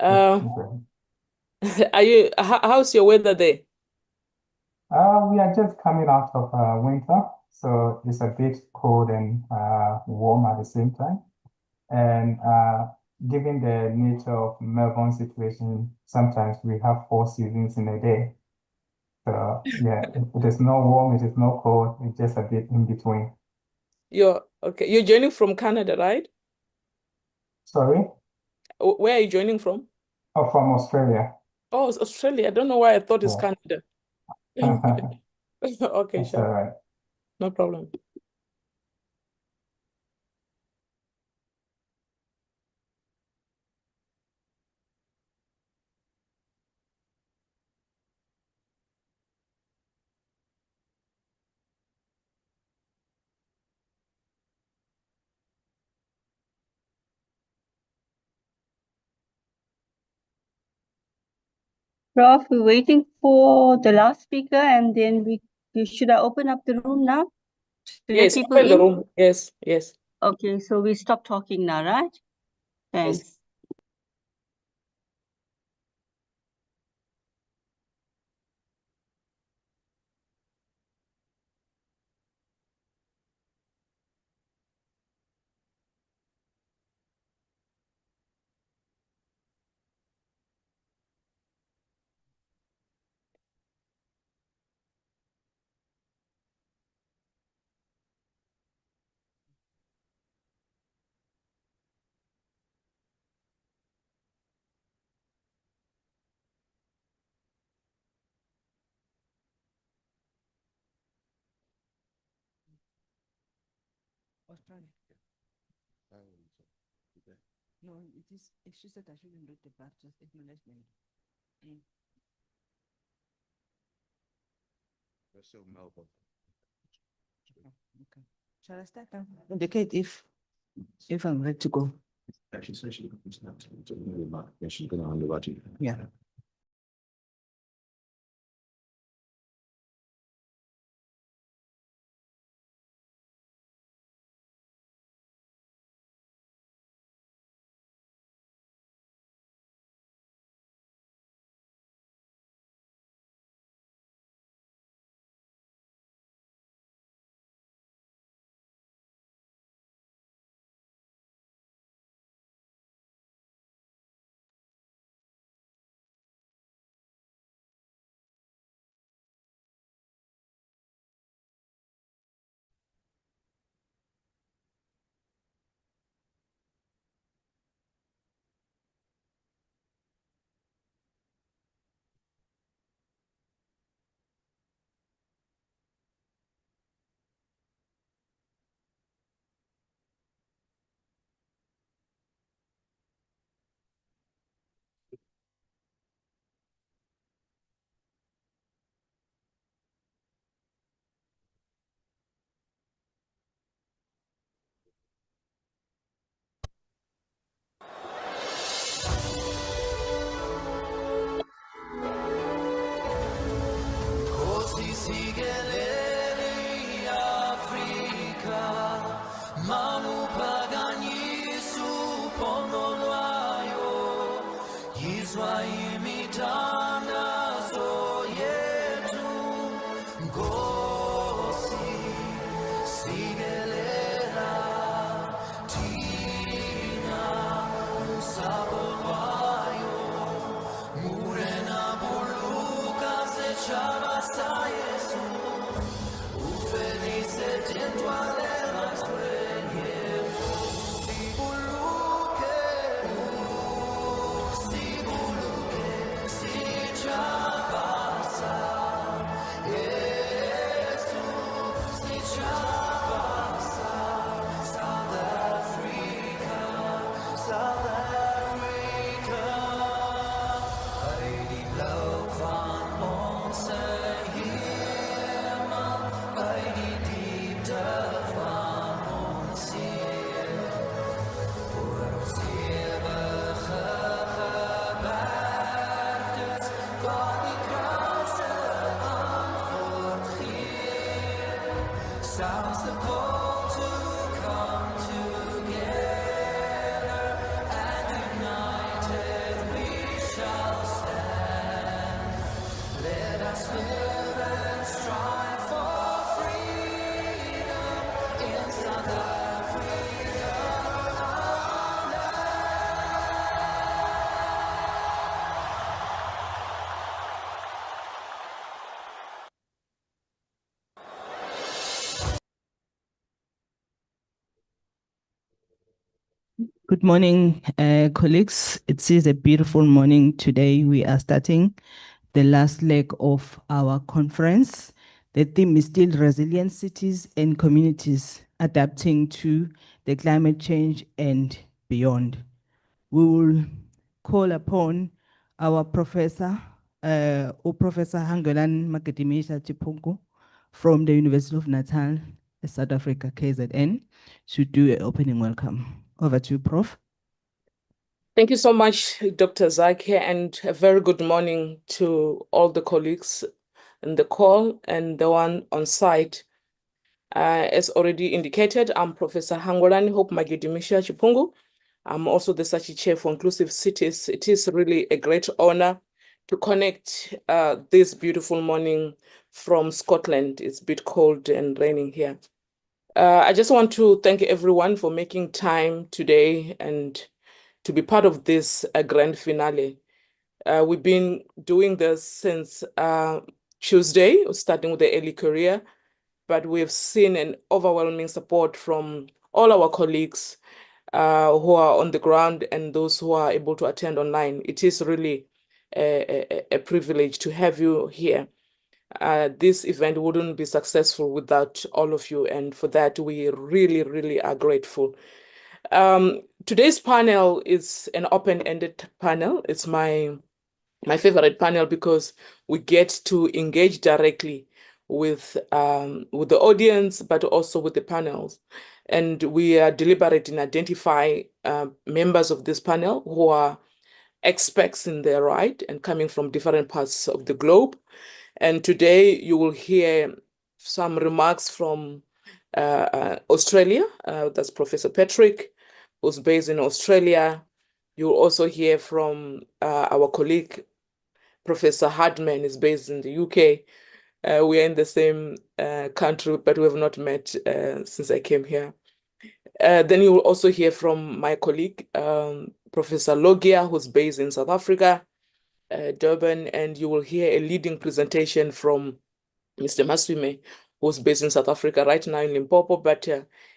Okay. How's your weather there? We are just coming out of winter, so it's a bit cold and warm at the same time. And given the nature of Melbourne situation, sometimes we have four seasons in a day. So yeah, it is not warm, it is not cold, it's just a bit in between. You're okay. You're joining from Canada, right? Sorry? Where are you joining from? Oh, from Australia. Oh, it's Australia. I don't know why I thought it's Yeah. Canada. Okay, That's all sure. right. No problem. Prof, we're waiting for the last speaker, and then should I open up the room now to let Yes, people open the in? room. Yes, yes, Okay, so we stop talking now, right? yes. Thanks. Australia. No, it is. She said I shouldn't read the back, just acknowledgement. We're still Melbourne. Okay. Shall I start now? Indicate if I'm ready to go. Actually, so she comes now to the mark. Yeah, she's going to underwrite you. Yeah. Good morning, colleagues. It is a beautiful morning today. We are starting the last leg of our conference. The theme is still resilient cities and communities adapting to the climate change and beyond. We will call upon our professor, Professor Hangelan Maketimisha Chipungu from the University of Natal, South Africa, KZN, to do an opening welcome. Over to you, Prof. Thank you so much, Dr. Zaki, and a very good morning to all the colleagues in the call and the one on site. As already indicated, I'm Professor Hangolani Hope Magedimisha Chipungu. I'm also the Sachi Chair for Inclusive Cities. It is really a great honor to connect this beautiful morning from Scotland. It's a bit cold and raining here. I just want to thank everyone for making time today and to be part of this grand finale. We've been doing this since Tuesday, starting with the early career, but we've seen an overwhelming support from all our colleagues who are on the ground and those who are able to attend online. It is really a privilege to have you here. This event wouldn't be successful without all of you, and for that, we really, really are grateful. Today's panel is an open-ended panel. It's my favorite panel because we get to engage directly with the audience, but also with the panels. And we are deliberate in identify members of this panel who are experts in their right and coming from different parts of the globe. And today you will hear some remarks from Australia. That's Professor Patrick, who's based in Australia. You'll also hear from our colleague, Professor Hardman, is based in the UK. We are in the same country, but we have not met since I came here. Then you will also hear from my colleague, Professor Logia, who's based in South Africa, Durban, and you will hear a leading presentation from Mr. Maswime, who's based in South Africa right now in Limpopo, but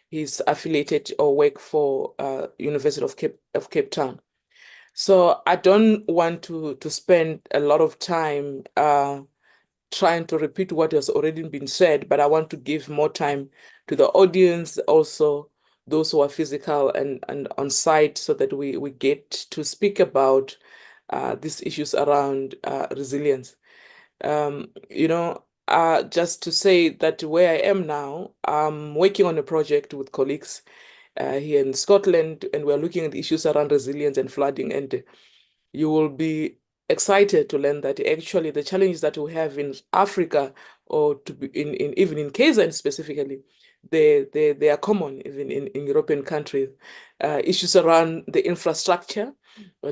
he's affiliated or work for University of Cape Town. So I don't want to spend a lot of time trying to repeat what has already been said, but I want to give more time to the audience, also those who are physical and on site, so that we get to speak about these issues around resilience. Just to say that where I am now, I'm working on a project with colleagues here in Scotland, and we're looking at issues around resilience and flooding. And you will be excited to learn that actually the challenges that we have in Africa, or to be even in KZN specifically, they are common even in European countries. Issues around the infrastructure,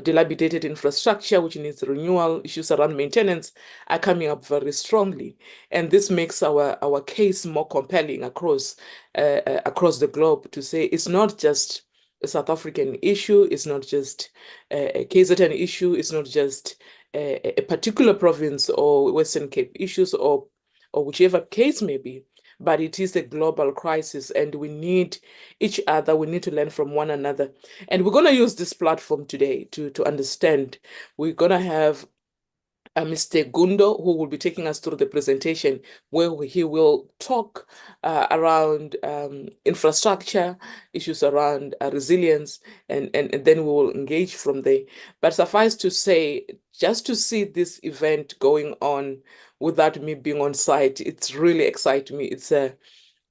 dilapidated infrastructure, which needs renewal, issues around maintenance are coming up very strongly. And this makes our case more compelling across the globe to say it's not just a South African issue, it's not just a KZN issue, it's not just a particular province or Western Cape issues or whichever case may be, but it is a global crisis and we need each other, we need to learn from one another. And we're going to use this platform today to understand. We're going to have Mr. Gundo, who will be taking us through the presentation, where he will talk around infrastructure, issues around resilience, and then we will engage from there. But suffice to say, just to see this event going on without me being on site, it's really excites me.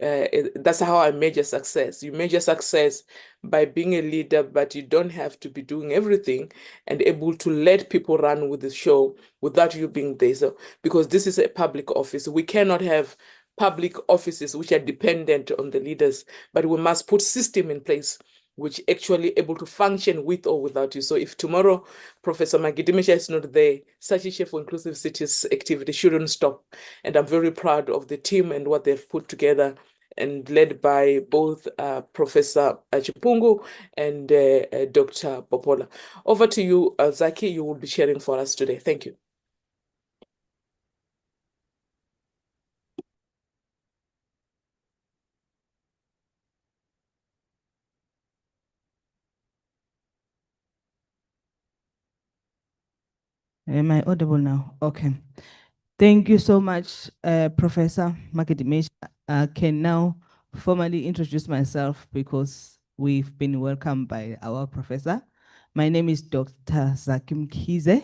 That's how I measure success. You measure success by being a leader, but you don't have to be doing everything and able to let people run with the show without you being there. So, because this is a public office, we cannot have public offices which are dependent on the leaders, but we must put system in place which actually able to function with or without you. So if tomorrow Professor Magidimisha is not there, Sachi for Inclusive Cities activity shouldn't stop. And I'm very proud of the team and what they've put together, and led by both Professor Chipungu and Dr. Popola. Over to you, Zaki, you will be sharing for us today. Thank you. Am I audible now? Okay. Thank you so much, Professor Makadimesh. I can now formally introduce myself because we've been welcomed by our professor. My name is Dr. Zakim Kize.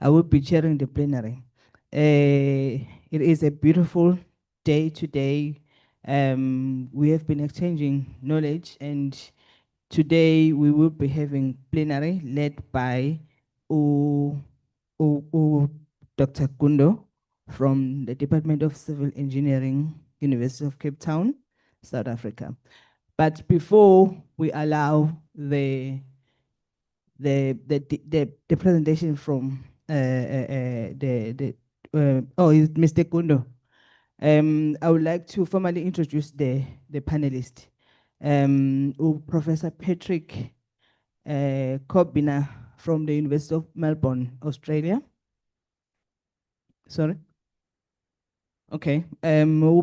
I will be chairing the plenary. It is a beautiful day today. We have been exchanging knowledge, and today we will be having plenary led by Dr. Kundo from the Department of Civil Engineering, University of Cape Town, South Africa. But before we allow the presentation from Mr. Kundo, I would like to formally introduce the panelists. Professor Patrick Kobina from the University of Melbourne, Australia. Sorry? Okay.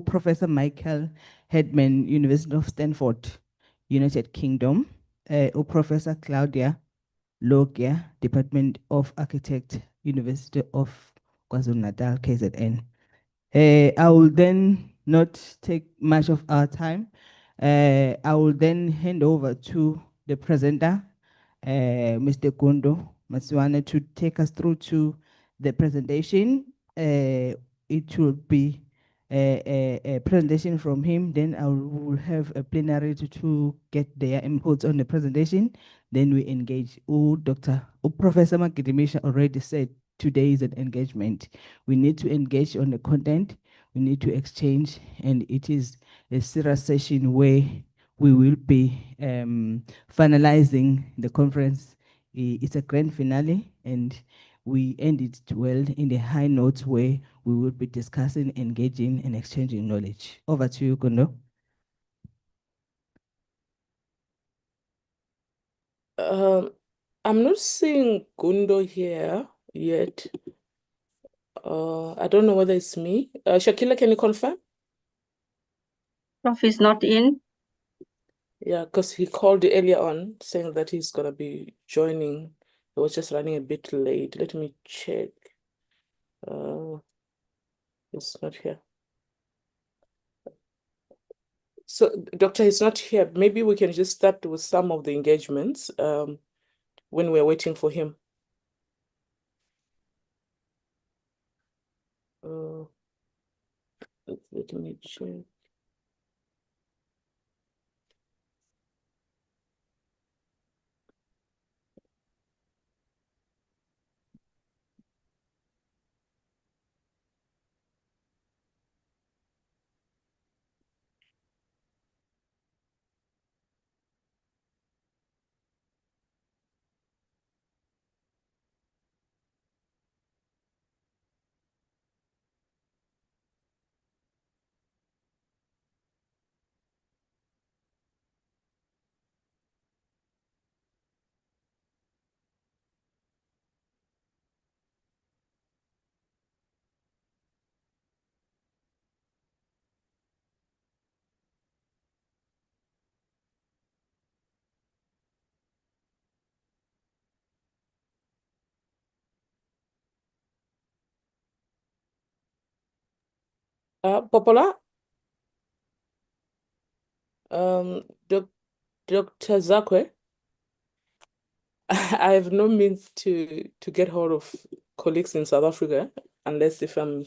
Professor Michael Hedman, University of Stanford, United Kingdom. Professor Claudia Logia, Department of Architect, University of KwaZulu-Natal, KZN. I will then not take much of our time. I will then hand over to the presenter, Mr. Kundo Masiwane, to take us through to the presentation. It will be a presentation from him, then I will have a plenary to get their inputs on the presentation, then we engage. Professor Makidimisha already said today is an engagement. We need to engage on the content, we need to exchange, and it is a serious session where we will be finalizing the conference. It's a grand finale, and we end it well in the high notes where we will be discussing, engaging, and exchanging knowledge. Over to you, Kundo. I'm not seeing Gundo here yet. I don't know whether it's me. Shakila, can you confirm? Prof is not in. Yeah, because he called earlier on saying that he's going to be joining. He was just running a bit late. Let me check. It's not here. So, Doctor, he's not here. Maybe we can just start with some of the engagements when we're waiting for him. Let me check. Popola? Dr. Zakwe? I have no means to get hold of colleagues in South Africa unless if I'm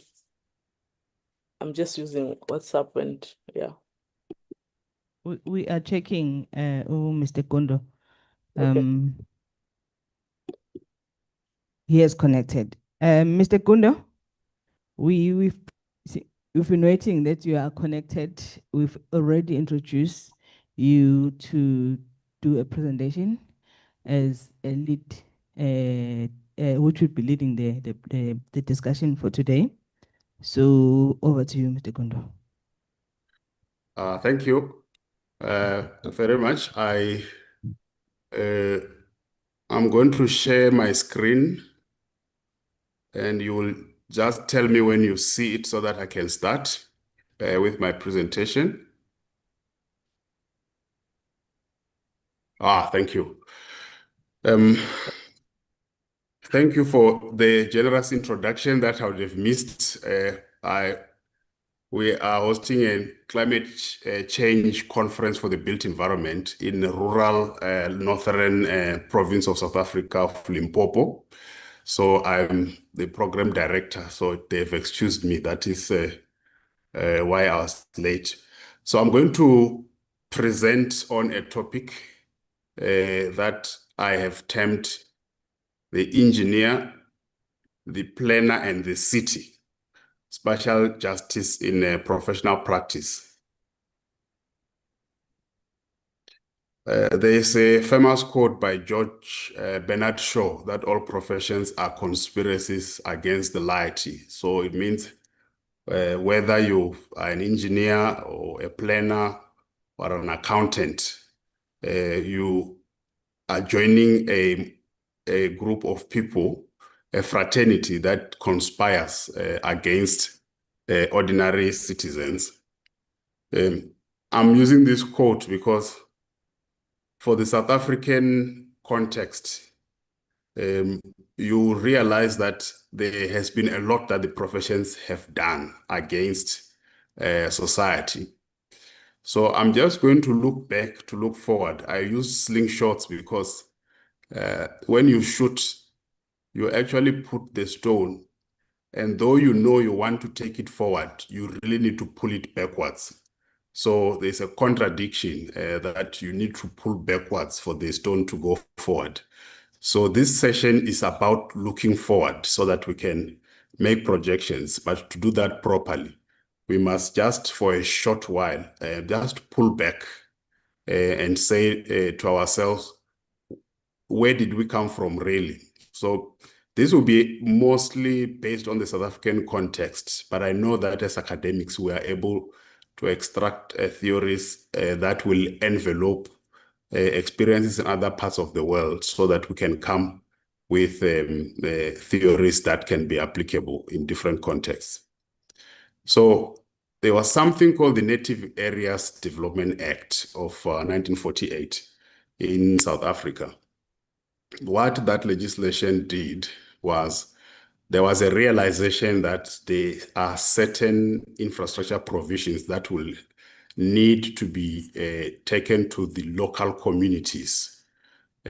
just using WhatsApp and yeah. We are checking, Mr. Kundo. Okay. He has connected. Mr. Kundo, we've been waiting that you are connected. We've already introduced you to do a presentation as a lead, which will be leading the discussion for today. So over to you, Mr. Kondo. Thank you very much. I'm going to share my screen, and you will just tell me when you see it so that I can start with my presentation. Thank you. Thank you for the generous introduction that I would have missed. We are hosting a climate change conference for the built environment in the rural northern province of South Africa, of Limpopo. So I'm the program director, so they've excused me. That is why I was late. So I'm going to present on a topic that I have termed the engineer, the planner, and the city. Spatial justice in professional practice. There is a famous quote by George Bernard Shaw that all professions are conspiracies against the laity. So it means whether you are an engineer or a planner or an accountant, you are joining a group of people, a fraternity that conspires against ordinary citizens. I'm using this quote because for the South African context, you realize that there has been a lot that the professions have done against society. So I'm just going to look back to look forward. I use slingshots because when you shoot, you actually put the stone, and though you know you want to take it forward, you really need to pull it backwards. So there's a contradiction that you need to pull backwards for the stone to go forward. So this session is about looking forward so that we can make projections, but to do that properly, we must just for a short while, just pull back and say to ourselves, where did we come from really? So this will be mostly based on the South African context, but I know that as academics, we are able to extract theories that will envelope experiences in other parts of the world so that we can come with theories that can be applicable in different contexts. So there was something called the Native Areas Development Act of 1948 in South Africa. What that legislation did was there was a realization that there are certain infrastructure provisions that will need to be taken to the local communities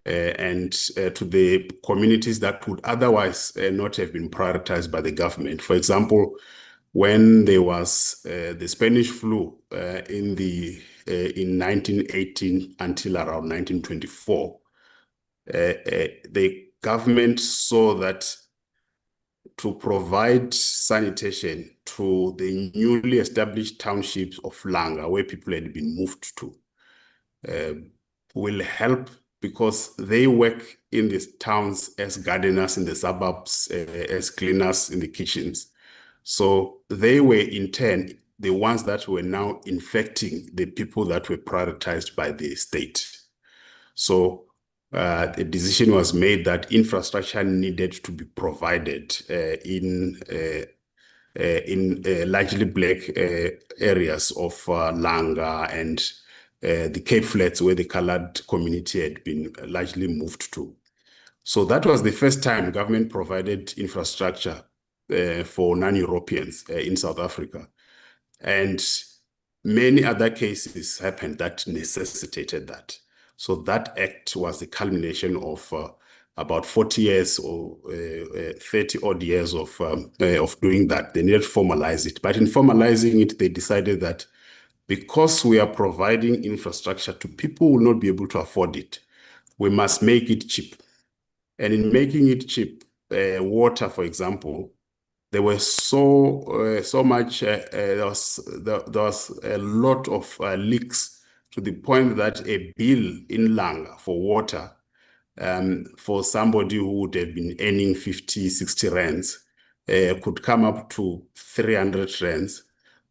and to the communities that would otherwise not have been prioritized by the government. For example, when there was the Spanish flu in 1918 until around 1924, the government saw that to provide sanitation to the newly established townships of Langa, where people had been moved to, will help because they work in these towns as gardeners in the suburbs, as cleaners in the kitchens. So they were in turn the ones that were now infecting the people that were prioritized by the state. So the decision was made that infrastructure needed to be provided in largely black areas of Langa and the Cape Flats, where the colored community had been largely moved to. So that was the first time government provided infrastructure for non-Europeans in South Africa. And many other cases happened that necessitated that. So that act was the culmination of about 40 years or 30 odd years of doing that. They needed to formalize it. But in formalizing it, they decided that because we are providing infrastructure to people who will not be able to afford it, we must make it cheap. And in making it cheap, water, for example, there were so much, there was a lot of leaks to the point that a bill in Langa for water for somebody who would have been earning 50, 60 rands could come up to 300 rands,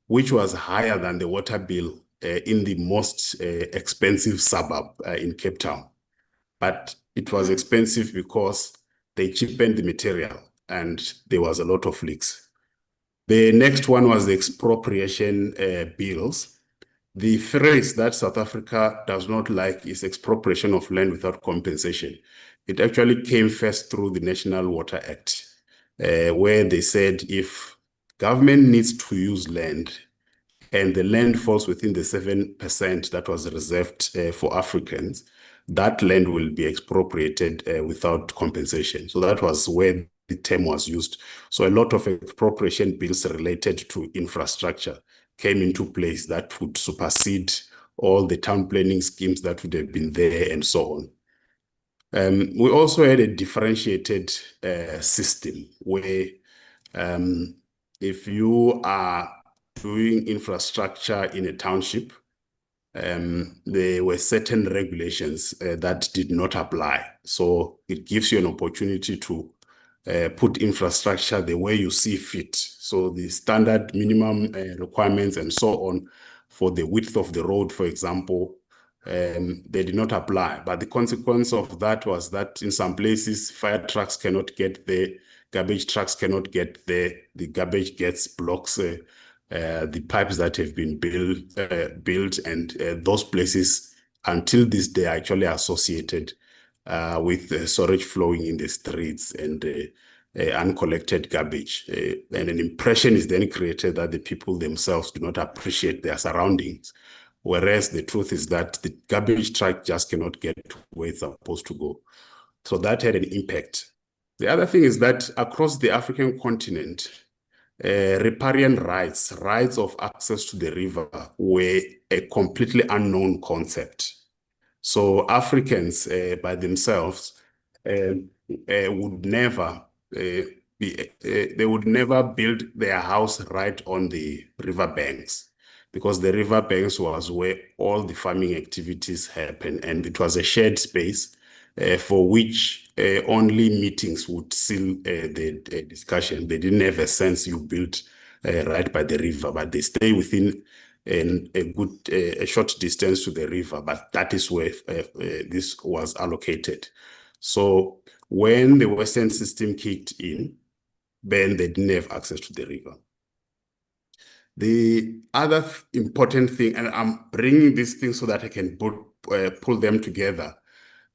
which was higher than the water bill in the most expensive suburb in Cape Town. But it was expensive because they cheapened the material and there was a lot of leaks. The next one was the expropriation bills. The phrase that South Africa does not like is expropriation of land without compensation. It actually came first through the National Water Act, where they said if government needs to use land and the land falls within the 7% that was reserved for Africans, that land will be expropriated without compensation. So that was where the term was used. So a lot of expropriation bills related to infrastructure came into place that would supersede all the town planning schemes that would have been there and so on. We also had a differentiated system where if you are doing infrastructure in a township, there were certain regulations that did not apply. So it gives you an opportunity to put infrastructure the way you see fit. So the standard minimum requirements and so on for the width of the road, for example, they did not apply. But the consequence of that was that in some places, fire trucks cannot get there, garbage trucks cannot get there, the garbage gets blocks the pipes that have been built, and those places until this day are actually associated with storage flowing in the streets and uncollected garbage. And an impression is then created that the people themselves do not appreciate their surroundings, whereas the truth is that the garbage truck just cannot get to where it's supposed to go. So that had an impact. The other thing is that across the African continent, riparian rights of access to the river were a completely unknown concept. So Africans by themselves would never they would never build their house right on the river banks, because the river banks was where all the farming activities happen, and it was a shared space for which only meetings would seal the discussion. They didn't have a sense you built right by the river, but they stay within a short distance to the river, but that is where this was allocated. So when the Western system kicked in, then they didn't have access to the river. The other important thing, and I'm bringing these things so that I can pull them together,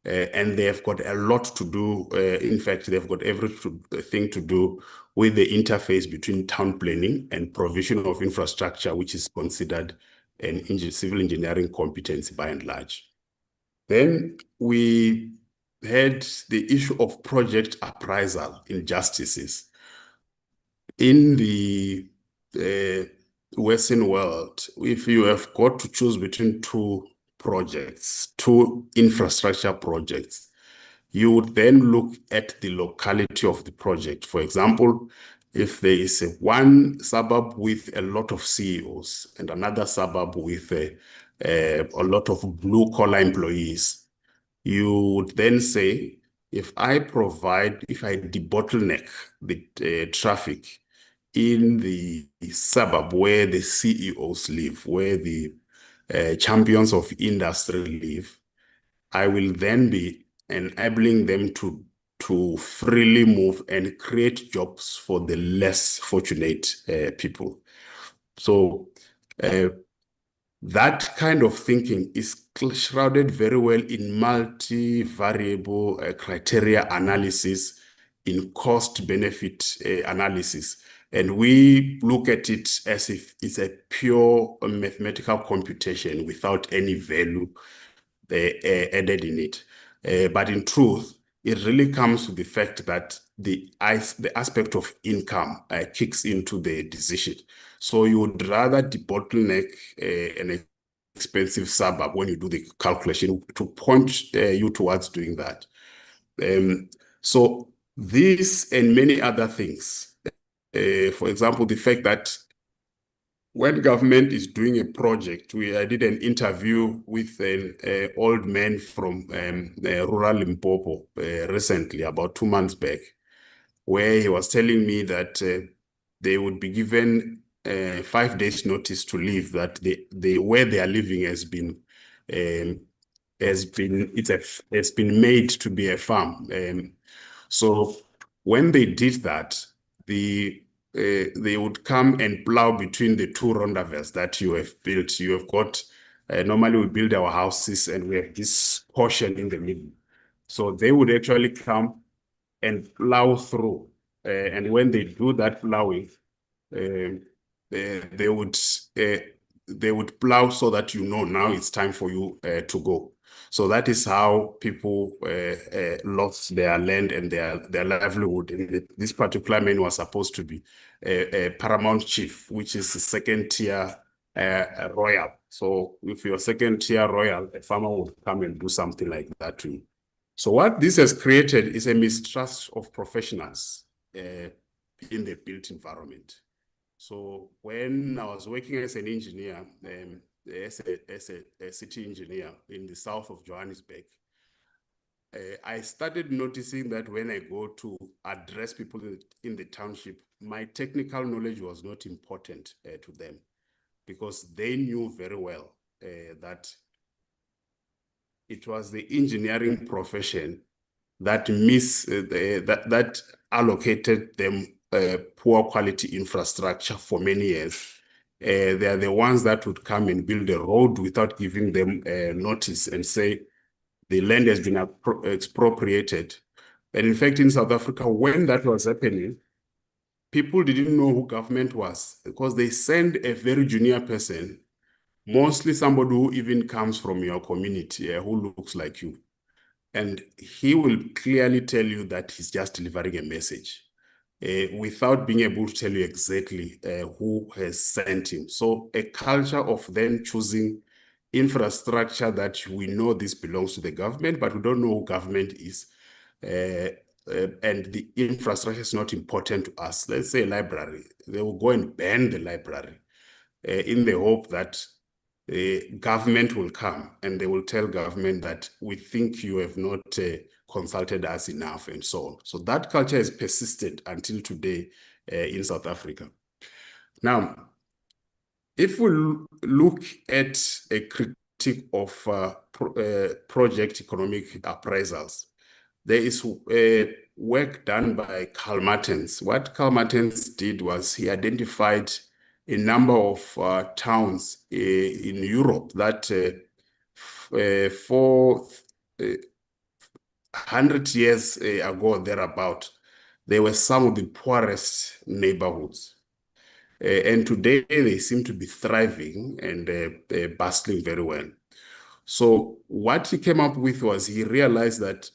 and they've got a lot to do. In fact, they've got everything to do with the interface between town planning and provision of infrastructure, which is considered an civil engineering competency by and large. Then we had the issue of project appraisal injustices. In the Western world, if you have got to choose between two projects, two infrastructure projects, you would then look at the locality of the project. For example, if there is one suburb with a lot of CEOs and another suburb with a lot of blue-collar employees, you would then say, if I debottleneck the traffic in the suburb where the CEOs live, where the champions of industry live, I will then be enabling them to freely move and create jobs for the less fortunate people. So that kind of thinking is shrouded very well in multi-variable criteria analysis, in cost-benefit analysis. And we look at it as if it's a pure mathematical computation without any value added in it. But in truth, it really comes to the fact that the aspect of income kicks into the decision. So you would rather debottleneck an expensive suburb when you do the calculation to point you towards doing that. So this and many other things, for example, the fact that when government is doing a project, I did an interview with an old man from rural Limpopo recently, about 2 months back, where he was telling me that they would be given 5 days notice to leave, that where they are living has been made to be a farm. So when they did that, they would come and plow between the two rondavels that you have built. You have got, normally we build our houses and we have this portion in the middle. So they would actually come and plow through. And when they do that plowing, they would plow so that now it's time for you to go. So that is how people lost their land and their livelihood. And this particular man was supposed to be a paramount chief, which is the second tier royal. So if you're second tier royal, a farmer would come and do something like that to you. So what this has created is a mistrust of professionals in the built environment. So when I was working as an engineer, as a city engineer in the south of Johannesburg, I started noticing that when I go to address people in the township, my technical knowledge was not important to them, because they knew very well that it was the engineering profession that that allocated them poor quality infrastructure for many years. They are the ones that would come and build a road without giving them notice and say the land has been expropriated. And in fact, in South Africa, when that was happening, people didn't know who government was, because they send a very junior person, mostly somebody who even comes from your community, who looks like you. And he will clearly tell you that he's just delivering a message without being able to tell you exactly who has sent him. So a culture of then choosing infrastructure that we know this belongs to the government, but we don't know who government is. And the infrastructure is not important to us. Let's say a library. They will go and ban the library in the hope that the government will come and they will tell government that we think you have not consulted us enough and so on. So that culture has persisted until today in South Africa. Now, if we look at a critique of project economic appraisals, there is work done by Karl Martens. What Karl Martens did was he identified a number of towns in Europe that for 100 years ago, thereabout, they were some of the poorest neighborhoods. And today they seem to be thriving and bustling very well. So what he came up with was he realized that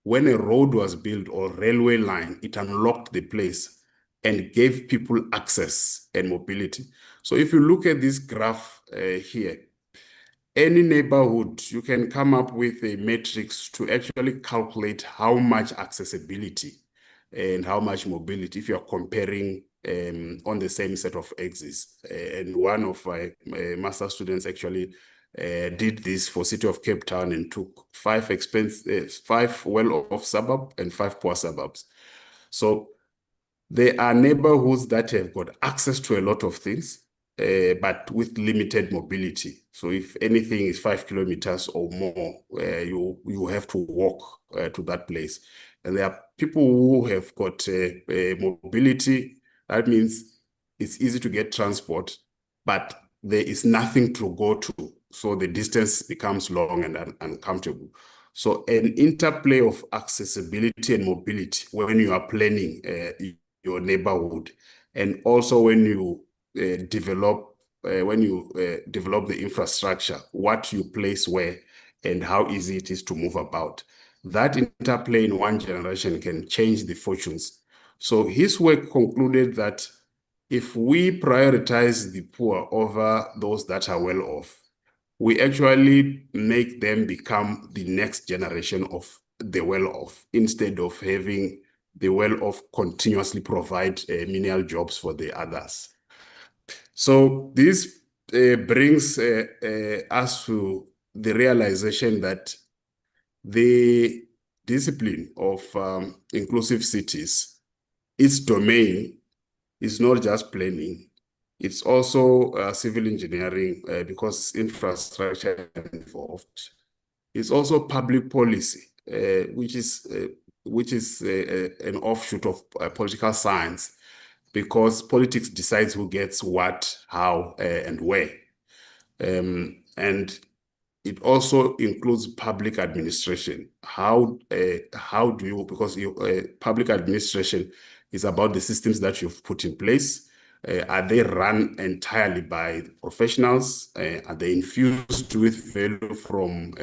when a road was built or railway line, it unlocked the place and gave people access and mobility. So if you look at this graph here, any neighborhood, you can come up with a matrix to actually calculate how much accessibility and how much mobility if you're comparing on the same set of axes. And one of my master students actually did this for City of Cape Town and took 5 well-off suburbs and 5 poor suburbs. So there are neighborhoods that have got access to a lot of things, but with limited mobility. So if anything is 5 kilometers or more, you have to walk to that place. And there are people who have got mobility. That means it's easy to get transport, but there is nothing to go to. So the distance becomes long and uncomfortable. So an interplay of accessibility and mobility when you are planning your neighborhood, and also when you develop the infrastructure, what you place where and how easy it is to move about. That interplay in one generation can change the fortunes. So his work concluded that if we prioritize the poor over those that are well off, we actually make them become the next generation of the well-off, instead of having the well-off continuously provide menial jobs for the others. So this brings us to the realization that the discipline of inclusive cities, its domain is not just planning, it's also civil engineering because infrastructure involved. It's also public policy, which is an offshoot of political science, because politics decides who gets what, how, and where. And it also includes public administration. How do you, because public administration is about the systems that you've put in place. Are they run entirely by professionals? Are they infused with value from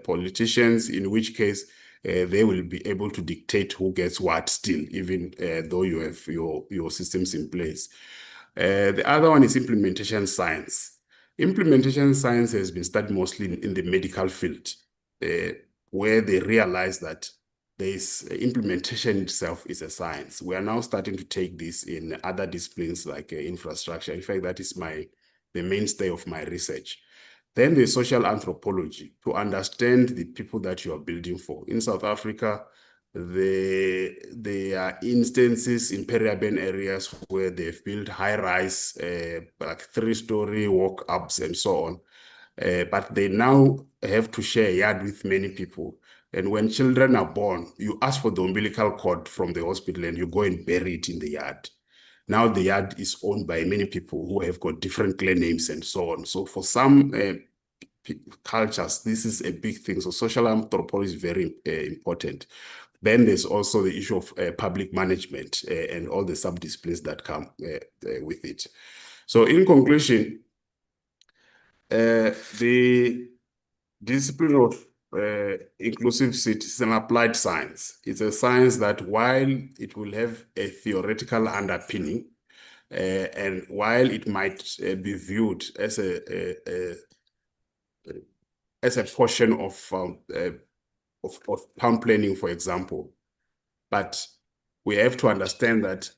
politicians, in which case they will be able to dictate who gets what still, even though you have your systems in place. The other one is implementation science. Implementation science has been studied mostly in the medical field, where they realize that implementation itself is a science. We are now starting to take this in other disciplines like infrastructure. In fact, that is the mainstay of my research. Then there's social anthropology, to understand the people that you are building for. In South Africa, there are instances in peri-urban areas where they've built high-rise, like 3-story walk-ups and so on. But they now have to share a yard with many people. And when children are born, you ask for the umbilical cord from the hospital and you go and bury it in the yard. Now the yard is owned by many people who have got different clan names and so on. So for some cultures, this is a big thing. So social anthropology is very important. Then there's also the issue of public management and all the sub-disciplines that come with it. So in conclusion, the discipline of inclusive cities is an applied science. It's a science that, while it will have a theoretical underpinning, and while it might be viewed as a portion of town planning, for example, but we have to understand that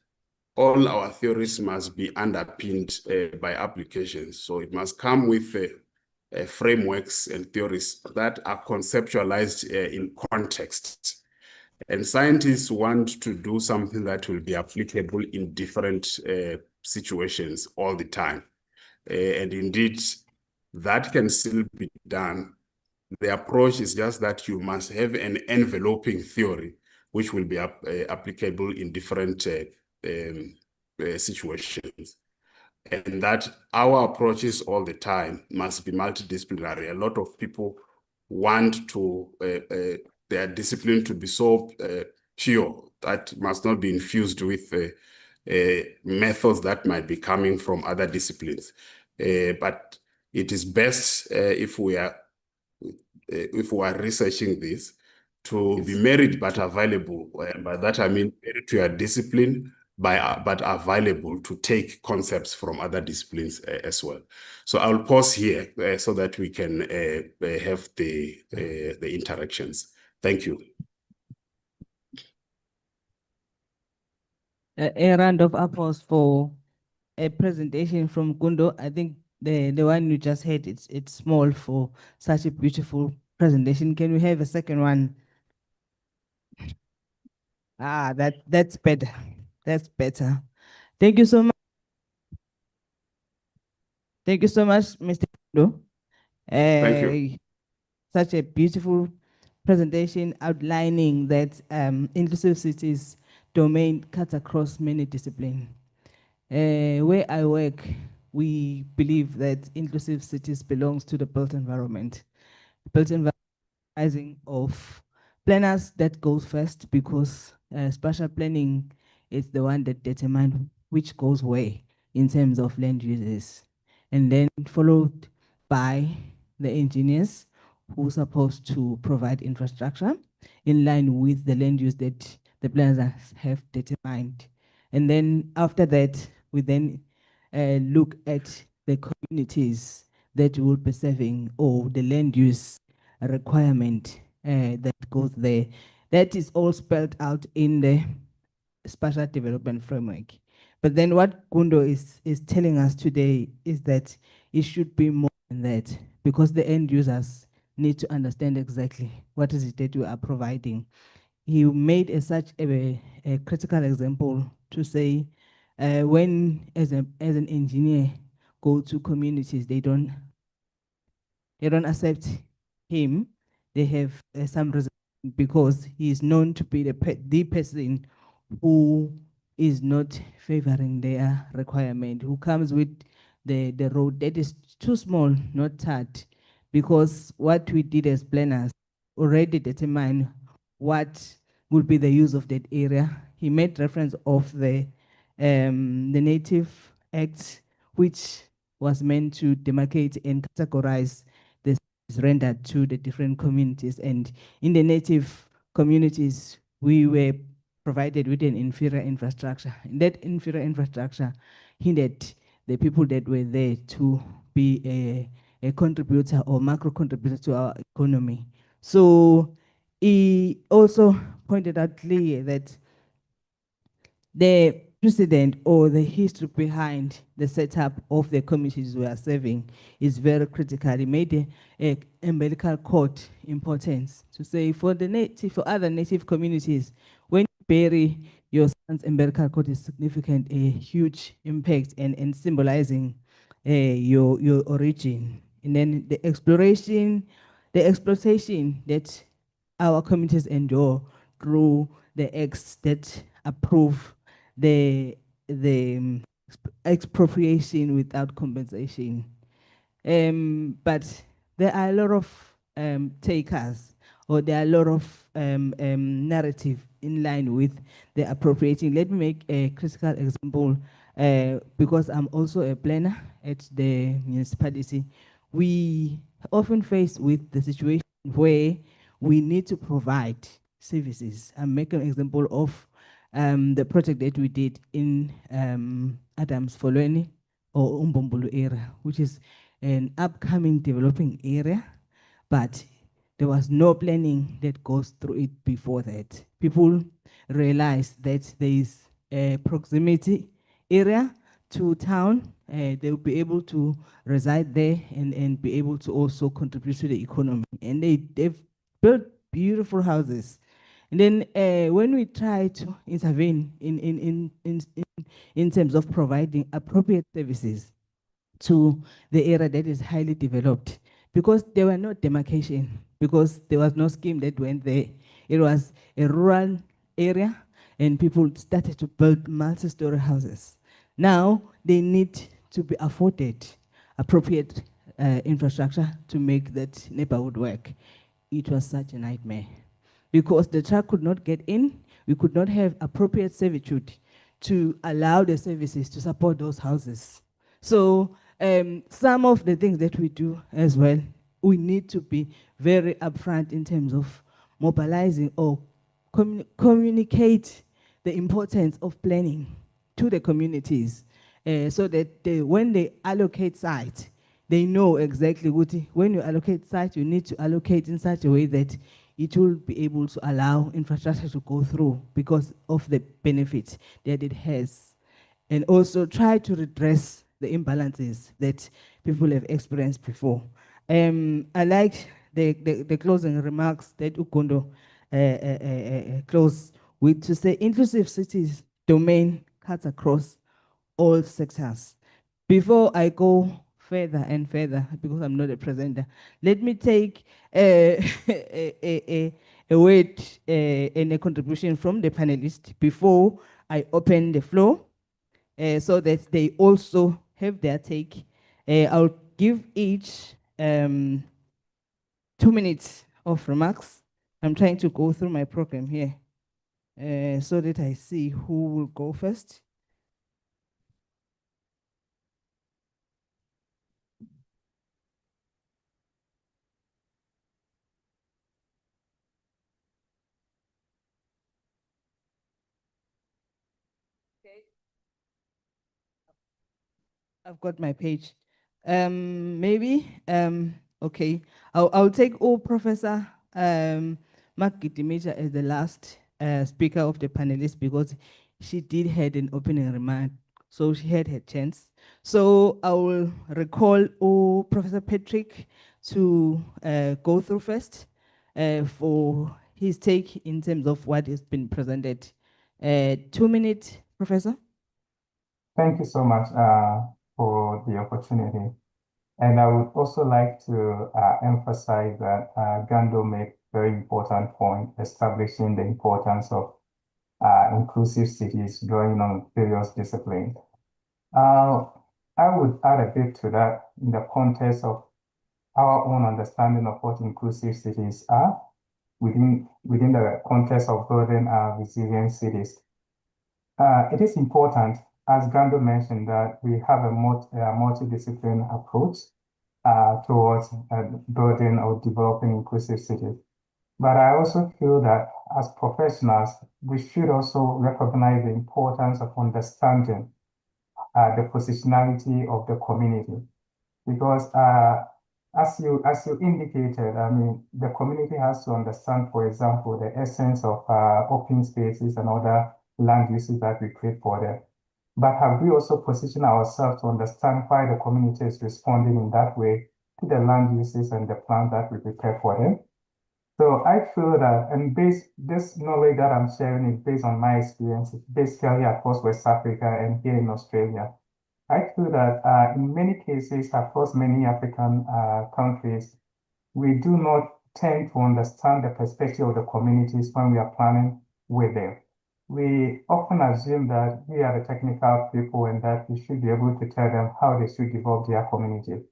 all our theories must be underpinned by applications. So it must come with frameworks and theories that are conceptualized in context. And scientists want to do something that will be applicable in different situations all the time. And indeed, that can still be done. The approach is just that you must have an enveloping theory which will be applicable in different situations. And that our approaches all the time must be multidisciplinary. A lot of people want to their discipline to be so pure that must not be infused with methods that might be coming from other disciplines. But it is best if we are researching this to be married but available. By that I mean married to your discipline, but available to take concepts from other disciplines as well. So I'll pause here so that we can have the interactions. Thank you. A round of applause for a presentation from Gundo. I think the one you just had, it's small for such a beautiful presentation. Can we have a second one? Ah, that's better. That's better. Thank you so much. Thank you so much, Mr. Gundo. Thank you. Such a beautiful presentation outlining that inclusive cities domain cuts across many disciplines. Where I work, we believe that inclusive cities belongs to the built environment. Built environment of planners that goes first, because spatial planning is the one that determines which goes where in terms of land uses, and then followed by the engineers who are supposed to provide infrastructure in line with the land use that the planners have determined. And then after that, we then look at the communities that will be serving, or the land use requirement that goes there. That is all spelled out in the spatial development framework. But then what Gundo is telling us today is that it should be more than that, because the end users need to understand exactly what is it that we are providing. He made such a critical example to say, when as an engineer go to communities, they don't accept him. They have some reason, because he is known to be the person who is not favoring their requirement, who comes with the road that is too small, not tarred, because what we did as planners already determined what would be the use of that area. He made reference of the Native Act, which was meant to demarcate and categorize the services rendered to the different communities. And in the native communities, we were provided with an inferior infrastructure. And that inferior infrastructure hindered the people that were there to be a contributor or macro contributor to our economy. So he also pointed out clearly that the precedent or the history behind the setup of the communities we are serving is very critical. It made a umbilical cord importance to say for other native communities, when you bury your son's umbilical cord is significant, a huge impact and symbolizing your origin. And then the exploitation that our communities endure through the acts that approve the expropriation without compensation. But there are a lot of takers, or there are a lot of narrative in line with the appropriating. Let me make a critical example, because I'm also a planner at the municipality. We often face with the situation where we need to provide services. I'm making an example of the project that we did in Adams Folweni or Umbombolo area, which is an upcoming developing area, but there was no planning that goes through it before that. People realize that there is a proximity area to town. They will be able to reside there and be able to also contribute to the economy. And they've built beautiful houses. And then when we try to intervene in terms of providing appropriate services to the area that is highly developed, because there were no demarcation, because there was no scheme that went there. It was a rural area, and people started to build multi-story houses. Now they need to be afforded appropriate infrastructure to make that neighborhood work. It was such a nightmare, because the truck could not get in. We could not have appropriate servitude to allow the services to support those houses. So some of the things that we do as well, we need to be very upfront in terms of mobilizing or communicate the importance of planning to the communities, so that when they allocate sites, they know exactly what, when you allocate sites, you need to allocate in such a way that it will be able to allow infrastructure to go through because of the benefits that it has. And also try to redress the imbalances that people have experienced before. I like the closing remarks that Ukondo closed with, to say inclusive cities domain cuts across all sectors. Before I go further and further, because I'm not a presenter, let me take a word and a contribution from the panelists before I open the floor, so that they also have their take. I'll give each 2 minutes of remarks. I'm trying to go through my program here so that I see who will go first. Okay. I've got my page. Okay. I'll take Professor Mark Gidimija as the last speaker of the panelists, because she did had an opening remark so she had her chance. So I will recall Professor Patrick to go through first for his take in terms of what has been presented. 2 minutes, Professor. Thank you so much for the opportunity. And I would also like to emphasize that Gando made very important point establishing the importance of inclusive cities drawing on various disciplines. I would add a bit to that in the context of our own understanding of what inclusive cities are within the context of building resilient cities. It is important, as Gando mentioned, that we have a multidisciplinary approach towards building or developing inclusive cities. But I also feel that as professionals, we should also recognize the importance of understanding the positionality of the community. Because as you indicated, I mean, the community has to understand, for example, the essence of open spaces and other land uses that we create for them. But have we also positioned ourselves to understand why the community is responding in that way to the land uses and the plans that we prepare for them? So I feel that, and this knowledge that I'm sharing is based on my experience, basically across West Africa and here in Australia. I feel that in many cases across many African countries, we do not tend to understand the perspective of the communities when we are planning with them. We often assume that we are the technical people and that we should be able to tell them how they should develop their community.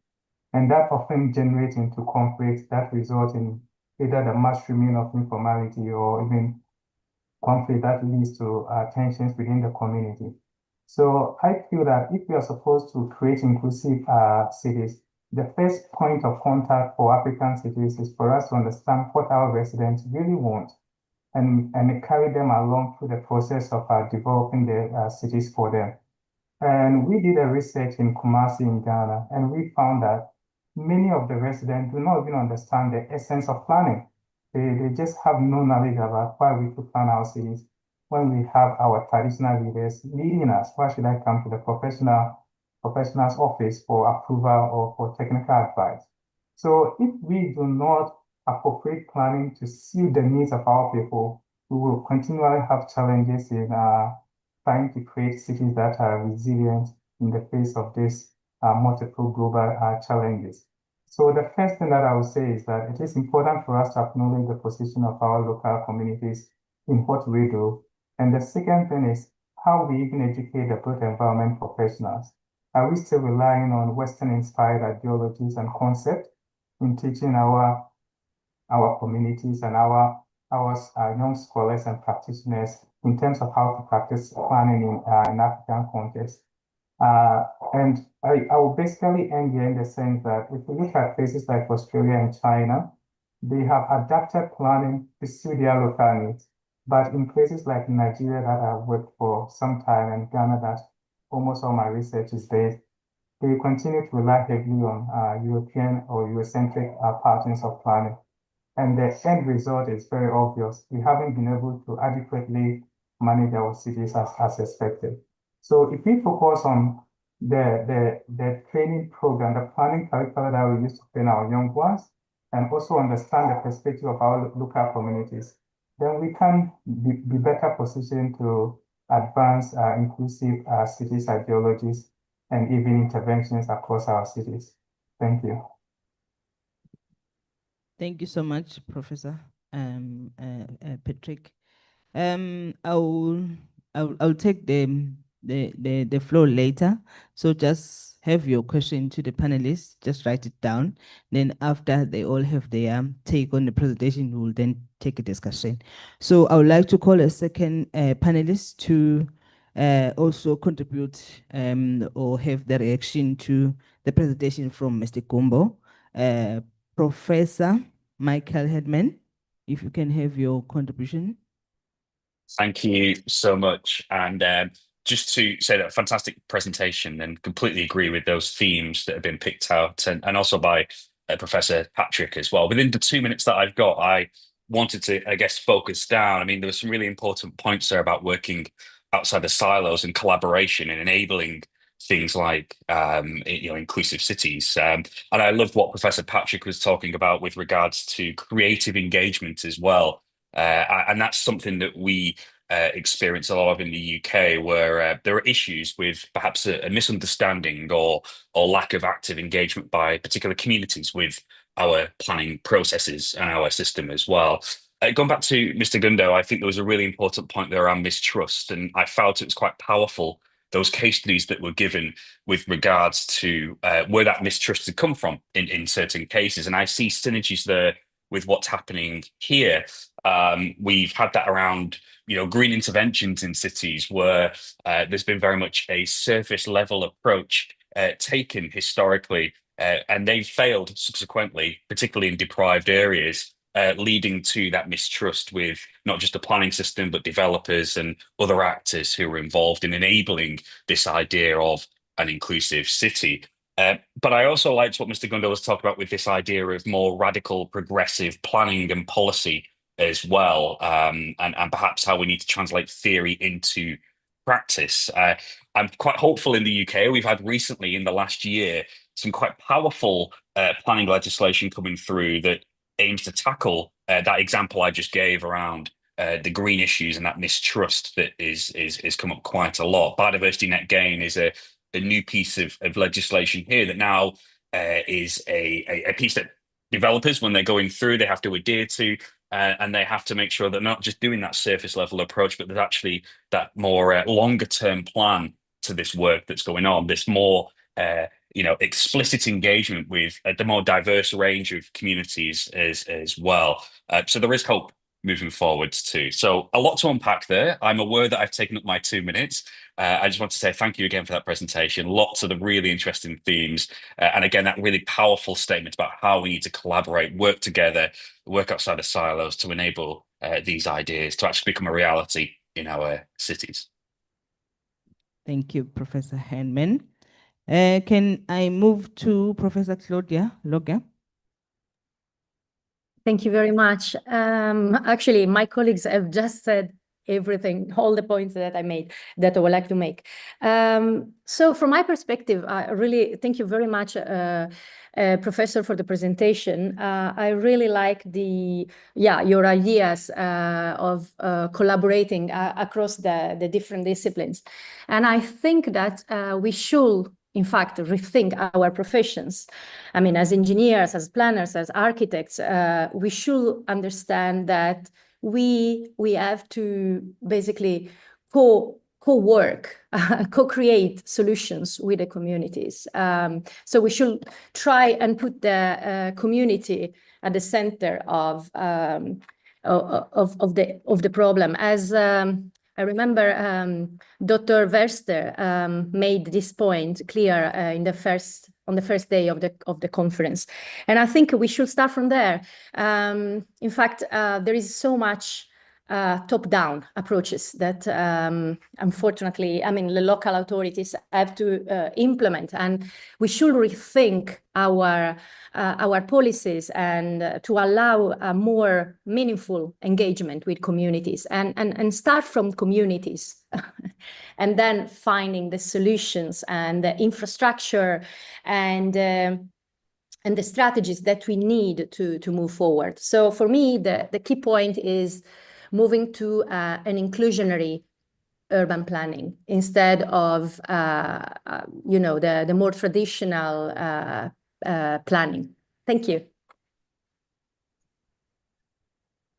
And that often generates into conflicts that result in either the mushrooming of informality or even conflict that leads to tensions within the community. So I feel that if we are supposed to create inclusive cities, the first point of contact for African cities is for us to understand what our residents really want and carry them along through the process of developing the cities for them. And we did a research in Kumasi in Ghana, and we found that many of the residents do not even understand the essence of planning. They just have no knowledge about why we should plan our cities when we have our traditional leaders leading us. Why should I come to the professional's office for approval or for technical advice? So if we do not appropriate planning to suit the needs of our people, we will continually have challenges in trying to create cities that are resilient in the face of these multiple global challenges. So the first thing that I would say is that it is important for us to acknowledge the position of our local communities in what we do. And the second thing is how we even educate the built environment professionals. Are we still relying on Western-inspired ideologies and concepts in teaching our communities and our young scholars and practitioners in terms of how to practice planning in African context? And I will basically end here in the sense that if we look at places like Australia and China, they have adapted planning to suit their local needs. But in places like Nigeria that I've worked for some time and Ghana that almost all my research is based, they continue to rely heavily on European or Eurocentric patterns of planning. And the end result is very obvious. We haven't been able to adequately manage our cities as expected. So if we focus on the training program, the planning curricula that we use to train our young ones, and also understand the perspective of our local communities, then we can be better positioned to advance inclusive cities ideologies and even interventions across our cities. Thank you. Thank you so much, Professor Patrick. I'll take the floor later. So just have your question to the panelists, just write it down. Then after they all have their take on the presentation, we'll then take a discussion. So I would like to call a second panelist to also contribute or have the reaction to the presentation from Mr. Kumbo. Professor Michael Hedman, if you can have your contribution. Thank you so much. And just to say that fantastic presentation and completely agree with those themes that have been picked out and also by Professor Patrick as well. Within the 2 minutes that I've got, I wanted to, I guess, focus down. I mean, there were some really important points there about working outside the silos and collaboration and enabling things like inclusive cities. And I loved what Professor Patrick was talking about with regards to creative engagement as well. And that's something that we experience a lot of in the UK, where there are issues with perhaps a misunderstanding or lack of active engagement by particular communities with our planning processes and our system as well. Going back to Mr. Gundo, I think there was a really important point there around mistrust, and I felt it was quite powerful, those case studies that were given with regards to where that mistrust had come from in certain cases. And I see synergies there with what's happening here. We've had that around, green interventions in cities where there's been very much a surface level approach taken historically, and they've failed subsequently, particularly in deprived areas, leading to that mistrust with not just the planning system, but developers and other actors who are involved in enabling this idea of an inclusive city. But I also liked what Mr. Gundo was talking about with this idea of more radical, progressive planning and policy as well, and perhaps how we need to translate theory into practice. I'm quite hopeful in the UK. We've had recently, in the last year, some quite powerful planning legislation coming through that aims to tackle that example I just gave around the green issues and that mistrust that is come up quite a lot. Biodiversity net gain is a new piece of legislation here that now is a piece that developers, when they're going through, they have to adhere to, and they have to make sure they're not just doing that surface level approach, but there's actually that more longer term plan to this work that's going on, this more explicit engagement with the more diverse range of communities as well. So there is hope moving forwards too. So a lot to unpack there. I'm aware that I've taken up my 2 minutes. I just want to say thank you again for that presentation. Lots of the really interesting themes. And again, that really powerful statement about how we need to collaborate, work together, work outside of silos to enable these ideas to actually become a reality in our cities. Thank you, Professor Henman. Can I move to Professor Claudia Loga? Thank you very much. Actually, my colleagues have just said everything, all the points that I made, that I would like to make. So from my perspective, I really thank you very much, Professor, for the presentation. I really like your ideas of collaborating across the different disciplines. And I think that we should, in fact, rethink our professions. I mean, as engineers, as planners, as architects, we should understand that we have to basically co-work, co-create solutions with the communities. So we should try and put the community at the center of the problem. As I remember Dr. Verster made this point clear on the first day of the conference. And I think we should start from there. In fact, there is so much top-down approaches that unfortunately, I mean, the local authorities have to implement, and we should rethink our policies and to allow a more meaningful engagement with communities and start from communities and then finding the solutions and the infrastructure and the strategies that we need to move forward. So for me, the key point is moving to an inclusionary urban planning instead of the more traditional planning. Thank you.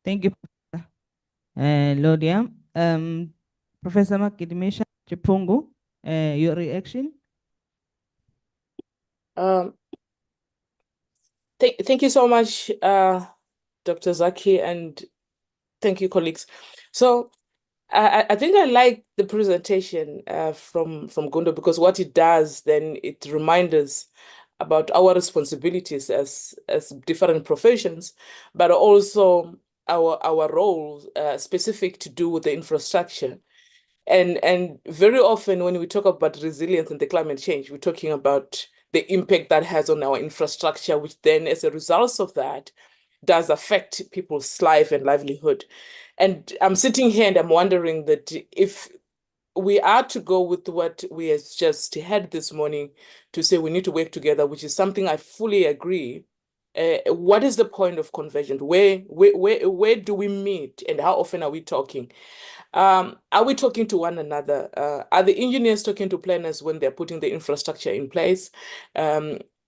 Thank you, Lodia. Professor Makidimesha Chipungu, your reaction? Thank you so much, Dr. Zaki, and thank you, colleagues. So I think I like the presentation from Gundo, because what it does, then it reminds us about our responsibilities as different professions, but also our roles specific to do with the infrastructure. And very often when we talk about resilience and the climate change, we're talking about the impact that has on our infrastructure, which then as a result of that does affect people's life and livelihood. And I'm sitting here and I'm wondering that if we are to go with what we have just had this morning to say we need to work together, which is something I fully agree. What is the point of convergence? Where do we meet and how often are we talking? Are we talking to one another? Are the engineers talking to planners when they're putting the infrastructure in place?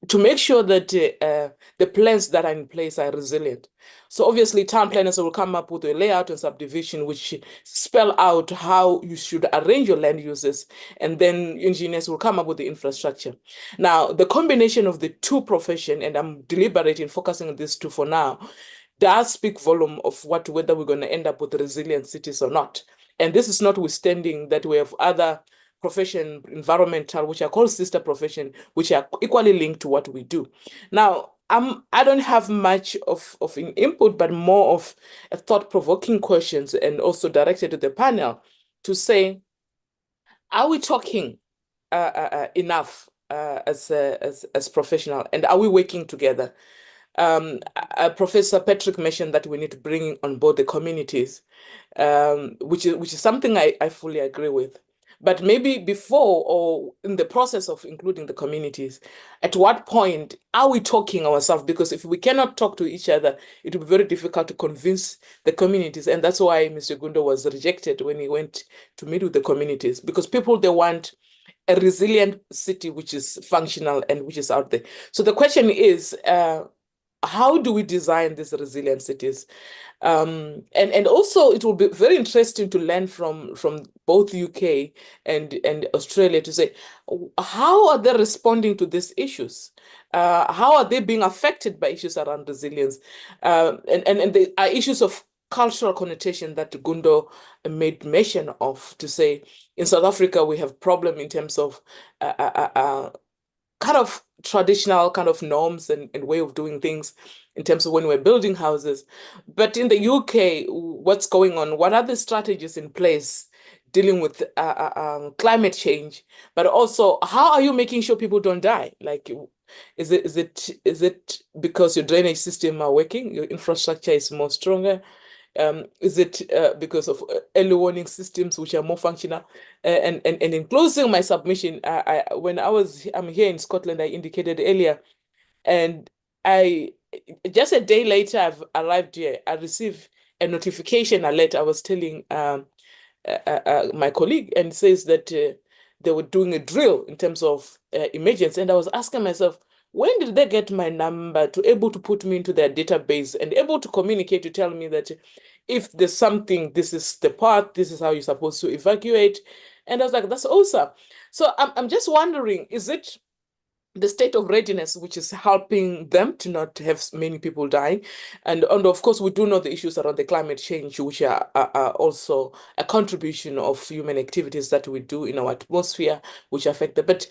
To make sure that the plans that are in place are resilient. So obviously town planners will come up with a layout and subdivision which spell out how you should arrange your land uses, and then engineers will come up with the infrastructure. Now, the combination of the two professions, and I'm deliberating, focusing on these two for now, does speak volume of whether we're going to end up with resilient cities or not. And this is notwithstanding that we have other profession, environmental, which are called sister profession, which are equally linked to what we do. Now, I don't have much of an input, but more of a thought-provoking questions and also directed to the panel to say, are we talking enough as professional, and are we working together? Professor Patrick mentioned that we need to bring on board the communities, which is something I fully agree with. But maybe before or in the process of including the communities, at what point are we talking ourselves? Because if we cannot talk to each other, it will be very difficult to convince the communities. And that's why Mr. Gundo was rejected when he went to meet with the communities, because people, they want a resilient city which is functional and which is out there. So the question is, how do we design these resilient cities? And also it will be very interesting to learn from both UK and Australia to say, how are they responding to these issues? How are they being affected by issues around resilience? And there are issues of cultural connotation that Gundo made mention of, to say, in South Africa, we have problem in terms of kind of traditional kind of norms and way of doing things in terms of when we're building houses. But in the UK, what's going on? What are the strategies in place dealing with climate change? But also, how are you making sure people don't die? Like, is it because your drainage system are working, your infrastructure is more stronger? Is it because of early warning systems which are more functional? And in closing my submission, I'm here in Scotland, I indicated earlier, and just a day later I've arrived here, I received a notification alert. I was telling my colleague, and says that they were doing a drill in terms of emergency, and I was asking myself, when did they get my number to able to put me into their database and able to communicate to tell me that if there's something, this is the path, this is how you're supposed to evacuate? And I was like, that's awesome. So I'm just wondering, is it the state of readiness which is helping them to not have many people dying? And of course, we do know the issues around the climate change, which are also a contribution of human activities that we do in our atmosphere, which affect them. But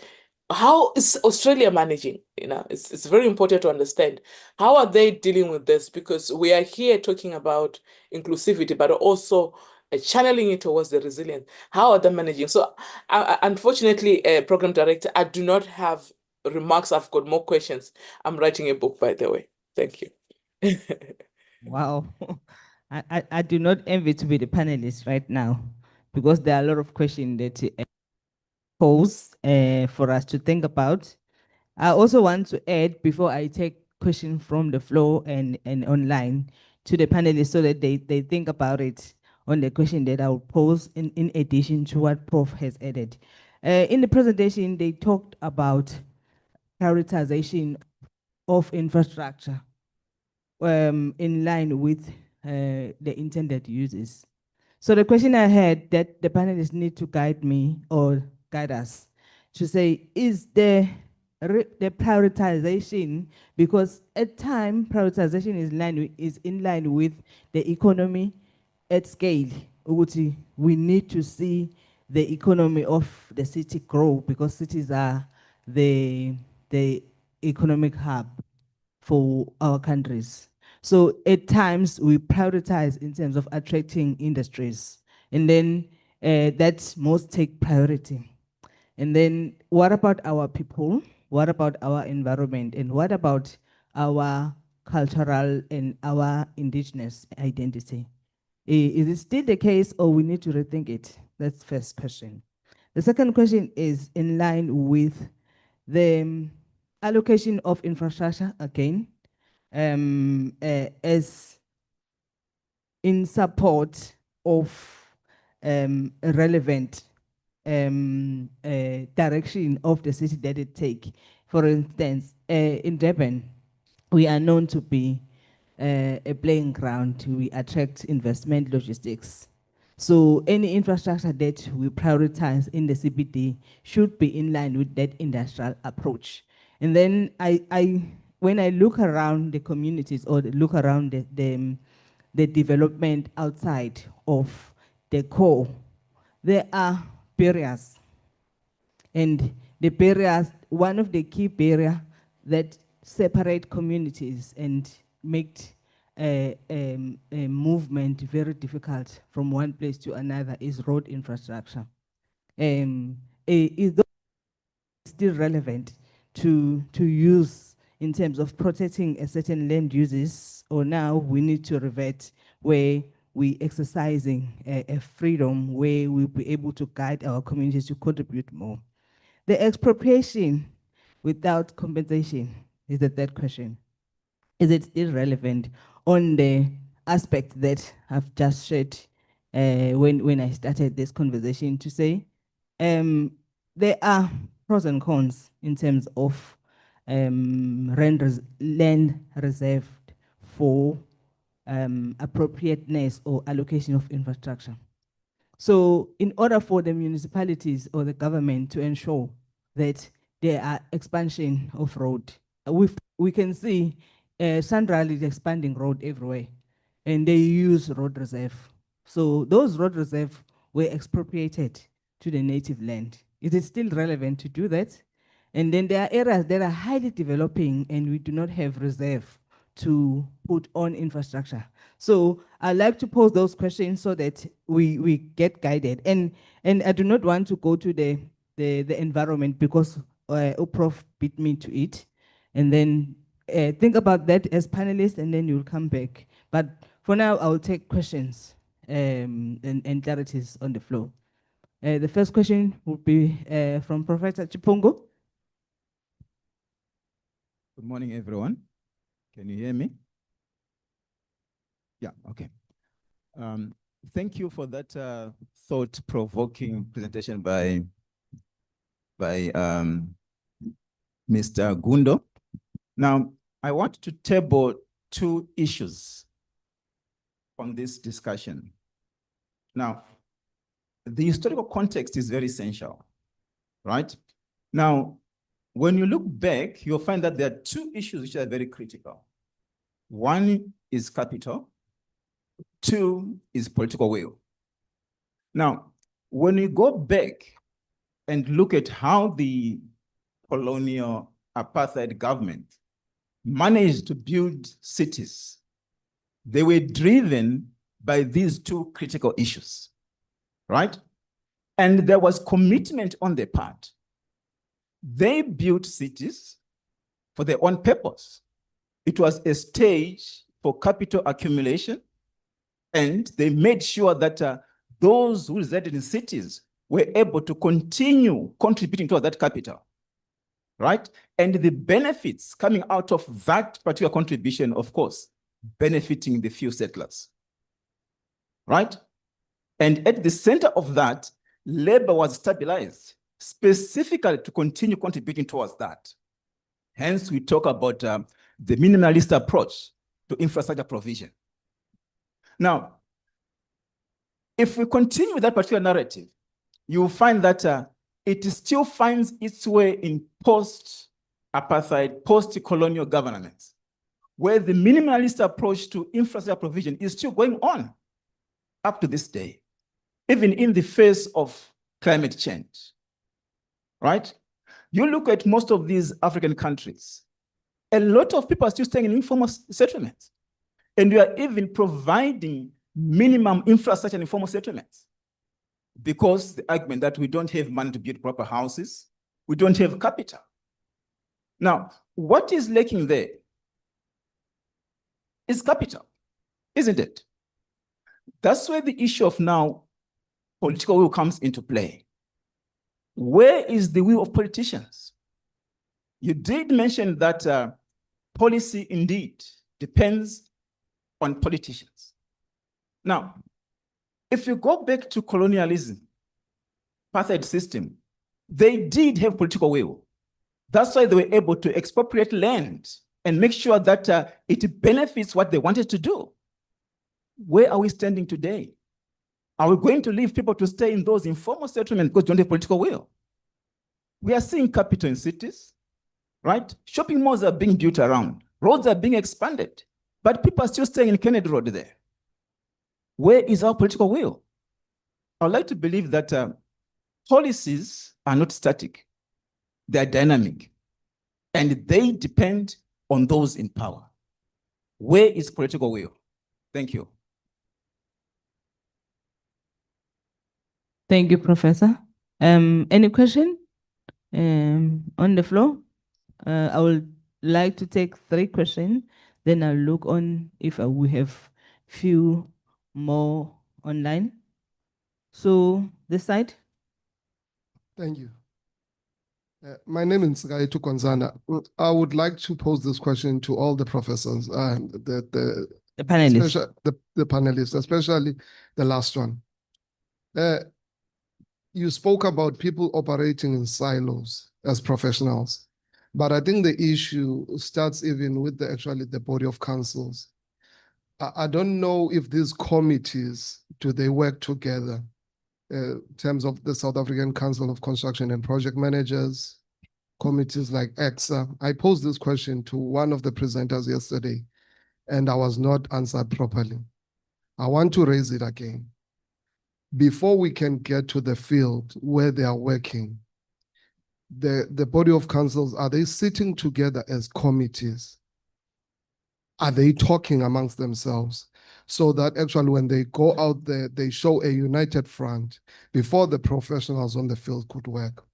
how is Australia managing? It's very important to understand, how are they dealing with this? Because we are here talking about inclusivity, but also channeling it towards the resilience. How are they managing? So unfortunately, program director, I do not have remarks. I've got more questions. I'm writing a book, by the way. Thank you. Wow. I do not envy to be the panelist right now, because there are a lot of questions that pose for us to think about. I also want to add, before I take questions from the floor and online, to the panelists, so that they think about it on the question that I will pose in addition to what Prof has added. In the presentation, they talked about prioritization of infrastructure in line with the intended uses. So the question I had that the panelists need to guide me or guide us to say, is the prioritization, because at time prioritization is in line with the economy at scale. We need to see the economy of the city grow, because cities are the economic hub for our countries. So at times we prioritize in terms of attracting industries, and then that must take priority. And then what about our people? What about our environment? And what about our cultural and our indigenous identity? Is it still the case, or we need to rethink it? That's the first question. The second question is in line with the allocation of infrastructure again, as in support of a relevant direction of the city that it take. For instance, in Durban, we are known to be a playing ground. We attract investment logistics. So any infrastructure that we prioritize in the CBD should be in line with that industrial approach. And then when I look around the communities or look around the development outside of the core, there are barriers. And the barriers, one of the key barriers that separate communities and make a movement very difficult from one place to another is road infrastructure. Is still relevant to use in terms of protecting a certain land uses, or now we need to revert where we exercising a freedom where we'll be able to guide our communities to contribute more? The expropriation without compensation is the third question. Is it still relevant on the aspect that I've just shared when I started this conversation to say there are pros and cons in terms of land reserved for appropriateness or allocation of infrastructure. So in order for the municipalities or the government to ensure that there are expansion of road, we can see Central is expanding road everywhere, and they use road reserve. So those road reserve were expropriated to the native land. Is it still relevant to do that? And then there are areas that are highly developing and we do not have reserve to put on infrastructure. So I'd like to pose those questions so that we get guided. And I do not want to go to the environment because Prof beat me to it. And then think about that as panelists and then you'll come back. But for now, I'll take questions and clarities on the floor. The first question would be from Professor Chipungo. Good morning, everyone. Can you hear me? Yeah, okay. Thank you for that thought-provoking presentation by Mr. Gundo. Now, I want to table two issues on this discussion. Now, the historical context is very essential, right? Now, when you look back, you'll find that there are two issues which are very critical. One is capital, two is political will. Now, when you go back and look at how the colonial apartheid government managed to build cities, they were driven by these two critical issues, right? And there was commitment on their part. They built cities for their own purpose. It was a stage for capital accumulation, and they made sure that those who resided in cities were able to continue contributing to that capital, right? And the benefits coming out of that particular contribution, of course, benefiting the few settlers, right? And at the center of that, labor was stabilized specifically to continue contributing towards that. Hence, we talk about the minimalist approach to infrastructure provision. Now, if we continue with that particular narrative, you will find that it still finds its way in post-apartheid, post-colonial governance, where the minimalist approach to infrastructure provision is still going on up to this day, even in the face of climate change, right? You look at most of these African countries, a lot of people are still staying in informal settlements. And we are even providing minimum infrastructure in informal settlements because the argument that we don't have money to build proper houses, we don't have capital. Now, what is lacking there is capital, isn't it? That's where the issue of now political will comes into play. Where is the will of politicians? You did mention that policy indeed depends on politicians. Now, if you go back to colonialism, apartheid system, they did have political will. That's why they were able to expropriate land and make sure that it benefits what they wanted to do. Where are we standing today? Are we going to leave people to stay in those informal settlements because they don't have political will? We are seeing capital in cities, right? Shopping malls are being built around. Roads are being expanded, but people are still staying in Kennedy Road there. Where is our political will? I'd like to believe that policies are not static. They're dynamic, and they depend on those in power. Where is political will? Thank you. Thank you, Professor. Any question on the floor? I would like to take 3 questions, then I'll look on if we have few more online. So this side. Thank you. My name is Gaetu Konzana. I would like to pose this question to all the professors, The panelists. the panelists, especially the last one. You spoke about people operating in silos as professionals, but I think the issue starts even with the body of councils. I don't know if these committees, do they work together? In terms of the South African Council of Construction and Project Managers, committees like EXA. I posed this question to one of the presenters yesterday, and I was not answered properly. I want to raise it again. Before we can get to the field where they are working, the body of councils, are they sitting together as committees? Are they talking amongst themselves? So that actually when they go out there, they show a united front before the professionals on the field could work.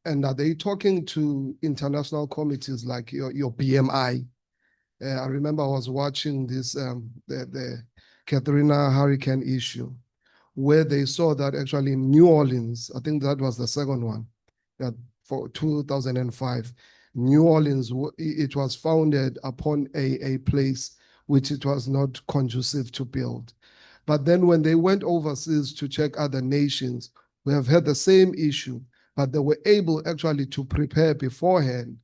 And are they talking to international committees like your BMI? I remember I was watching this, the Katrina hurricane issue, where they saw that actually in New Orleans, I think that was the second one, that for 2005, New Orleans, it was founded upon a place which it was not conducive to build. But then when they went overseas to check other nations, we have had the same issue, but they were able actually to prepare beforehand.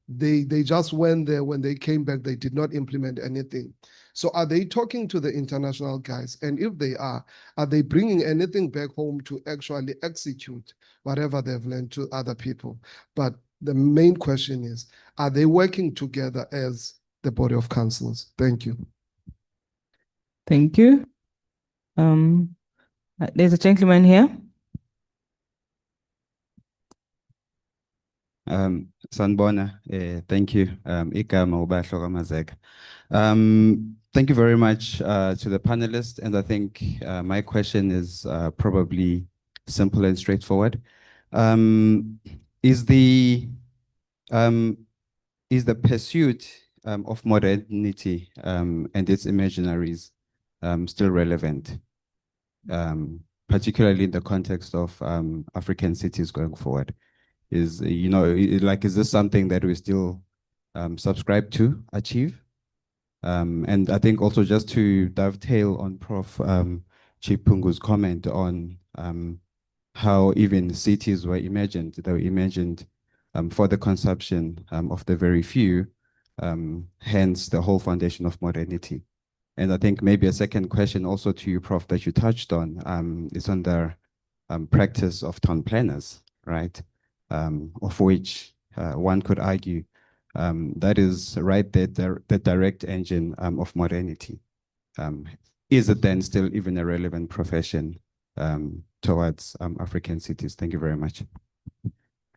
They just went there. When they came back, they did not implement anything. So are they talking to the international guys? And if they are they bringing anything back home to actually execute whatever they've learned to other people? But the main question is, are they working together as the body of councils? Thank you. Thank you. There's a gentleman here. Sanbona, thank you. Igama Ubahlo kaMazeka. Thank you very much to the panelists, and I think my question is probably simple and straightforward. Is the pursuit of modernity and its imaginaries still relevant, particularly in the context of African cities going forward? Is this something that we still subscribe to achieve? And I think also just to dovetail on Prof. Chipungu's comment on how even cities were imagined, they were imagined for the consumption of the very few, hence the whole foundation of modernity. And I think maybe a second question also to you, Prof, that you touched on is on the practice of town planners, right? Of which one could argue that is right there, the direct engine of modernity. Is it then still even a relevant profession towards African cities? Thank you very much.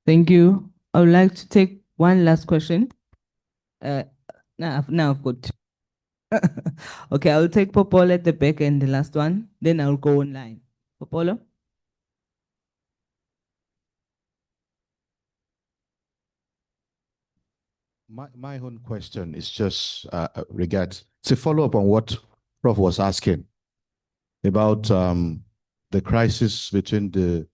Thank you. I would like to take one last question. Now I've got okay, I'll take Popolo at the back and the last one, then I'll go online. Popolo? My own question is just it's a follow-up on what Prof was asking about the crisis between the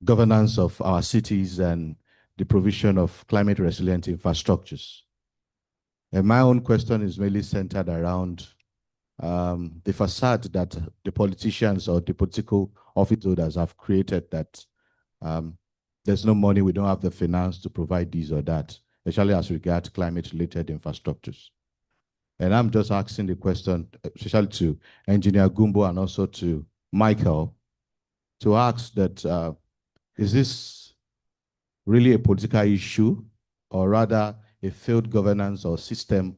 governance of our cities and the provision of climate resilient infrastructures. And my own question is mainly centered around the facade that the politicians or the political office holders have created, that there's no money, we don't have the finance to provide this or that, especially as regards climate-related infrastructures. And I'm just asking the question, especially to Engineer Gumbo and also to Michael, to ask that, is this really a political issue, or rather a failed governance or system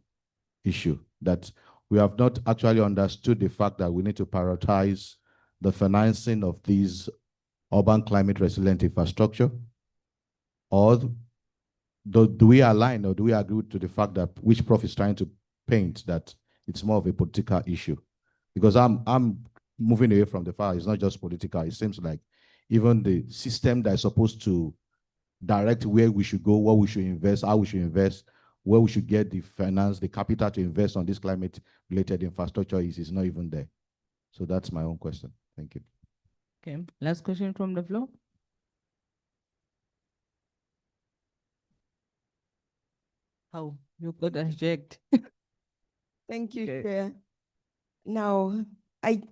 issue, that we have not actually understood the fact that we need to prioritize the financing of these urban climate resilient infrastructure? Or do we align, or do we agree to the fact that which Prof is trying to paint, that it's more of a political issue? Because I'm moving away from the fact it's not just political. It seems like even the system that is supposed to direct where we should go, what we should invest, how we should invest, where we should get the finance, the capital to invest on this climate-related infrastructure is not even there. So that's my own question. Thank you. Okay, last question from the floor. How you got a reject? Thank you, Okay. Chair. Now, I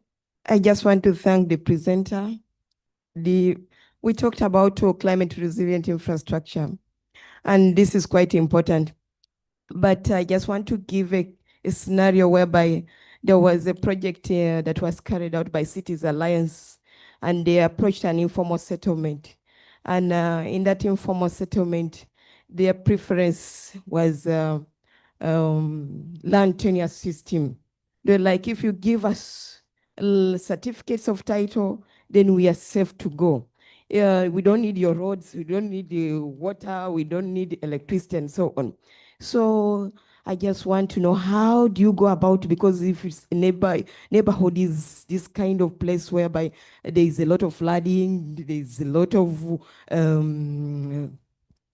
just want to thank the presenter. We talked about climate resilient infrastructure, and this is quite important. But I just want to give a scenario whereby there was a project that was carried out by Cities Alliance, and they approached an informal settlement. And in that informal settlement, their preference was land tenure system. They're like, if you give us certificates of title, then we are safe to go. We don't need your roads, we don't need the water, we don't need electricity and so on. So I just want to know, how do you go about, because if it's a neighborhood is this kind of place whereby there is a lot of flooding, there is a lot of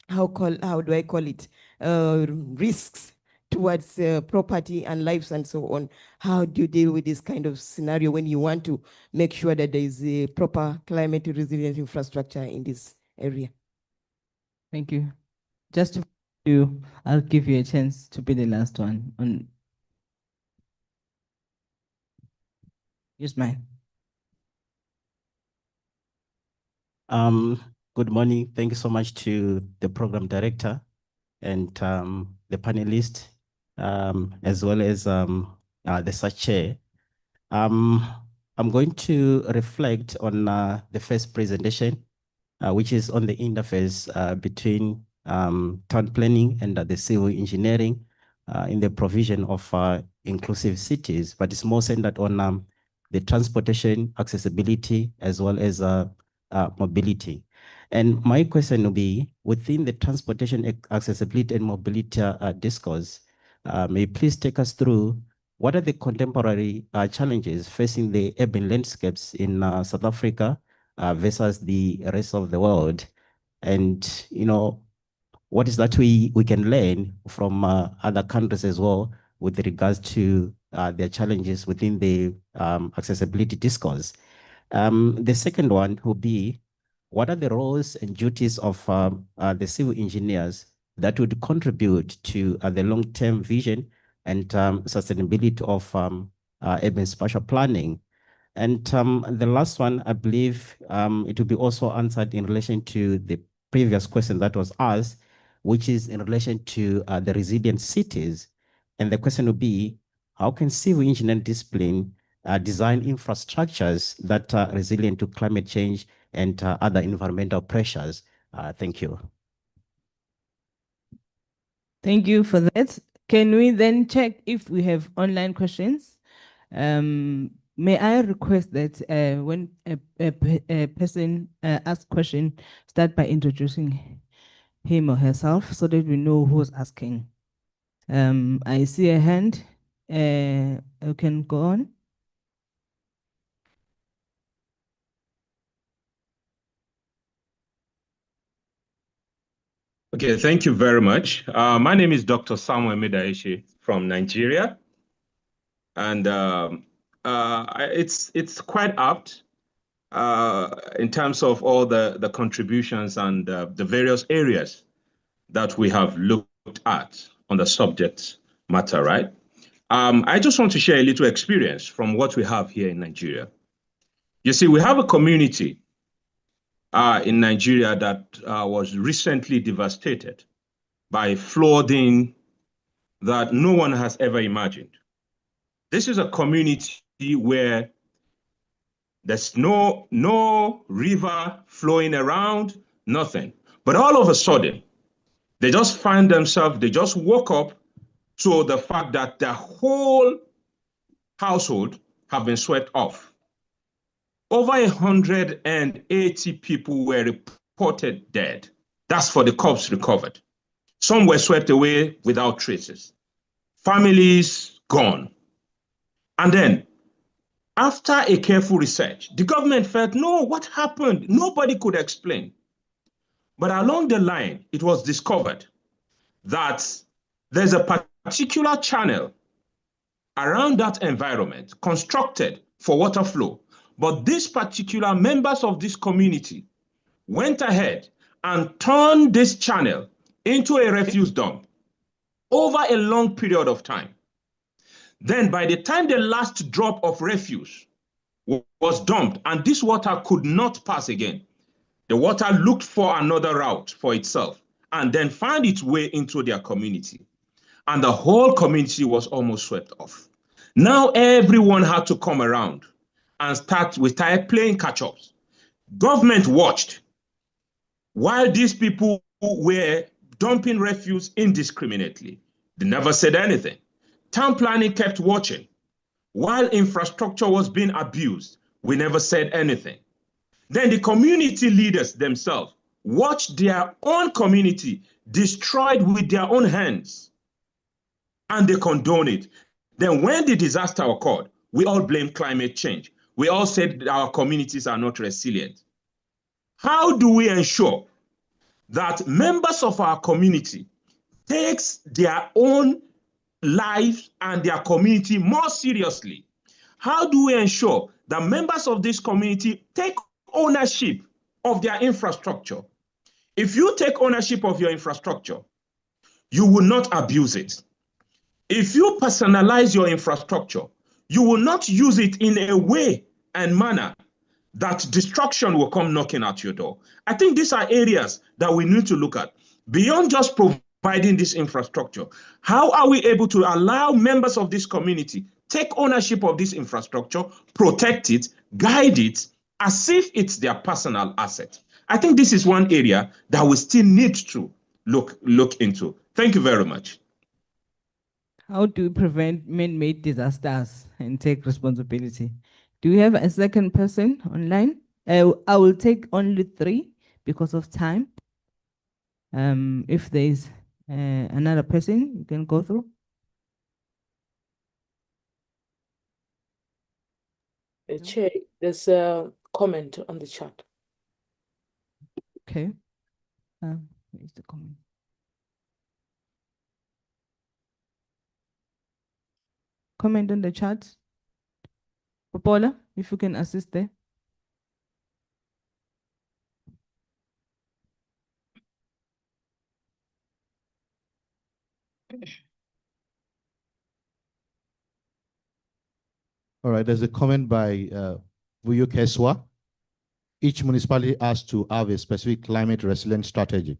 how do I call it, risks towards property and lives and so on. How do you deal with this kind of scenario when you want to make sure that there is a proper climate resilient infrastructure in this area? Thank you. Just to, I'll give you a chance to be the last one on. Yes, ma'am. Good morning. Thank you so much to the program director and the panelists, as well as the SAC chair. I'm going to reflect on the first presentation, which is on the interface between town planning and the civil engineering in the provision of inclusive cities, but it's more centered on the transportation accessibility as well as mobility. And my question will be, within the transportation accessibility and mobility discourse, may you please take us through what are the contemporary challenges facing the urban landscapes in South Africa versus the rest of the world? And, you know, what is that we can learn from other countries as well with regards to their challenges within the accessibility discourse? The second one will be, what are the roles and duties of the civil engineers that would contribute to the long-term vision and sustainability of urban spatial planning? And the last one, I believe it will be also answered in relation to the previous question that was asked, which is in relation to the resilient cities. And the question will be, how can civil engineering discipline design infrastructures that are resilient to climate change and other environmental pressures? Thank you. Thank you for that. Can we then check if we have online questions? May I request that when a person asks question, start by introducing him or herself so that we know who's asking. I see a hand. You can go on. Okay, thank you very much. My name is Dr. Samuel Medaeshi from Nigeria. And it's quite apt in terms of all the contributions and the various areas that we have looked at on the subject matter, right? I just want to share a little experience from what we have here in Nigeria. You see, we have a community in Nigeria that was recently devastated by flooding that no one has ever imagined. This is a community where there's no river flowing around, nothing. But all of a sudden, they just find themselves, they just woke up to the fact that the whole household have been swept off. Over 180 people were reported dead. That's for the corpse recovered. Some were swept away without traces. Families gone. And then, after a careful research, the government felt, no, what happened? Nobody could explain. But along the line, it was discovered that there's a particular channel around that environment constructed for water flow. But these particular members of this community went ahead and turned this channel into a refuse dump over a long period of time. Then by the time the last drop of refuse was dumped and this water could not pass again, the water looked for another route for itself and then found its way into their community. And the whole community was almost swept off. Now everyone had to come around and we started playing catch-ups. Government watched while these people were dumping refuse indiscriminately. They never said anything. Town planning kept watching. While infrastructure was being abused, we never said anything. Then the community leaders themselves watched their own community destroyed with their own hands, and they condoned it. Then when the disaster occurred, we all blamed climate change. We all said our communities are not resilient. How do we ensure that members of our community takes their own lives and their community more seriously? How do we ensure that members of this community take ownership of their infrastructure? If you take ownership of your infrastructure, you will not abuse it. If you personalize your infrastructure, you will not use it in a way and manner that destruction will come knocking at your door. I think these are areas that we need to look at. Beyond just providing this infrastructure, how are we able to allow members of this community take ownership of this infrastructure, protect it, guide it, as if it's their personal asset? I think this is one area that we still need to look into. Thank you very much. How do we prevent man-made disasters and take responsibility? Do we have a second person online? I will take only 3 because of time. If there's another person, you can go through. Chair, there's a comment on the chat. Okay. Where's the comment? Comment on the chat. Popola, if you can assist there. All right, there's a comment by UKZN. Each municipality has to have a specific climate resilient strategy.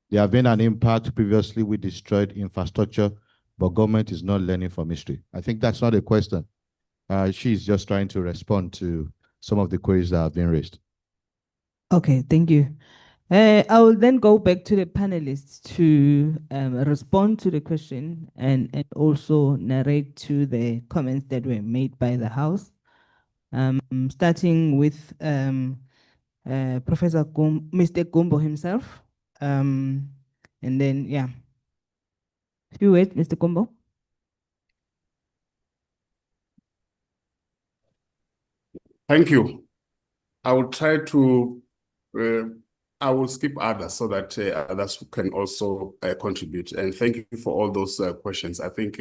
There have been an impact previously with destroyed infrastructure, but government is not learning from history. I think that's not a question. She's just trying to respond to some of the queries that have been raised. Okay, thank you. I will then go back to the panelists to respond to the question and also narrate to the comments that were made by the House. Starting with Professor Mr. Gumbo himself. And then, yeah. If you wait, Mr. Gumbo. Thank you. I will try to, I will skip others so that others can also contribute. And thank you for all those questions. I think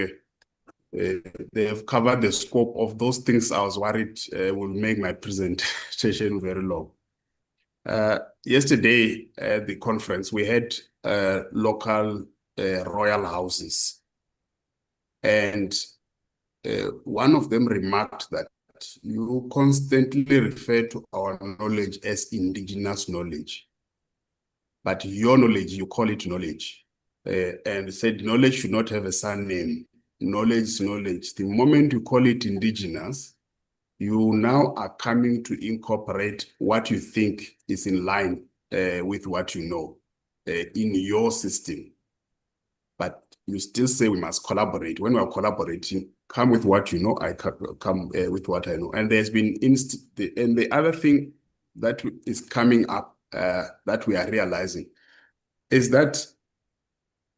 they have covered the scope of those things I was worried will make my presentation very long. Yesterday at the conference, we had local royal houses. And one of them remarked that you constantly refer to our knowledge as indigenous knowledge. But your knowledge, you call it knowledge. And said knowledge should not have a surname. Knowledge is knowledge. The moment you call it indigenous, you now are coming to incorporate what you think is in line with what you know in your system. But you still say we must collaborate. When we are collaborating, come with what you know, I come with what I know. And there's been and the other thing that is coming up that we are realizing is that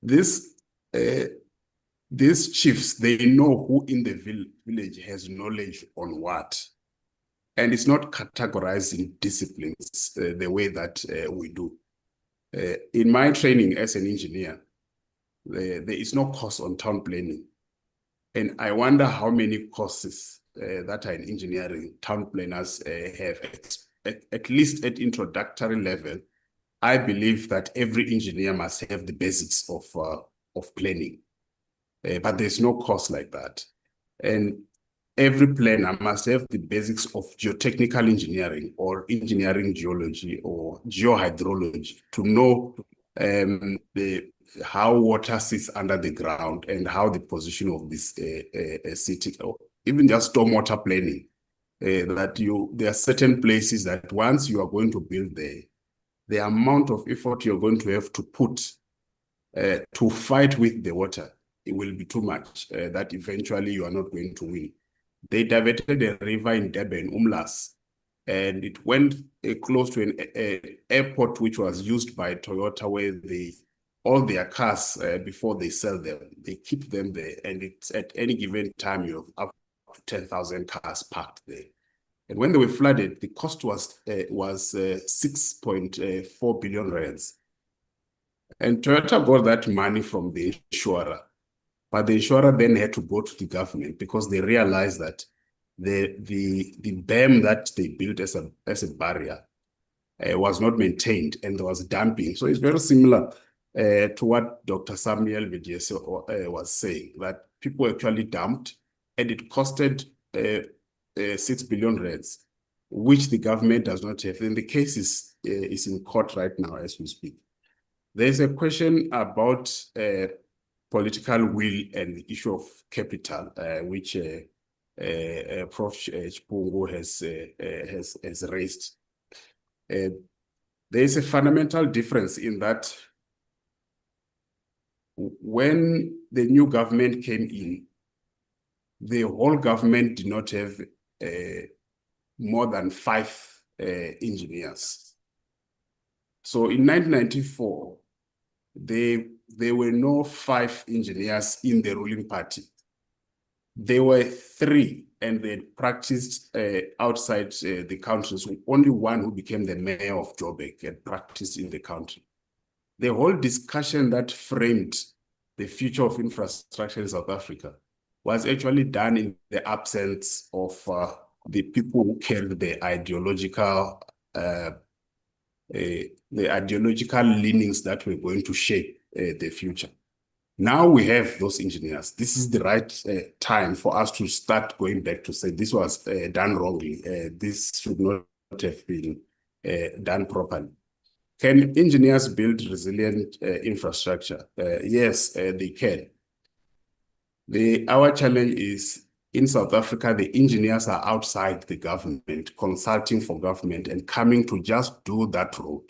these chiefs, they know who in the village has knowledge on what. And it's not categorizing disciplines the way that we do. In my training as an engineer, there is no course on town planning. And I wonder how many courses that are in engineering town planners have, at least at introductory level. I believe that every engineer must have the basics of planning, but there's no course like that. And every planner must have the basics of geotechnical engineering or engineering geology or geohydrology to know how water sits under the ground and how the position of this city, or even just stormwater planning, there are certain places that once you are going to build there, the amount of effort you're going to have to put to fight with the water, it will be too much that eventually you are not going to win. They diverted a river in Durban, Umlas, and it went close to an airport which was used by Toyota, where all their cars, before they sell them, they keep them there, and it's at any given time you have up to 10,000 cars parked there. And when they were flooded, the cost was 6.4 billion rands. And Toyota got that money from the insurer. But the insurer then had to go to the government because they realized that the dam that they built as a barrier was not maintained, and there was dumping. So it's very similar to what Dr. Samuel Vediese was saying, that people actually dumped, and it costed 6 billion rands, which the government does not have. And the case is in court right now as we speak. There's a question about political will and the issue of capital, which Prof. Chpungu has raised. There is a fundamental difference in that when the new government came in, the whole government did not have more than 5 engineers. So in 1994, there were no 5 engineers in the ruling party. There were 3, and they practiced outside the country. So only one who became the mayor of Joburg had practiced in the country. The whole discussion that framed the future of infrastructure in South Africa was actually done in the absence of the people who carried the ideological leanings that were going to shape the future. Now we have those engineers. This is the right time for us to start going back to say this was done wrongly. This should not have been done properly. Can engineers build resilient infrastructure? Yes, they can. Our challenge is in South Africa, the engineers are outside the government, consulting for government and coming to just do that road.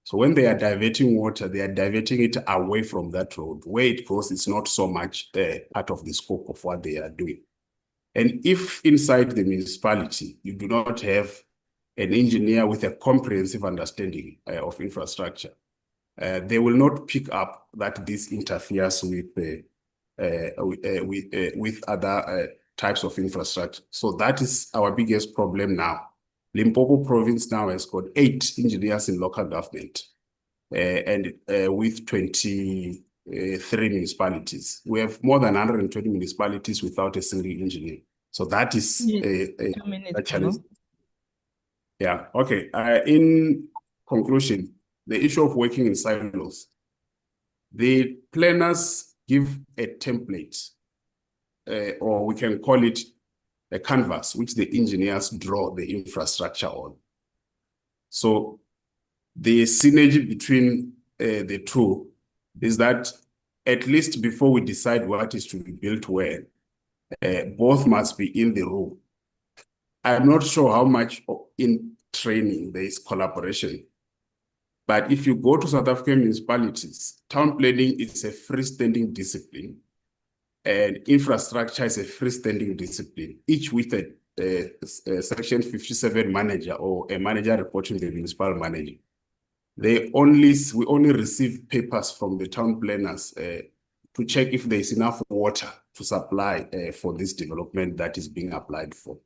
So when they are diverting water, they are diverting it away from that road. Where it goes, it's not so much part of the scope of what they are doing. And if inside the municipality, you do not have an engineer with a comprehensive understanding of infrastructure, they will not pick up that this interferes with other types of infrastructure. So that is our biggest problem now. Limpopo province now has got 8 engineers in local government, and with 20 3 municipalities. We have more than 120 municipalities without a single engineer. So that is a 2 minutes, challenge. Bruno. Yeah, okay. In conclusion, the issue of working in silos, the planners give a template, or we can call it a canvas, which the engineers draw the infrastructure on. So the synergy between the two is that at least before we decide what is to be built where, both must be in the room. I'm not sure how much in training there is collaboration. But if you go to South African municipalities, town planning is a freestanding discipline, and infrastructure is a freestanding discipline, each with a Section 57 manager or a manager reporting to the municipal manager. We only receive papers from the town planners to check if there is enough water to supply for this development that is being applied for.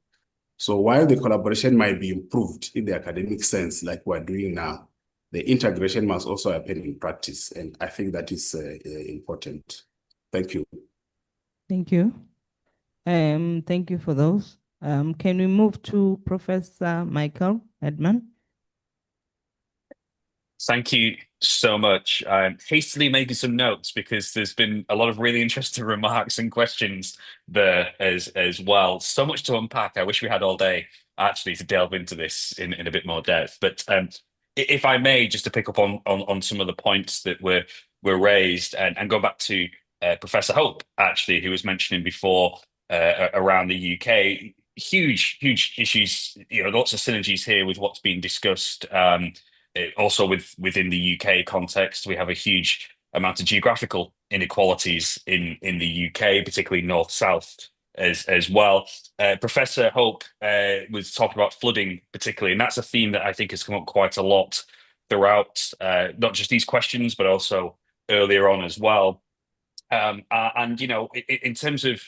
So while the collaboration might be improved in the academic sense, like we're doing now, the integration must also happen in practice. And I think that is important. Thank you. Thank you. Thank you for those. Can we move to Professor Michael Edman? Thank you so much. I'm hastily making some notes because there's been a lot of really interesting remarks and questions there as well. So much to unpack. I wish we had all day actually to delve into this in a bit more depth. But if I may, just to pick up on some of the points that were raised and go back to Professor Hope, actually, who was mentioning before around the UK. Huge issues, lots of synergies here with what's being discussed. Also within the UK context, we have a huge amount of geographical inequalities in the UK, particularly north-south as well. Professor Hope was talking about flooding particularly, and that's a theme that I think has come up quite a lot throughout not just these questions, but also earlier on as well. And, in terms of,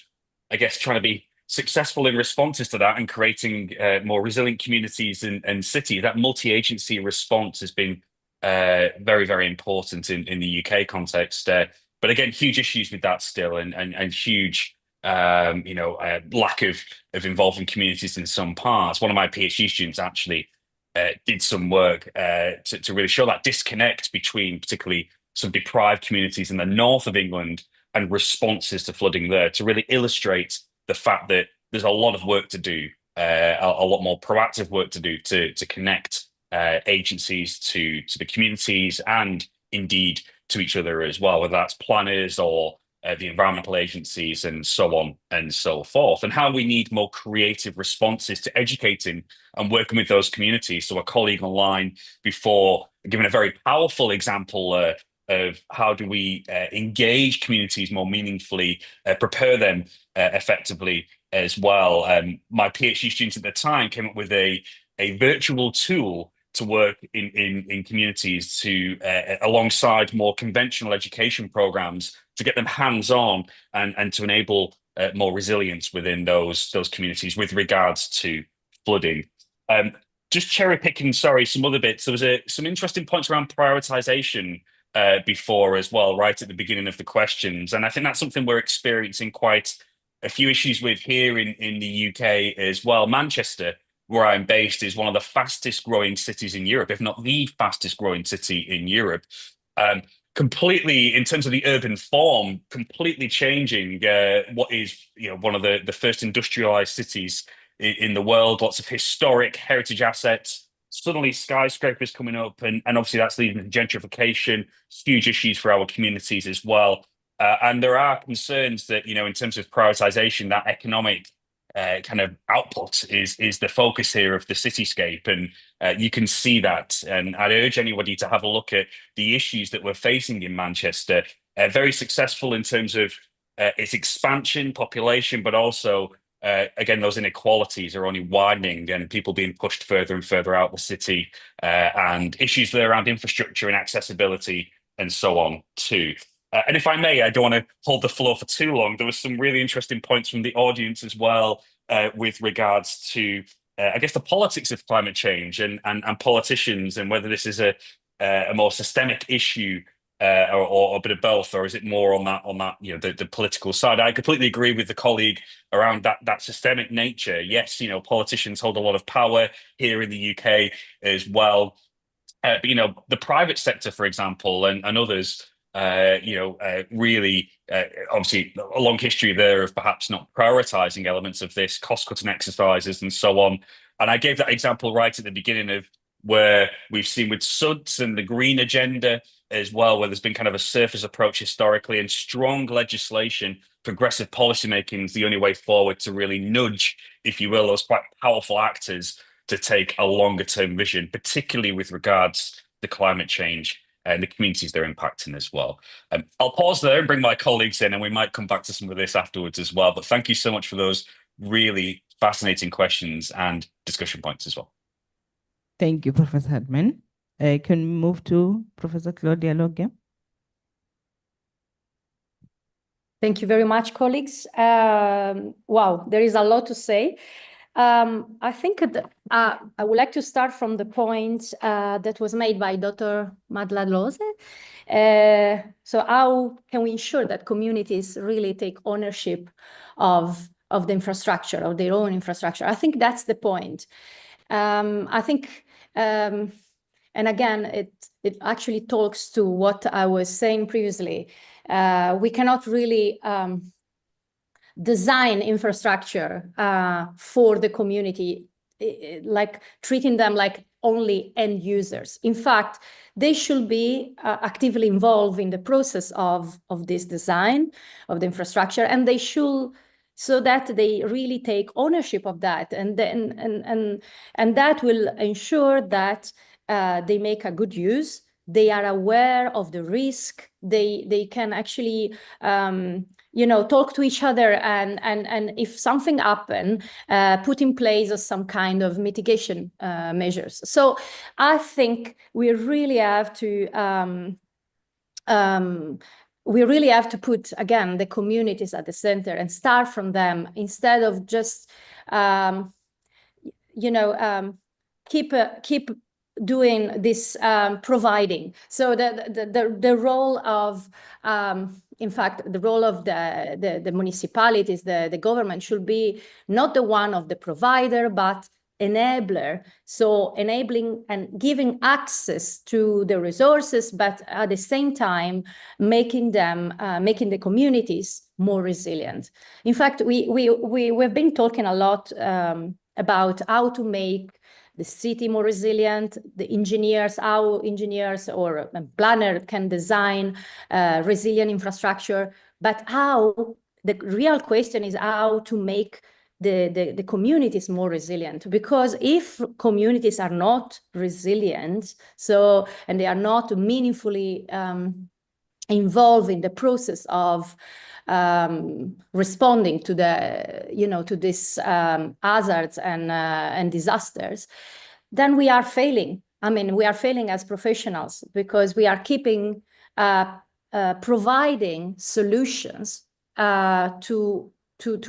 I guess, trying to be successful in responses to that and creating more resilient communities and cities, that multi-agency response has been very, very important in the UK context. But again, huge issues with that still, and huge, lack of involving communities in some parts. One of my PhD students actually did some work to really show that disconnect between particularly some deprived communities in the north of England and responses to flooding there, to really illustrate the fact that there's a lot of work to do, a lot more proactive work to do to connect agencies to the communities and indeed to each other as well, whether that's planners or the environmental agencies and so on and so forth, and how we need more creative responses to educating and working with those communities. So a colleague online before giving a very powerful example of how do we engage communities more meaningfully, prepare them effectively as well. My PhD students at the time came up with a virtual tool to work in communities to alongside more conventional education programs to get them hands-on and to enable more resilience within those communities with regards to flooding. Just cherry picking, some other bits. There was some interesting points around prioritization before as well, right at the beginning of the questions. And I think that's something we're experiencing quite a few issues with here in the UK as well. Manchester, where I'm based, is one of the fastest growing cities in Europe, if not the fastest growing city in Europe. Completely, in terms of the urban form, completely changing what is one of the first industrialized cities in the world. Lots of historic heritage assets, suddenly skyscrapers coming up, and obviously that's leading to gentrification, huge issues for our communities as well. And there are concerns that, in terms of prioritization, that economic kind of output is the focus here of the cityscape, and you can see that. And I'd urge anybody to have a look at the issues that we're facing in Manchester. Very successful in terms of its expansion, population, but also again, those inequalities are only widening and people being pushed further and further out the city, and issues there around infrastructure and accessibility and so on too. And if I may, I don't want to hold the floor for too long. There was some really interesting points from the audience as well with regards to, I guess, the politics of climate change and politicians, and whether this is a more systemic issue or a bit of both, or is it more on that the political side? I completely agree with the colleague around that systemic nature. Yes, politicians hold a lot of power here in the UK as well. But the private sector, for example, and others, really, obviously, a long history there of perhaps not prioritizing elements of this, cost-cutting exercises, and so on. And I gave that example right at the beginning of where we've seen with SUDS and the green agenda as well, where there's been kind of a surface approach historically, and strong legislation, progressive policymaking is the only way forward to really nudge, if you will, those quite powerful actors to take a longer term vision, particularly with regards to climate change and the communities they're impacting as well. I'll pause there and bring my colleagues in, and we might come back to some of this afterwards as well. But thank you so much for those really fascinating questions and discussion points as well. Thank you, Professor Hartman. Can we move to Professor Claudia Loge? Thank you very much, colleagues. Wow, there is a lot to say. I think I would like to start from the point that was made by Dr. Madla-Lose. So how can we ensure that communities really take ownership of the infrastructure, of their own infrastructure? I think that's the point. I think, and again, it actually talks to what I was saying previously. We cannot really design infrastructure for the community, like treating them like only end users. In fact, they should be actively involved in the process of this design of the infrastructure, and they should, so that they really take ownership of that, and then and that will ensure that they make a good use. They are aware of the risk. They can actually talk to each other, and if something happens, put in place some kind of mitigation measures. So I think we really have to put, again, the communities at the center and start from them, instead of just keep doing this providing. So the role of in fact, the role of the municipalities, the government, should be not the one of the provider, but enabler. So enabling and giving access to the resources, but at the same time making the communities more resilient. In fact, we've been talking a lot about how to make the city more resilient, how engineers or a planner can design resilient infrastructure, but the real question is how to make the communities more resilient. Because if communities are not resilient, and they are not meaningfully involved in the process of responding to to these hazards and disasters, then we are failing. I mean, we are failing as professionals, because we are keeping providing solutions to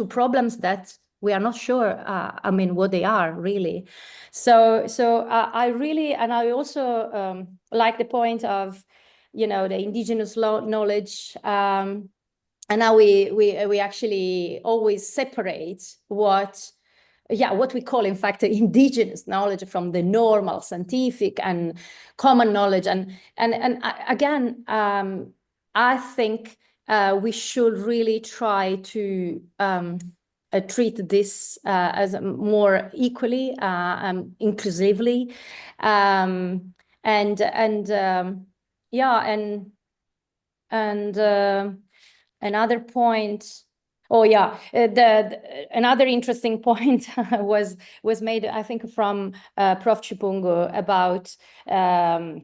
problems that we are not sure, what they are really. So I really, and I also like the point of, the indigenous knowledge, and now we actually always separate what we call, in fact, indigenous knowledge from the normal scientific and common knowledge. And again, I think we should really try to treat this as more equally, inclusively, another point. Oh yeah, another interesting point was made, I think, from Prof. Chipungu about the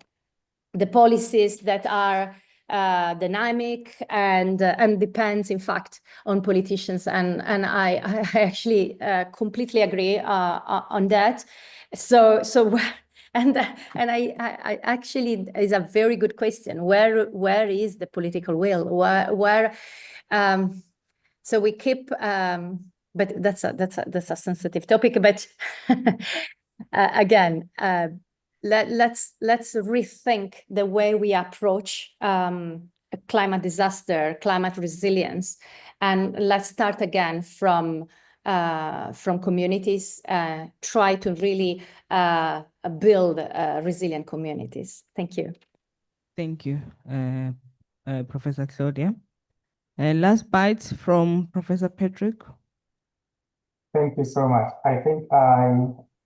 policies that are dynamic and depends, in fact, on politicians, and I actually completely agree on that. So and I actually, is a very good question. Where is the political will? Where so we keep, but that's a sensitive topic. But again, let's rethink the way we approach a climate disaster, climate resilience, and let's start again from communities. Try to really build resilient communities. Thank you. Thank you, Professor Claudia. Last bite from Professor Patrick. Thank you so much. I think I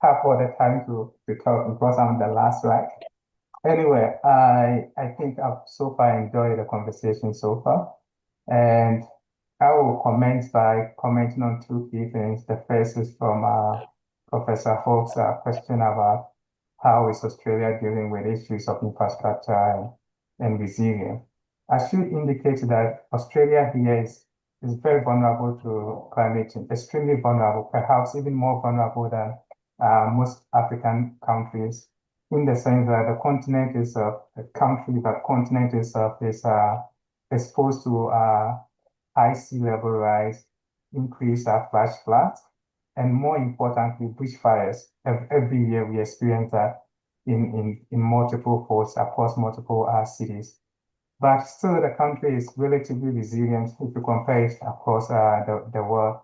have all the time to talk because I'm the last, right? Anyway, I think I've so far enjoyed the conversation so far. And I will comment by commenting on two key things. The first is from Professor Hope's question about how is Australia dealing with issues of infrastructure and resilience. I should indicate that Australia here is very vulnerable to climate change, extremely vulnerable, perhaps even more vulnerable than most African countries, in the sense that the continent is exposed to high sea level rise, increased flash floods, and more importantly, bushfires. Every year we experience that in multiple ports across multiple cities. But still, the country is relatively resilient if you compare it across the world.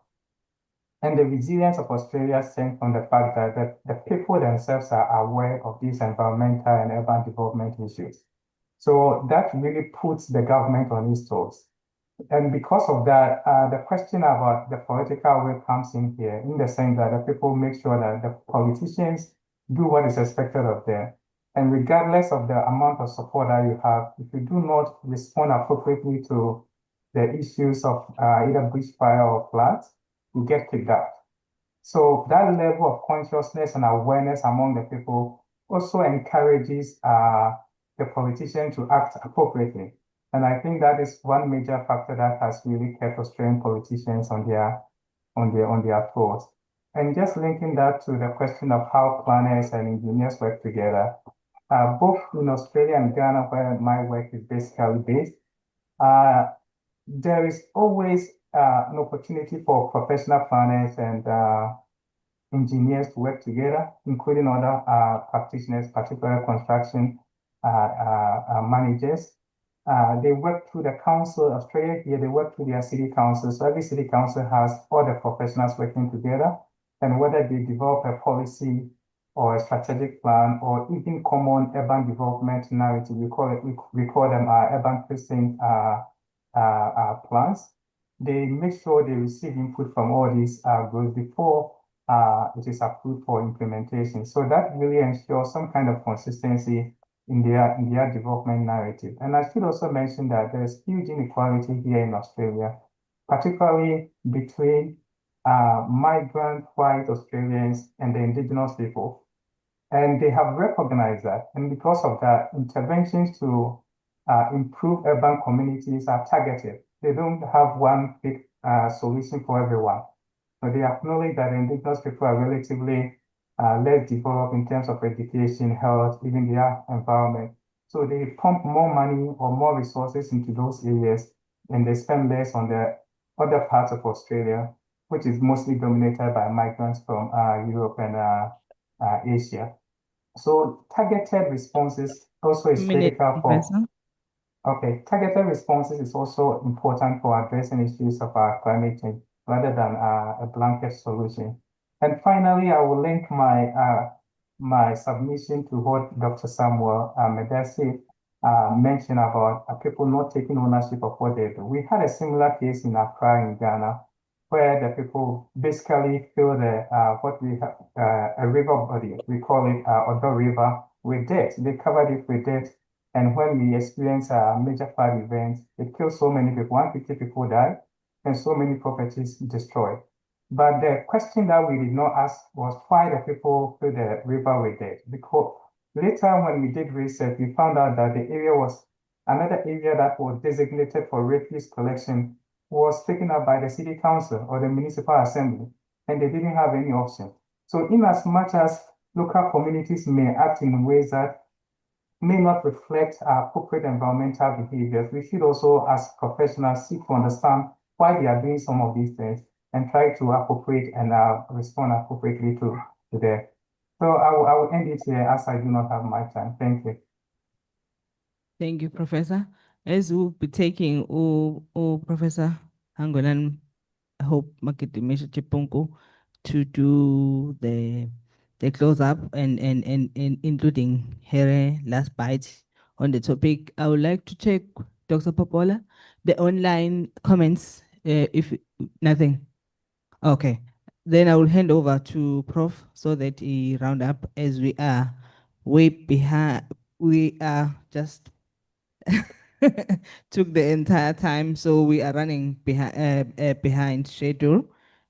And the resilience of Australia stems from the fact that the people themselves are aware of these environmental and urban development issues. So that really puts the government on its toes. And because of that, the question about the political will comes in here, in the sense that the people make sure that the politicians do what is expected of them. And regardless of the amount of support that you have, if you do not respond appropriately to the issues of either bushfire or floods, you get kicked out. So that level of consciousness and awareness among the people also encourages the politician to act appropriately. And I think that is one major factor that has really kept Australian politicians on their toes. And just linking that to the question of how planners and engineers work together, both in Australia and Ghana, where my work is basically based, there is always an opportunity for professional planners and engineers to work together, including other practitioners, particularly construction managers. They work through the council. Australia here, they work through their city council. So every city council has all the professionals working together. And whether they develop a policy or a strategic plan or even common urban development narrative, we call them urban precinct plans. They make sure they receive input from all these groups before it is approved for implementation. So that really ensures some kind of consistency in their development narrative. And I should also mention that there's huge inequality here in Australia, particularly between migrant white Australians and the indigenous people. And they have recognized that. And because of that, interventions to improve urban communities are targeted. They don't have one big solution for everyone. But they acknowledge that indigenous people are relatively less developed in terms of education, health, even their environment. So they pump more money or more resources into those areas, and they spend less on the other parts of Australia, which is mostly dominated by migrants from Europe and Asia. So targeted responses also is critical for. Okay, targeted responses is also important for addressing issues of climate change rather than a blanket solution. And finally, I will link my submission to what Dr. Samuel Medesi mentioned about people not taking ownership of what they do. We had a similar case in Accra in Ghana, where the people basically fill what we have a river body, we call it Odo River, with dirt. They covered it with dirt. And when we experience a major flood event, it kills so many people, 150 people died, and so many properties destroyed. But the question that we did not ask was why the people fill the river with dirt. Because later when we did research, we found out that the area was another area that was designated for refuse collection was taken up by the city council or the municipal assembly, and they didn't have any option. So in as much as local communities may act in ways that may not reflect appropriate environmental behaviors, we should also, as professionals, seek to understand why they are doing some of these things and try to appropriate and respond appropriately to them. So I will end it here as I do not have my time. Thank you. Thank you, Professor. As we'll be taking Professor Hangolan, I hope Makitimisha Chipunku to do the close up and including her last bite on the topic. I would like to check Dr. Popola, the online comments, if nothing. Okay. Then I will hand over to Prof so that he round up as we are way behind. We are just took the entire time, so we are running behind schedule.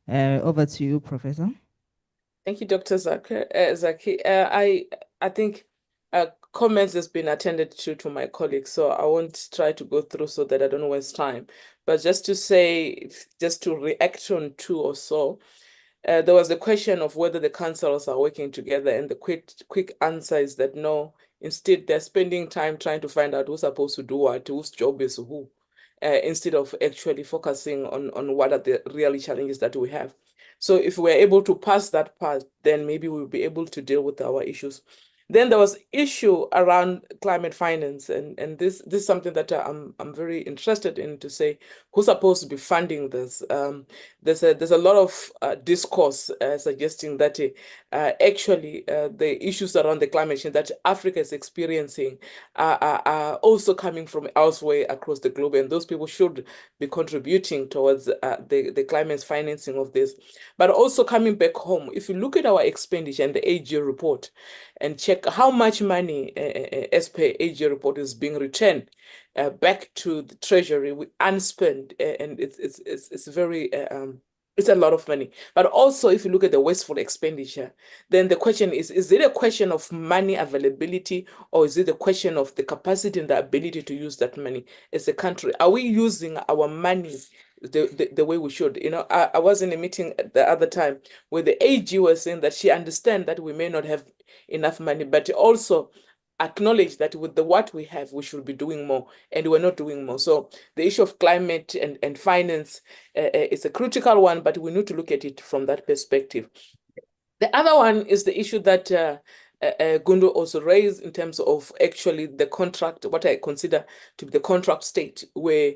Over to you, Professor. Thank you, Dr. Zaki. I think comments has been attended to my colleagues, so I won't try to go through so that I don't waste time. But just to say, just to react on two or so, there was the question of whether the councils are working together, and the quick answer is that no. Instead, they're spending time trying to find out who's supposed to do what, whose job is who, instead of actually focusing on what are the real challenges that we have. So if we're able to pass that part, then maybe we'll be able to deal with our issues. Then there was issue around climate finance, and this is something that I'm very interested in to say who's supposed to be funding this. There's a lot of discourse suggesting that actually the issues around the climate change that Africa is experiencing are also coming from elsewhere across the globe, and those people should be contributing towards the climate financing of this. But also coming back home, if you look at our expenditure and the AG report and check how much money as per AG report is being returned back to the treasury with unspent, and it's very it's a lot of money. But also, if you look at the wasteful expenditure, then the question is it a question of money availability, or is it a question of the capacity and the ability to use that money as a country? Are we using our money the way we should? You know, I was in a meeting the other time where the AG was saying that she understands that we may not have enough money, but also acknowledge that with what we have, we should be doing more, and we're not doing more. So the issue of climate and finance is a critical one, but we need to look at it from that perspective. The other one is the issue that Gundo also raised in terms of actually the contract, what I consider to be the contract state, where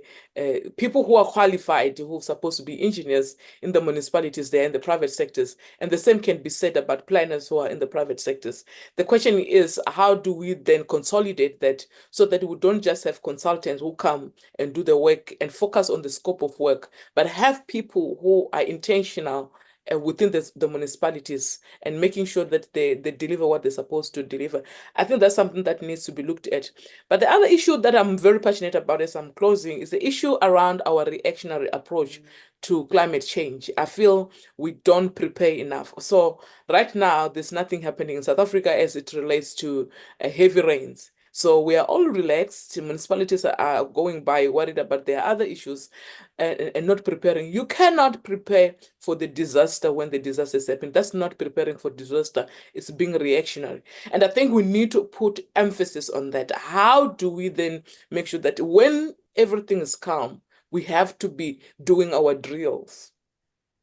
people who are qualified, who are supposed to be engineers in the municipalities, they're in the private sectors, and the same can be said about planners who are in the private sectors. The question is, how do we then consolidate that so that we don't just have consultants who come and do the work and focus on the scope of work, but have people who are intentional within the municipalities and making sure that they deliver what they're supposed to deliver. I think that's something that needs to be looked at. But the other issue that I'm very passionate about as I'm closing is the issue around our reactionary approach to climate change. I feel we don't prepare enough. So right now, there's nothing happening in South Africa as it relates to heavy rains. So we are all relaxed. Municipalities are going by worried about their other issues and not preparing. You cannot prepare for the disaster when the disaster is happening. That's not preparing for disaster. It's being reactionary. And I think we need to put emphasis on that. How do we then make sure that when everything is calm, we have to be doing our drills,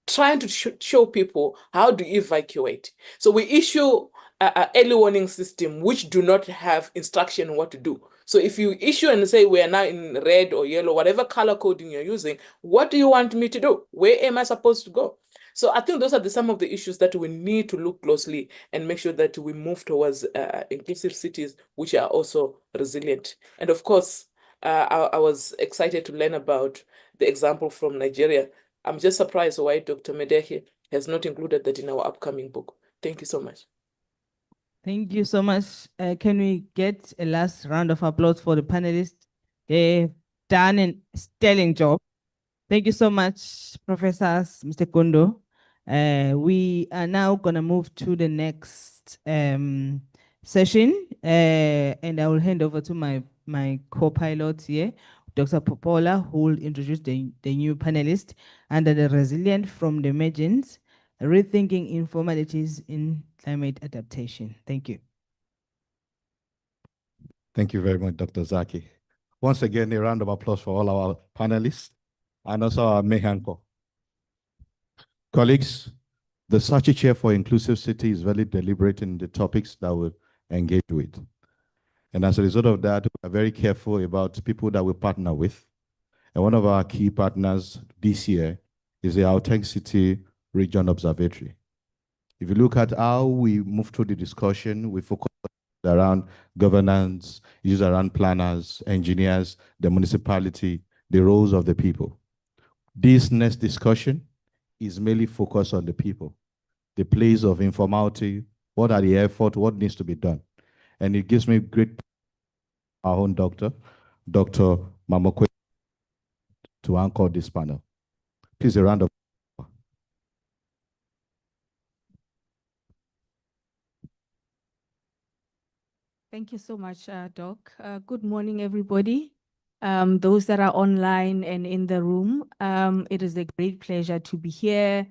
trying to show people how to evacuate. So we issue a early warning system which do not have instruction on what to do. So if you issue and say we are now in red or yellow, whatever color coding you're using, what do you want me to do? Where am I supposed to go? So I think those are some of the issues that we need to look closely and make sure that we move towards inclusive cities which are also resilient. And of course, I was excited to learn about the example from Nigeria. I'm just surprised why Dr. Medehi has not included that in our upcoming book. Thank you so much. Thank you so much. Can we get a last round of applause for the panelists? They've done a sterling job. Thank you so much, Professors, Mr. Kondo. We are now going to move to the next session, and I will hand over to my co-pilot here, Dr. Popola, who will introduce the new panelist under the Resilient from the Emergence, Rethinking Informalities in Climate Adaptation. Thank you. Thank you very much, Dr. Zaki. Once again, a round of applause for all our panelists and also our Mehanko. Colleagues, The SACHI chair for Inclusive City is very deliberate in the topics that we engage with. And as a result of that, we are very careful about people that we partner with. And one of our key partners this year is the Gauteng City Region Observatory. If you look at how we move through the discussion, we focus around governance, issues around planners, engineers, the municipality, the roles of the people. This next discussion is mainly focused on the people, the place of informality, what are the efforts, what needs to be done. And it gives me great, our own Dr. Mamokwe, to anchor this panel. Please, a round of applause. Thank you so much, Doc. Good morning, everybody. Those that are online and in the room, it is a great pleasure to be here.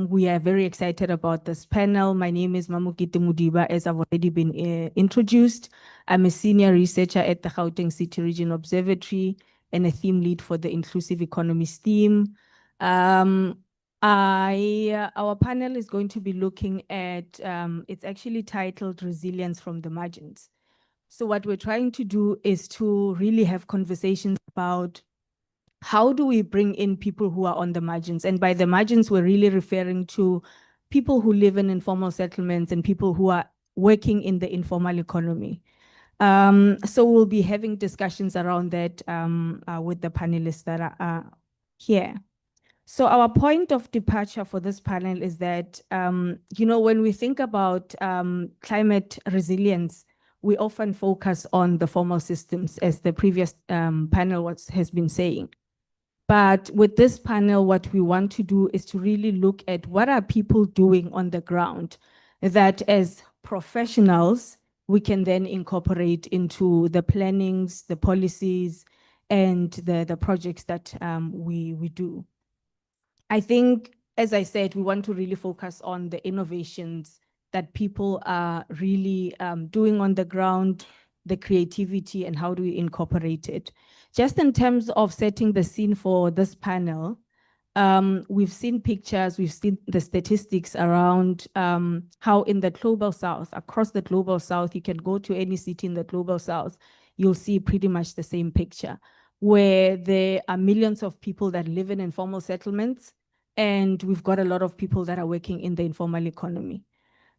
We are very excited about this panel. My name is Mamokete Mudiba, as I've already been introduced. I'm a senior researcher at the Gauteng City Region Observatory and a theme lead for the Inclusive Economies theme. Our panel is going to be looking at, it's actually titled Resilience from the Margins. So what we're trying to do is to really have conversations about how do we bring in people who are on the margins? And by the margins, we're really referring to people who live in informal settlements and people who are working in the informal economy. So we'll be having discussions around that with the panelists that are here. So our point of departure for this panel is that, when we think about climate resilience, we often focus on the formal systems, as the previous panel has been saying. But with this panel, what we want to do is to really look at what are people doing on the ground that as professionals, we can then incorporate into the plannings, the policies, and the projects that we do. I think, as I said, we want to really focus on the innovations that people are really doing on the ground, the creativity, and how do we incorporate it. Just in terms of setting the scene for this panel, we've seen pictures, we've seen the statistics around how in the global south, across the global south, you can go to any city in the global south, you'll see pretty much the same picture, where there are millions of people that live in informal settlements, and we've got a lot of people that are working in the informal economy.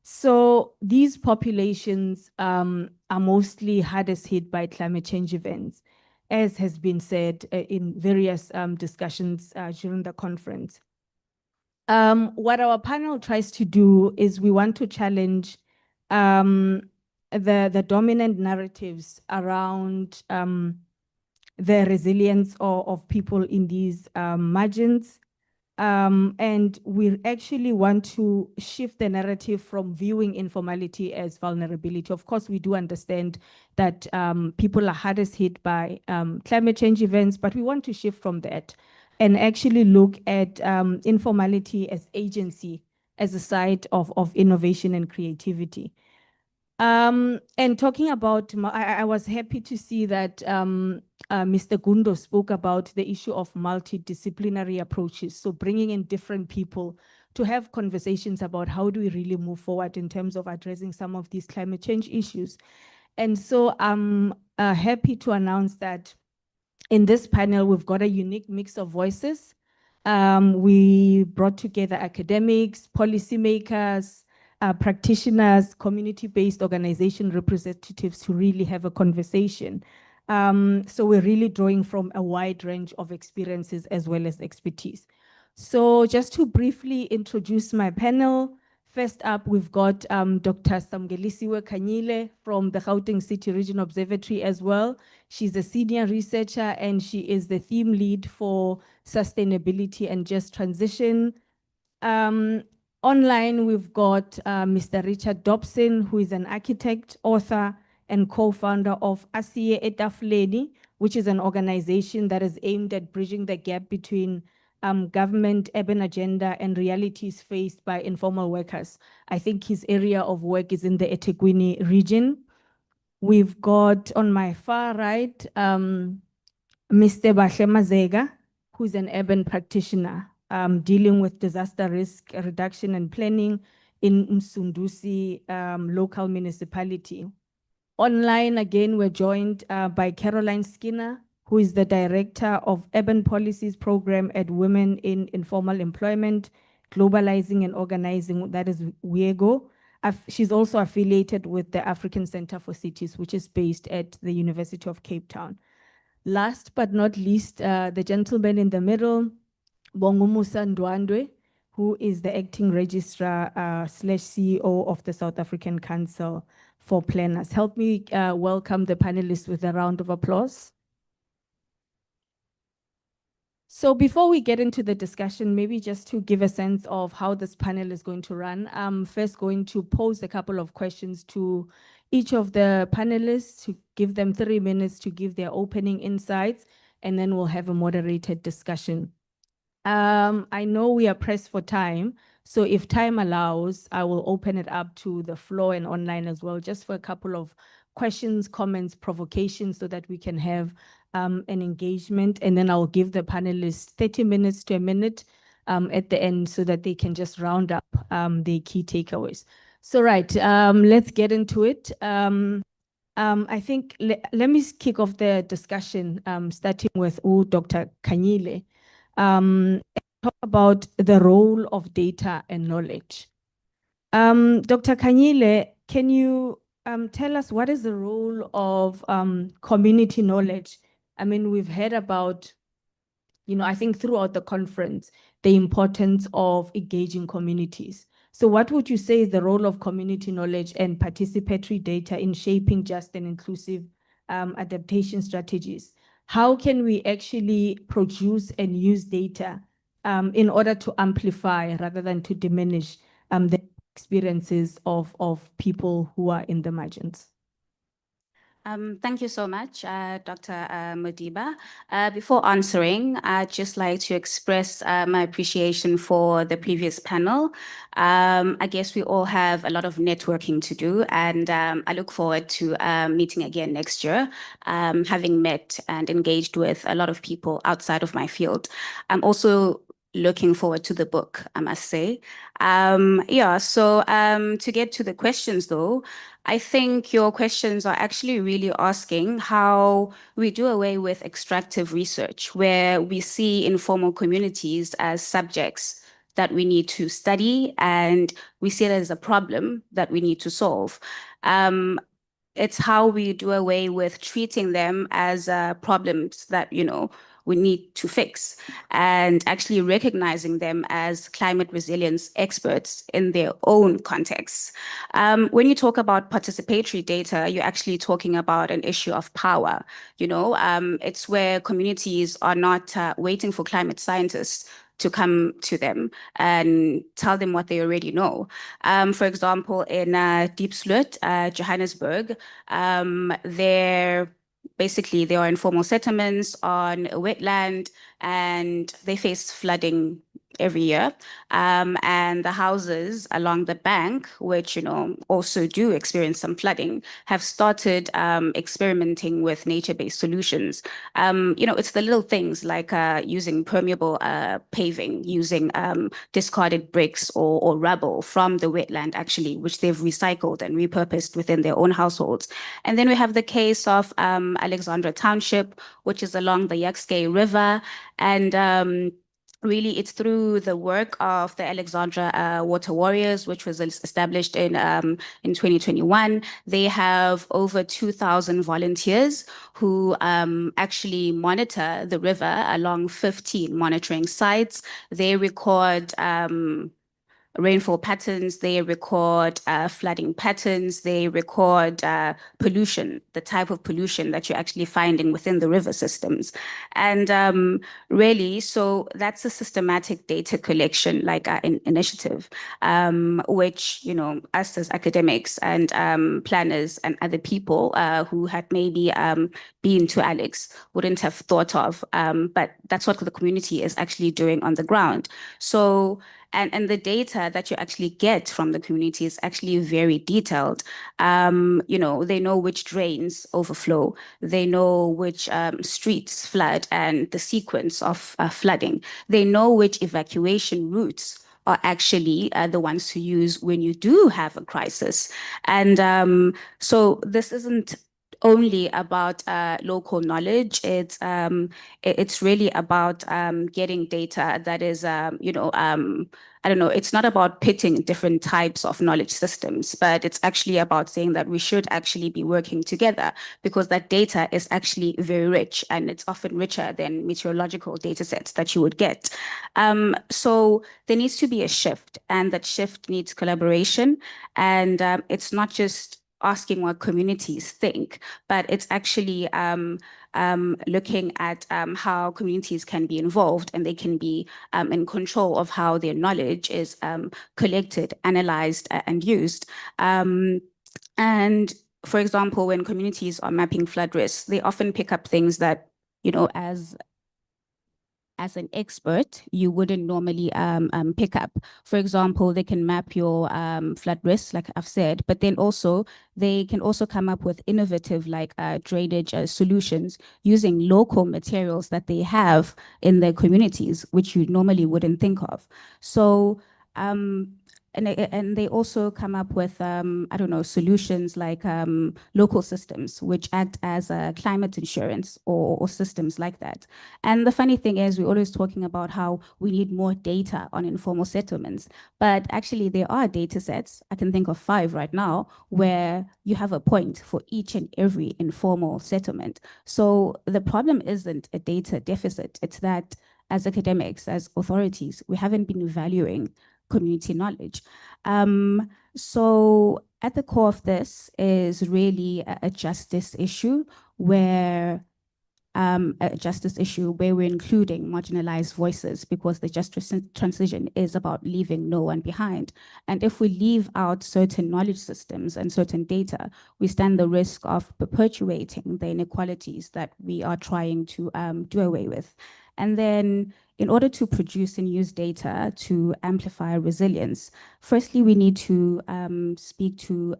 So these populations are mostly hardest hit by climate change events, as has been said in various discussions during the conference. What our panel tries to do is we want to challenge the dominant narratives around the resilience of people in these margins. And we actually want to shift the narrative from viewing informality as vulnerability. Of course, we do understand that people are hardest hit by climate change events, but we want to shift from that and actually look at informality as agency, as a site of innovation and creativity. And talking about, I was happy to see that Mr. Gundo spoke about the issue of multidisciplinary approaches. So bringing in different people to have conversations about how do we really move forward in terms of addressing some of these climate change issues. And so I'm happy to announce that in this panel, we've got a unique mix of voices. We brought together academics, policymakers, practitioners, community-based organization representatives to really have a conversation. So we're really drawing from a wide range of experiences as well as expertise. So just to briefly introduce my panel, first up, we've got Dr. Samgelisiwe Kanyile from the Gauteng City Region Observatory as well. She's a senior researcher and she is the theme lead for sustainability and just transition. Online, we've got Mr. Richard Dobson, who is an architect, author, and co-founder of Asiye Etafuleni, which is an organization that is aimed at bridging the gap between government, urban agenda, and realities faced by informal workers. I think his area of work is in the eThekwini region. We've got on my far right, Mr. Bahle Mazega, who's an urban practitioner. dealing with disaster risk reduction and planning in Msunduzi local municipality. Online, again, we're joined by Caroline Skinner, who is the Director of Urban Policies Program at Women in Informal Employment, Globalizing and Organizing, that is WIEGO. She's also affiliated with the African Center for Cities, which is based at the University of Cape Town. Last but not least, the gentleman in the middle, Bongumusa Ndwandwe, who is the acting registrar slash CEO of the South African Council for Planners. Help me welcome the panelists with a round of applause. So before we get into the discussion, maybe just to give a sense of how this panel is going to run, I'm first going to pose a couple of questions to each of the panelists to give them 3 minutes to give their opening insights, and then we'll have a moderated discussion. I know we are pressed for time, so if time allows, I will open it up to the floor and online as well, just for a couple of questions, comments, provocations, so that we can have an engagement, and then I'll give the panelists 30 minutes to a minute at the end so that they can just round up the key takeaways. So right, let's get into it. I think let me kick off the discussion, starting with Dr. Kanyile. Talk about the role of data and knowledge. Dr. Kanyile, can you tell us what is the role of community knowledge? I mean, we've heard about, I think throughout the conference, the importance of engaging communities. So what would you say is the role of community knowledge and participatory data in shaping just and inclusive adaptation strategies? How can we actually produce and use data in order to amplify rather than to diminish the experiences of people who are in the margins? Thank you so much, Dr. Modiba. Before answering, I'd just like to express my appreciation for the previous panel. I guess we all have a lot of networking to do, and I look forward to meeting again next year, having met and engaged with a lot of people outside of my field. I'm also looking forward to the book, I must say. To get to the questions though, I think your questions are actually really asking how we do away with extractive research, where we see informal communities as subjects that we need to study, and we see it as a problem that we need to solve. It's how we do away with treating them as problems that, we need to fix, and actually recognizing them as climate resilience experts in their own contexts. When you talk about participatory data, you're actually talking about an issue of power. It's where communities are not waiting for climate scientists to come to them and tell them what they already know. For example, in Diepsloot, Johannesburg, there are informal settlements on a wetland, and they face flooding every year. And the houses along the bank, which, also do experience some flooding, have started experimenting with nature-based solutions. It's the little things like using permeable paving, using discarded bricks or rubble from the wetland, actually, which they've recycled and repurposed within their own households. And then we have the case of Alexandra Township, which is along the Yukskay River. And really, it's through the work of the Alexandra Water Warriors, which was established in 2021. They have over 2,000 volunteers who actually monitor the river along 15 monitoring sites. They record rainfall patterns, they record flooding patterns, they record pollution, the type of pollution that you're actually finding within the river systems. And really, so that's a systematic data collection, like an initiative, which, us as academics and planners and other people who had maybe been to Alex wouldn't have thought of, but that's what the community is actually doing on the ground. So And the data that you actually get from the community is actually very detailed. They know which drains overflow, they know which streets flood and the sequence of flooding. They know which evacuation routes are actually the ones to use when you do have a crisis. And so this isn't only about local knowledge. It's really about getting data that is, I don't know, it's not about pitting different types of knowledge systems, but it's actually about saying that we should actually be working together because that data is actually very rich and it's often richer than meteorological data sets that you would get. So there needs to be a shift, and that shift needs collaboration. And it's not just asking what communities think, but it's actually looking at how communities can be involved and they can be in control of how their knowledge is collected, analyzed, and used. And for example, when communities are mapping flood risks, they often pick up things that, as an expert, you wouldn't normally pick up. For example, they can map your flood risks, like I've said, but then also they can also come up with innovative drainage solutions using local materials that they have in their communities, which you normally wouldn't think of. So and they also come up with, I don't know, solutions like local systems, which act as a climate insurance or systems like that. And the funny thing is, we're always talking about how we need more data on informal settlements, but actually there are data sets, I can think of 5 right now, where you have a point for each and every informal settlement. So the problem isn't a data deficit, it's that as academics, as authorities, we haven't been valuing community knowledge. So at the core of this is really a justice issue where we're including marginalized voices, because the just transition is about leaving no one behind. And if we leave out certain knowledge systems and certain data, we stand the risk of perpetuating the inequalities that we are trying to do away with. And then in order to produce and use data to amplify resilience, firstly, we need to speak to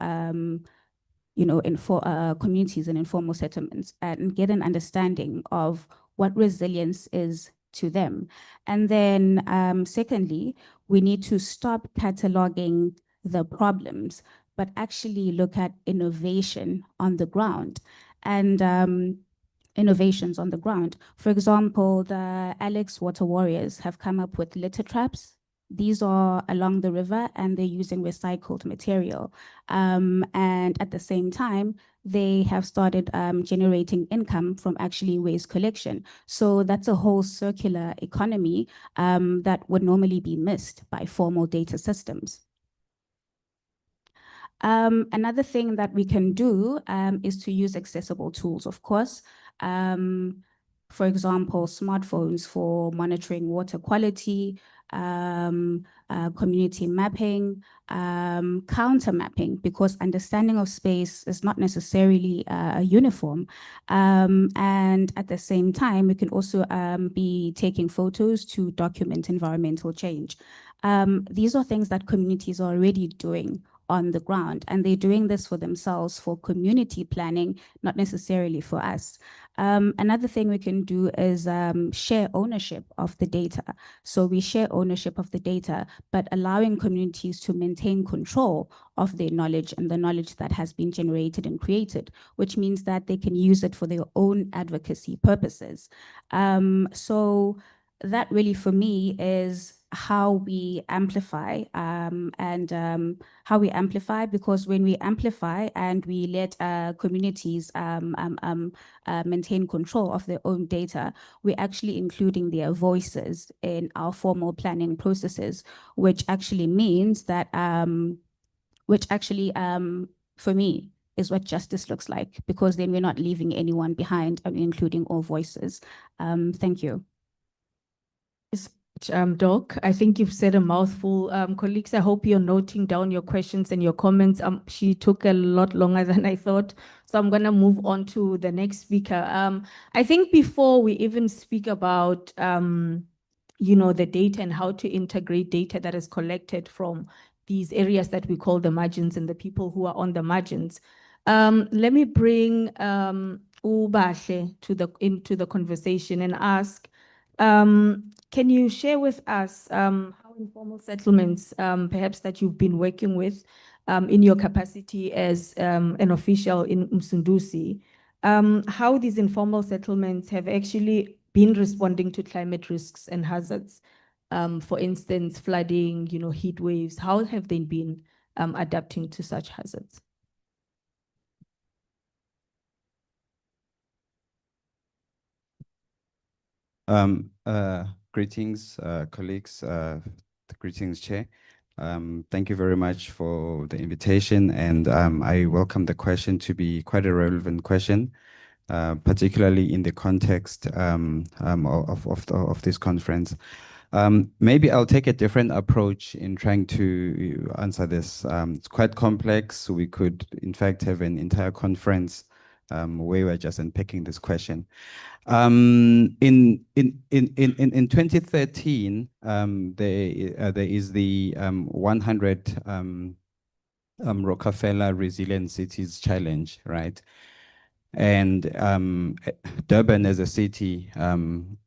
communities and informal settlements and get an understanding of what resilience is to them. And then secondly, we need to stop cataloging the problems, but actually look at innovation on the ground and innovations on the ground. For example, the Alex Water Warriors have come up with litter traps. These are along the river and they're using recycled material. And at the same time, they have started generating income from actually waste collection. So that's a whole circular economy that would normally be missed by formal data systems. Another thing that we can do is to use accessible tools, of course. For example, smartphones for monitoring water quality, community mapping, counter mapping, because understanding of space is not necessarily uniform. And at the same time, we can also be taking photos to document environmental change. These are things that communities are already doing on the ground, and they're doing this for themselves, for community planning, not necessarily for us. Another thing we can do is share ownership of the data. So we share ownership of the data, but allowing communities to maintain control of their knowledge and the knowledge that has been generated and created, which means that they can use it for their own advocacy purposes. So that really, for me, is how we amplify because when we amplify and we let communities maintain control of their own data, we're actually including their voices in our formal planning processes, which actually means that for me, is what justice looks like, because then we're not leaving anyone behind and including all voices. Thank you. Doc, I think you've said a mouthful. Colleagues, I hope you're noting down your questions and your comments. She took a lot longer than I thought, so I'm gonna move on to the next speaker. I think before we even speak about the data and how to integrate data that is collected from these areas that we call the margins and the people who are on the margins. Let me bring Ubahle into the conversation and ask, can you share with us how informal settlements, perhaps that you've been working with in your capacity as an official in Msunduzi, how these informal settlements have actually been responding to climate risks and hazards? For instance, flooding, heat waves, how have they been adapting to such hazards? Greetings, colleagues, greetings, Chair. Thank you very much for the invitation, and I welcome the question to be quite a relevant question, particularly in the context of this conference. Maybe I'll take a different approach in trying to answer this. It's quite complex. We could, in fact, have an entire conference where we're just unpacking this question. In 2013, there is the 100 Rockefeller Resilient Cities Challenge, right? And Durban as a city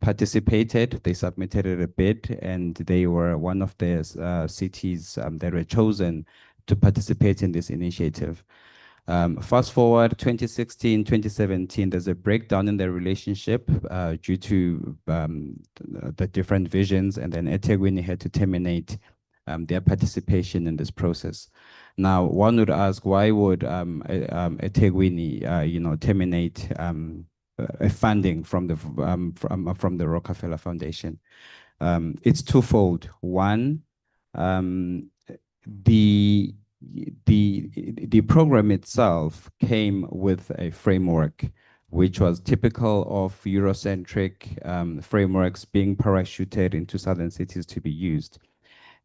participated. They submitted a bid, and they were one of the cities that were chosen to participate in this initiative. Fast forward 2016, 2017, there's a breakdown in the relationship due to the different visions, and then eThekwini had to terminate their participation in this process. Now, one would ask, why would eThekwini, terminate funding from the Rockefeller Foundation? It's twofold. One, the program itself came with a framework which was typical of Eurocentric frameworks being parachuted into southern cities to be used.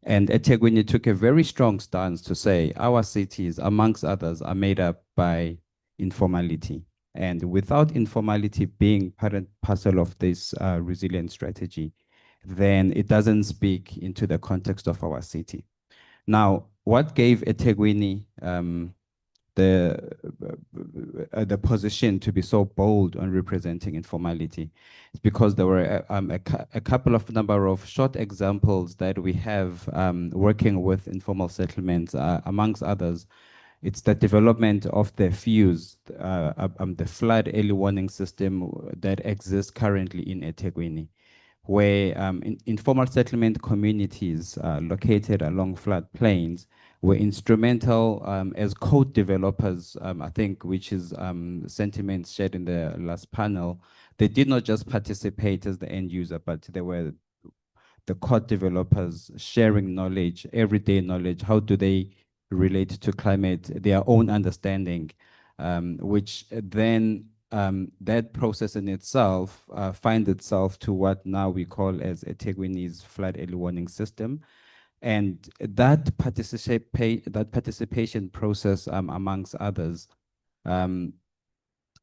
And eThekwini took a very strong stance to say our cities, amongst others, are made up by informality. And without informality being part and parcel of this resilient strategy, then it doesn't speak into the context of our city. Now, what gave eThekwini the position to be so bold on representing informality? It's because there were a couple of number of short examples that we have working with informal settlements, amongst others. It's the development of the FUSE, the flood early warning system that exists currently in eThekwini, where informal settlement communities located along floodplains were instrumental as code developers, I think, which is sentiments shared in the last panel. They did not just participate as the end user, but they were the code developers sharing knowledge, everyday knowledge. How do they relate to climate, their own understanding, which then that process in itself finds itself to what now we call as eThekwini's flood early warning system. And that participation process, amongst others,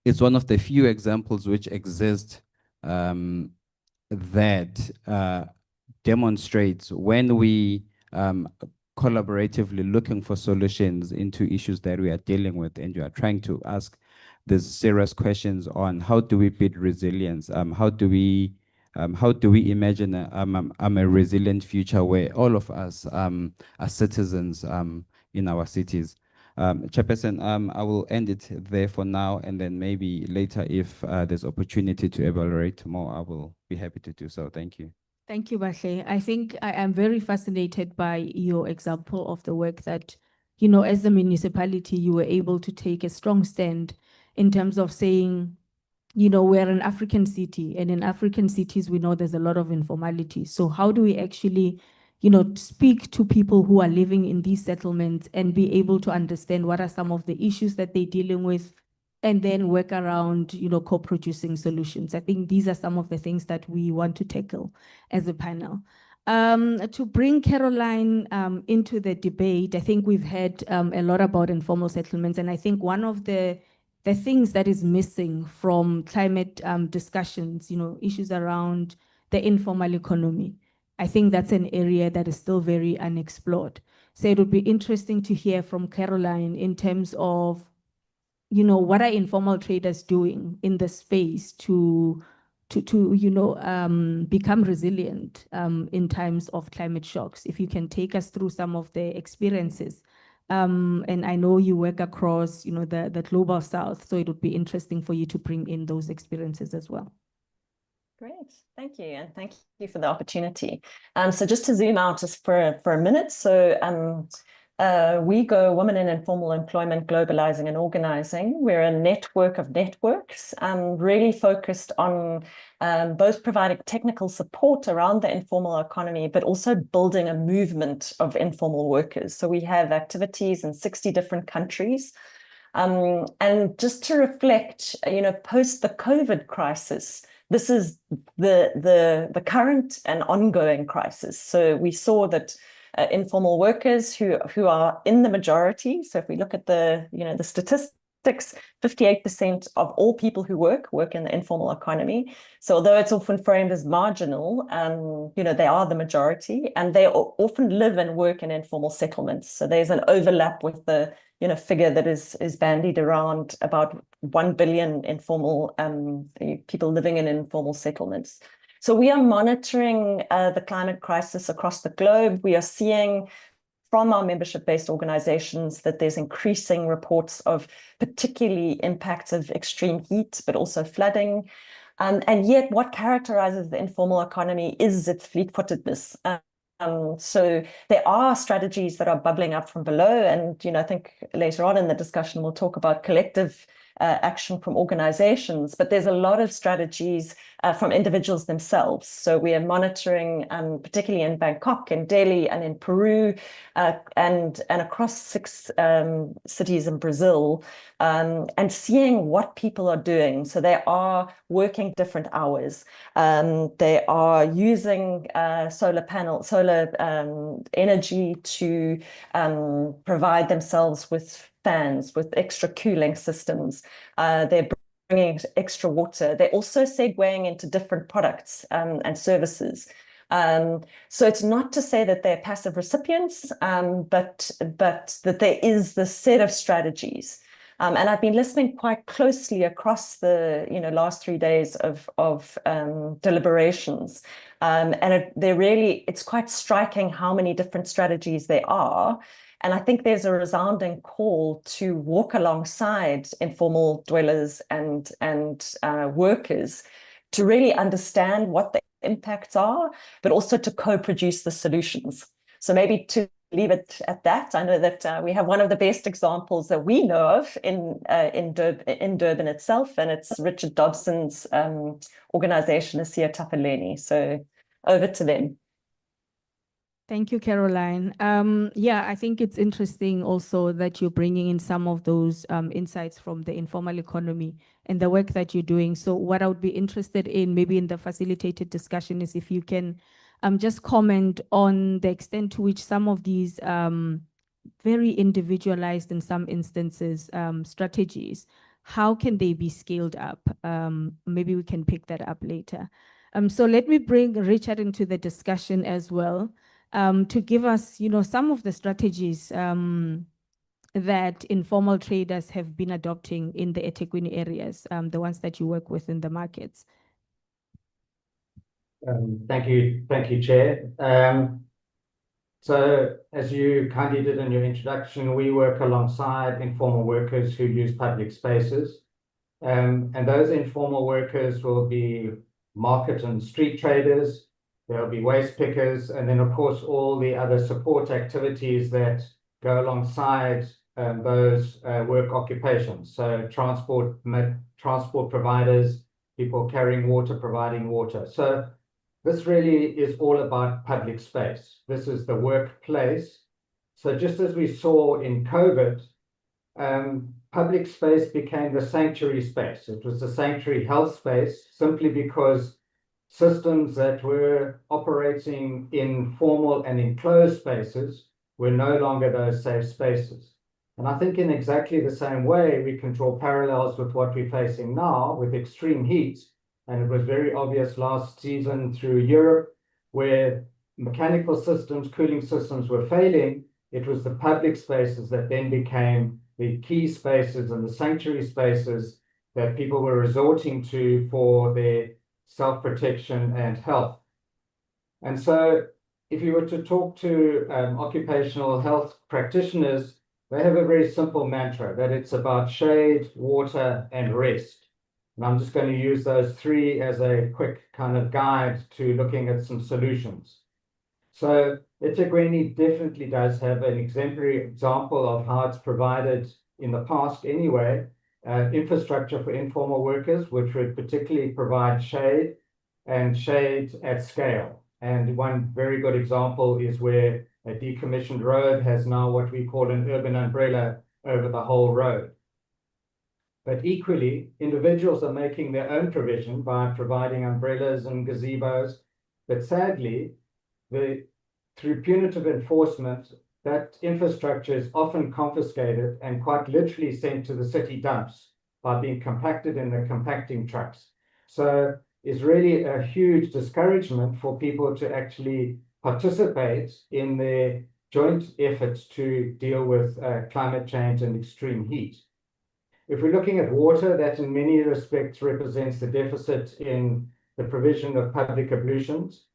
is one of the few examples which exist that demonstrates when we collaboratively looking for solutions into issues that we are dealing with, and you are trying to ask these serious questions on how do we build resilience, how do we imagine a resilient future where all of us are citizens in our cities. Chairperson, I will end it there for now, and then maybe later, if there's opportunity to evaluate more, I will be happy to do so. Thank you. Thank you, Bahle. I think I am very fascinated by your example of the work that, as a municipality, you were able to take a strong stand in terms of saying, we're an African city, and in African cities, we know there's a lot of informality. So how do we actually, speak to people who are living in these settlements and be able to understand what are some of the issues that they're dealing with, and then work around, co-producing solutions? I think these are some of the things that we want to tackle as a panel. To bring Caroline into the debate, I think we've had a lot about informal settlements, and I think one of the things that is missing from climate discussions, issues around the informal economy I think that's an area that is still very unexplored. So it would be interesting to hear from Caroline in terms of, what are informal traders doing in the space to become resilient in times of climate shocks. If you can take us through some of the experiences. And I know you work across, the global south, so it would be interesting for you to bring in those experiences as well. Great, thank you, and thank you for the opportunity. So just to zoom out just for a minute, so we go Women in Informal Employment, Globalizing and Organizing. We're a network of networks, really focused on both providing technical support around the informal economy, but also building a movement of informal workers. So we have activities in 60 different countries. And just to reflect, post the COVID crisis, this is the current and ongoing crisis. So we saw that informal workers who are in the majority. So if we look at the statistics, 58% of all people who work in the informal economy. So although it's often framed as marginal, they are the majority, and they often live and work in informal settlements. So there's an overlap with the figure that is bandied around about 1 billion informal people living in informal settlements. So we are monitoring the climate crisis across the globe. We are seeing from our membership-based organizations that there's increasing reports of particularly impacts of extreme heat, but also flooding. And yet what characterizes the informal economy is its fleet-footedness. So there are strategies that are bubbling up from below. And, I think later on in the discussion, we'll talk about collective action from organizations, but there's a lot of strategies from individuals themselves. So we are monitoring, particularly in Bangkok, in Delhi, and in Peru, and across 6 cities in Brazil, and seeing what people are doing. So they are working different hours. They are using solar energy to provide themselves with fans, with extra cooling systems. They're bringing extra water. They're also segueing into different products and services. So it's not to say that they're passive recipients, but that there is this set of strategies. And I've been listening quite closely across the last 3 days of deliberations. And it's quite striking how many different strategies there are. And I think there's a resounding call to walk alongside informal dwellers and workers to really understand what the impacts are, but also to co-produce the solutions. So maybe to leave it at that, I know that we have one of the best examples that we know of in Durban itself, and it's Richard Dobson's organization, Asiya Tafaleni. So over to them. Thank you, Caroline. I think it's interesting also that you're bringing in some of those insights from the informal economy and the work that you're doing. So what I would be interested in, maybe in the facilitated discussion, is if you can just comment on the extent to which some of these very individualized, in some instances, strategies, how can they be scaled up? Maybe we can pick that up later. So let me bring Richard into the discussion as well. To give us, some of the strategies that informal traders have been adopting in the eThekwini areas, the ones that you work with in the markets. Thank you, Chair. So as you kindly did in your introduction, we work alongside informal workers who use public spaces. And those informal workers will be market and street traders. There'll be waste pickers, and then, of course, all the other support activities that go alongside those work occupations. So transport providers, people carrying water, providing water. So this really is all about public space. This is the workplace. So just as we saw in COVID, public space became the sanctuary space. It was the sanctuary health space simply because systems that were operating in formal and enclosed spaces were no longer those safe spaces. And I think in exactly the same way, we can draw parallels with what we're facing now with extreme heat. And it was very obvious last season through Europe, where mechanical systems, cooling systems were failing, it was the public spaces that then became the key spaces and the sanctuary spaces that people were resorting to for their self-protection and health. And so if you were to talk to occupational health practitioners, they have a very simple mantra that it's about shade, water, and rest. And I'm just going to use those three as a quick kind of guide to looking at some solutions. So eThekwini definitely does have an exemplary example of how it's provided in the past anyway, infrastructure for informal workers, which would particularly provide shade and shade at scale. And one very good example is where a decommissioned road has now what we call an urban umbrella over the whole road. But equally, individuals are making their own provision by providing umbrellas and gazebos. But sadly, through punitive enforcement, that infrastructure is often confiscated and quite literally sent to the city dumps by being compacted in the compacting trucks. So it's really a huge discouragement for people to actually participate in their joint efforts to deal with climate change and extreme heat. If we're looking at water, that in many respects represents the deficit in the provision of public ablutions.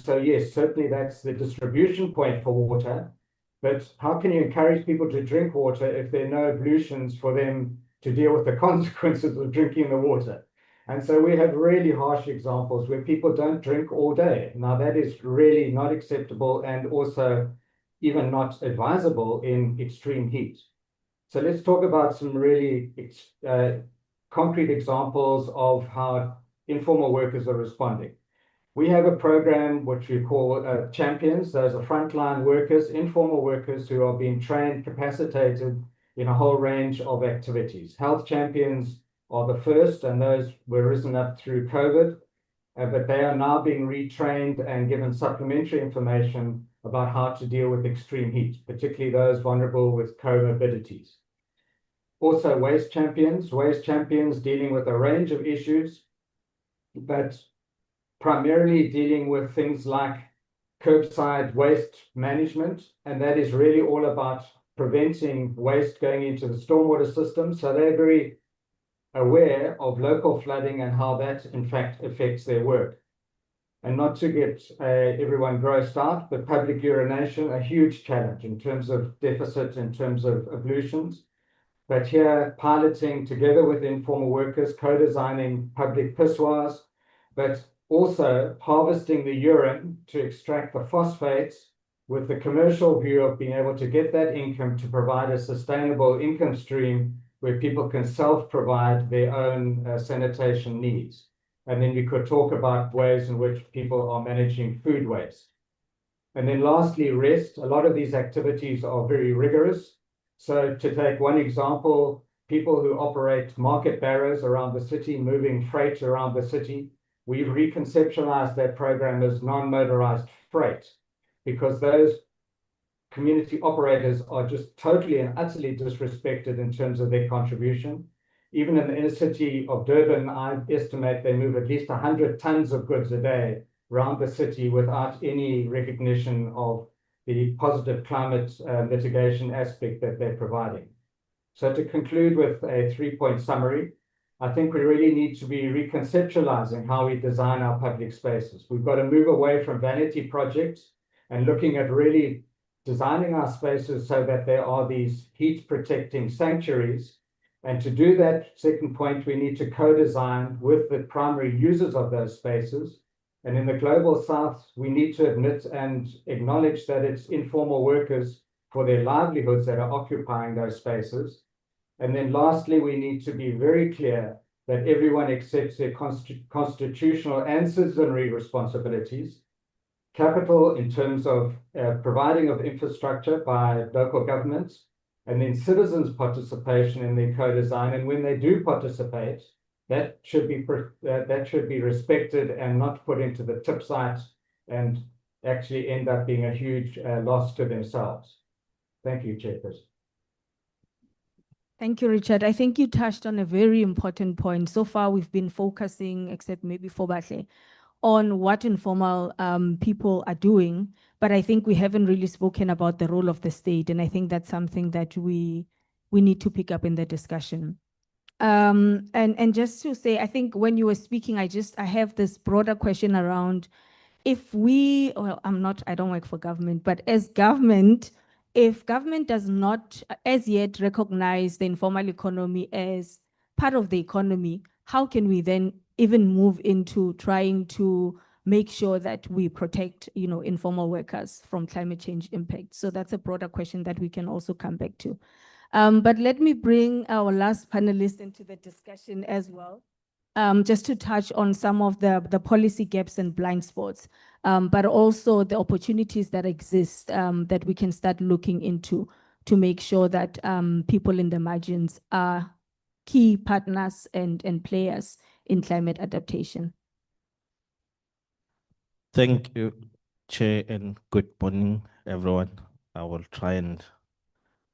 So yes, certainly that's the distribution point for water, but how can you encourage people to drink water if there are no ablutions for them to deal with the consequences of drinking the water? And so we have really harsh examples where people don't drink all day. Now that is really not acceptable and also even not advisable in extreme heat. So let's talk about some really concrete examples of how informal workers are responding. We have a program which we call champions. Those are frontline workers, informal workers who are being trained, capacitated in a whole range of activities. Health champions are the first, and those were risen up through COVID, but they are now being retrained and given supplementary information about how to deal with extreme heat, particularly those vulnerable with comorbidities. Also waste champions dealing with a range of issues, but primarily dealing with things like curbside waste management, and that is really all about preventing waste going into the stormwater system. So they're very aware of local flooding and how that in fact affects their work. And not to get everyone grossed out, but public urination, a huge challenge in terms of deficit, in terms of ablutions. But here, piloting together with informal workers, co-designing public pissoirs, but also harvesting the urine to extract the phosphates with the commercial view of being able to get that income to provide a sustainable income stream where people can self-provide their own sanitation needs. And then we could talk about ways in which people are managing food waste. And then lastly, rest. A lot of these activities are very rigorous. So to take one example, people who operate market barrows around the city, moving freight around the city, we've reconceptualized that program as non-motorized freight because those community operators are just totally and utterly disrespected in terms of their contribution. Even in the inner city of Durban, I estimate they move at least 100 tons of goods a day around the city without any recognition of the positive climate mitigation aspect that they're providing. So to conclude with a 3-point summary, I think we really need to be reconceptualizing how we design our public spaces. We've got to move away from vanity projects and looking at really designing our spaces so that there are these heat protecting sanctuaries. And to do that, second point, we need to co-design with the primary users of those spaces. And in the global south, we need to admit and acknowledge that it's informal workers for their livelihoods that are occupying those spaces. And then lastly, we need to be very clear that everyone accepts their constitutional and citizenry responsibilities. Capital in terms of providing of infrastructure by local governments, and then citizens' participation in their co-design. And when they do participate, that should be respected and not put into the tip site and actually end up being a huge loss to themselves. Thank you, Chairperson. Thank you, Richard. I think you touched on a very important point. So far, we've been focusing, except maybe for Batle, on what informal people are doing, but I think we haven't really spoken about the role of the state, and I think that's something that we need to pick up in the discussion. And just to say, I think when you were speaking, I have this broader question around if we, well, I don't work for government, but as government, if government does not as yet recognize the informal economy as part of the economy, how can we then even move into trying to make sure that we protect, informal workers from climate change impact? So that's a broader question that we can also come back to. But let me bring our last panelist into the discussion as well, just to touch on some of the policy gaps and blind spots, but also the opportunities that exist that we can start looking into to make sure that people in the margins are key partners and players in climate adaptation. Thank you, Chair, and good morning, everyone. I will try and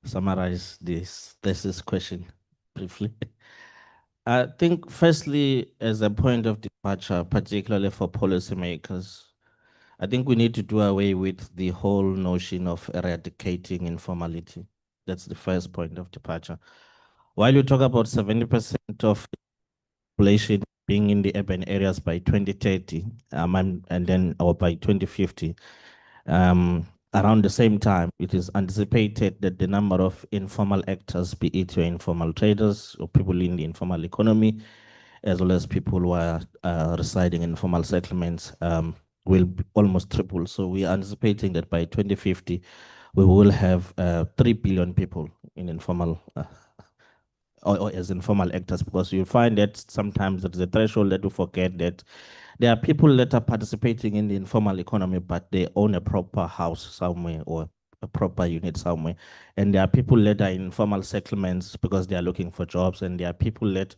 summarize this thesis question briefly. I think firstly, as a point of departure, particularly for policymakers, I think we need to do away with the whole notion of eradicating informality. That's the first point of departure. While you talk about 70% of population being in the urban areas by 2030, and then or by 2050, around the same time, it is anticipated that the number of informal actors, be it your informal traders or people in the informal economy, as well as people who are residing in informal settlements, will almost triple. So we are anticipating that by 2050, we will have 3 billion people in informal or as informal actors, because you find that sometimes there's a threshold that we forget that there are people that are participating in the informal economy, but they own a proper house somewhere or a proper unit somewhere. And there are people that are in informal settlements because they are looking for jobs, and there are people that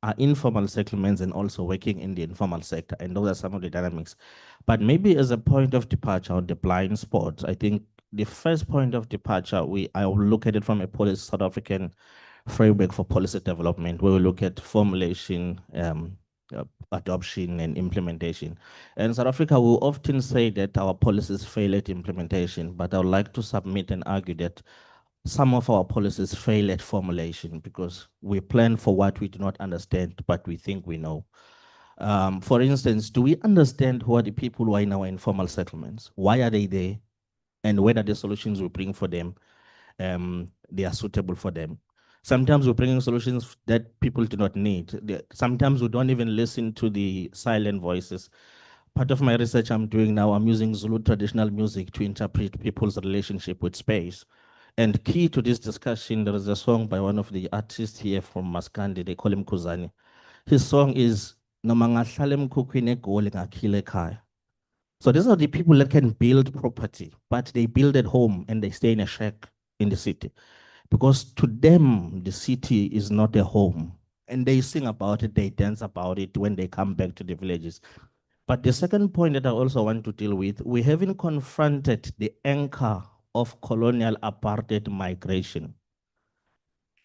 are informal settlements and also working in the informal sector. And those are some of the dynamics. But maybe as a point of departure on the blind spots, I think the first point of departure, I will look at it from a South African framework for policy development, where we look at formulation, adoption, and implementation. And in South Africa, we often say that our policies fail at implementation, but I would like to submit and argue that some of our policies fail at formulation because we plan for what we do not understand, but we think we know. For instance, do we understand who are the people who are in our informal settlements? Why are they there? And whether the solutions we bring for them, they are suitable for them. Sometimes we're bringing solutions that people do not need. Sometimes we don't even listen to the silent voices. Part of my research I'm doing now, I'm using Zulu traditional music to interpret people's relationship with space. And key to this discussion, there is a song by one of the artists here from Maskandi, they call him Kuzani. His song is, "Noma ngahlala emkhukhwini eGoli ngakhile ekhaya." So these are the people that can build property, but they build at home and they stay in a shack in the city. Because to them, the city is not a home. And they sing about it, they dance about it when they come back to the villages. But the second point that I also want to deal with, we haven't confronted the anchor of colonial apartheid migration,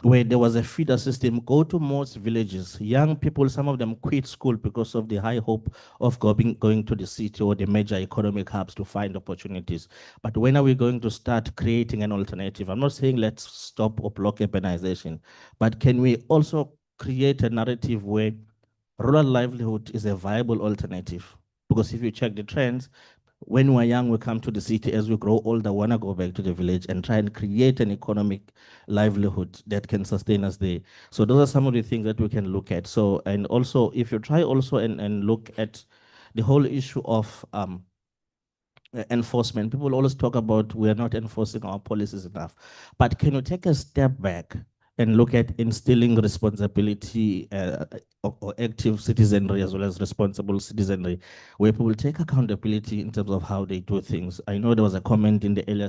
where there was a feeder system. Go to most villages, young people, some of them quit school because of the high hope of going to the city or the major economic hubs to find opportunities. But when are we going to start creating an alternative? I'm not saying let's stop or block urbanization, but can we also create a narrative where rural livelihood is a viable alternative? Because if you check the trends, when we're young, we come to the city. As we grow older, we want to go back to the village and try and create an economic livelihood that can sustain us there. So those are some of the things that we can look at. So, and also, if you try also and look at the whole issue of enforcement, people always talk about we are not enforcing our policies enough. But can you take a step back and look at instilling responsibility or active citizenry as well as responsible citizenry, where people take accountability in terms of how they do things? I know there was a comment in the earlier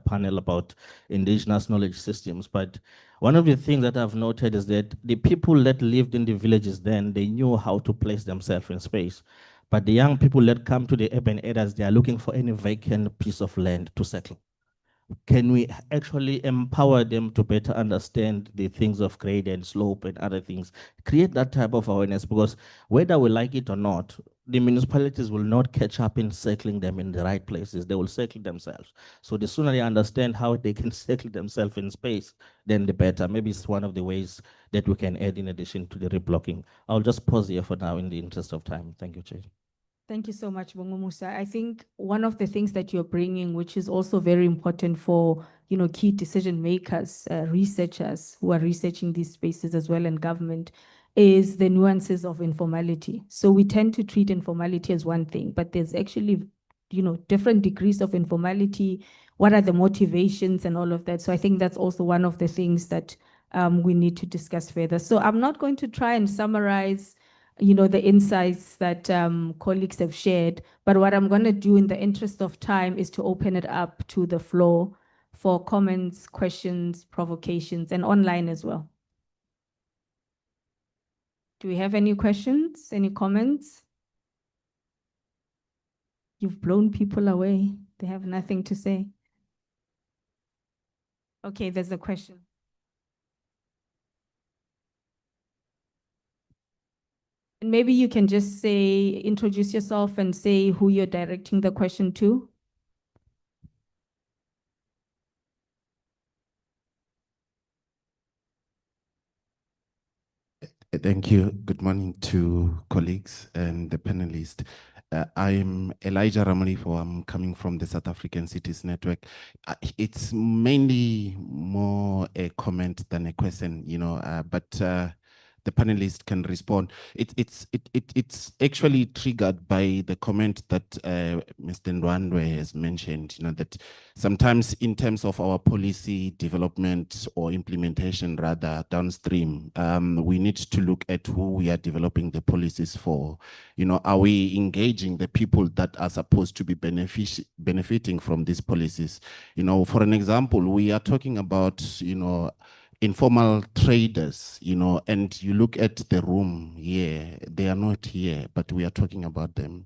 panel about indigenous knowledge systems, but one of the things that I've noted is that the people that lived in the villages then, they knew how to place themselves in space. But the young people that come to the urban areas, they are looking for any vacant piece of land to settle. Can we actually empower them to better understand the things of grade and slope and other things? Create that type of awareness, because whether we like it or not, the municipalities will not catch up in circling them in the right places. They will circle themselves. So the sooner they understand how they can circle themselves in space, then the better. Maybe it's one of the ways that we can add in addition to the reblocking. I'll just pause here for now in the interest of time. Thank you, Chair. Thank you so much, Bongo Musa. I think one of the things that you're bringing, which is also very important for, key decision makers, researchers who are researching these spaces as well in government, is the nuances of informality. So we tend to treat informality as one thing, but there's actually, different degrees of informality. What are the motivations and all of that? So I think that's also one of the things that we need to discuss further. So I'm not going to try and summarize the insights that colleagues have shared. But what I'm going to do in the interest of time is to open it up to the floor for comments, questions, provocations, and online as well. Do we have any questions, any comments? You've blown people away. They have nothing to say. Okay, there's a question. And maybe you can just introduce yourself and say who you're directing the question to. Thank you. Good morning to colleagues and the panelists. I'm Elijah Ramolifo. I'm coming from the South African Cities Network. It's mainly more a comment than a question, but the panelists can respond. It's actually triggered by the comment that Mr. Ndwandwe has mentioned, that sometimes in terms of our policy development or implementation rather downstream, we need to look at who we are developing the policies for. Are we engaging the people that are supposed to be benefiting from these policies? For an example, we are talking about, informal traders, and you look at the room here, they are not here, but we are talking about them,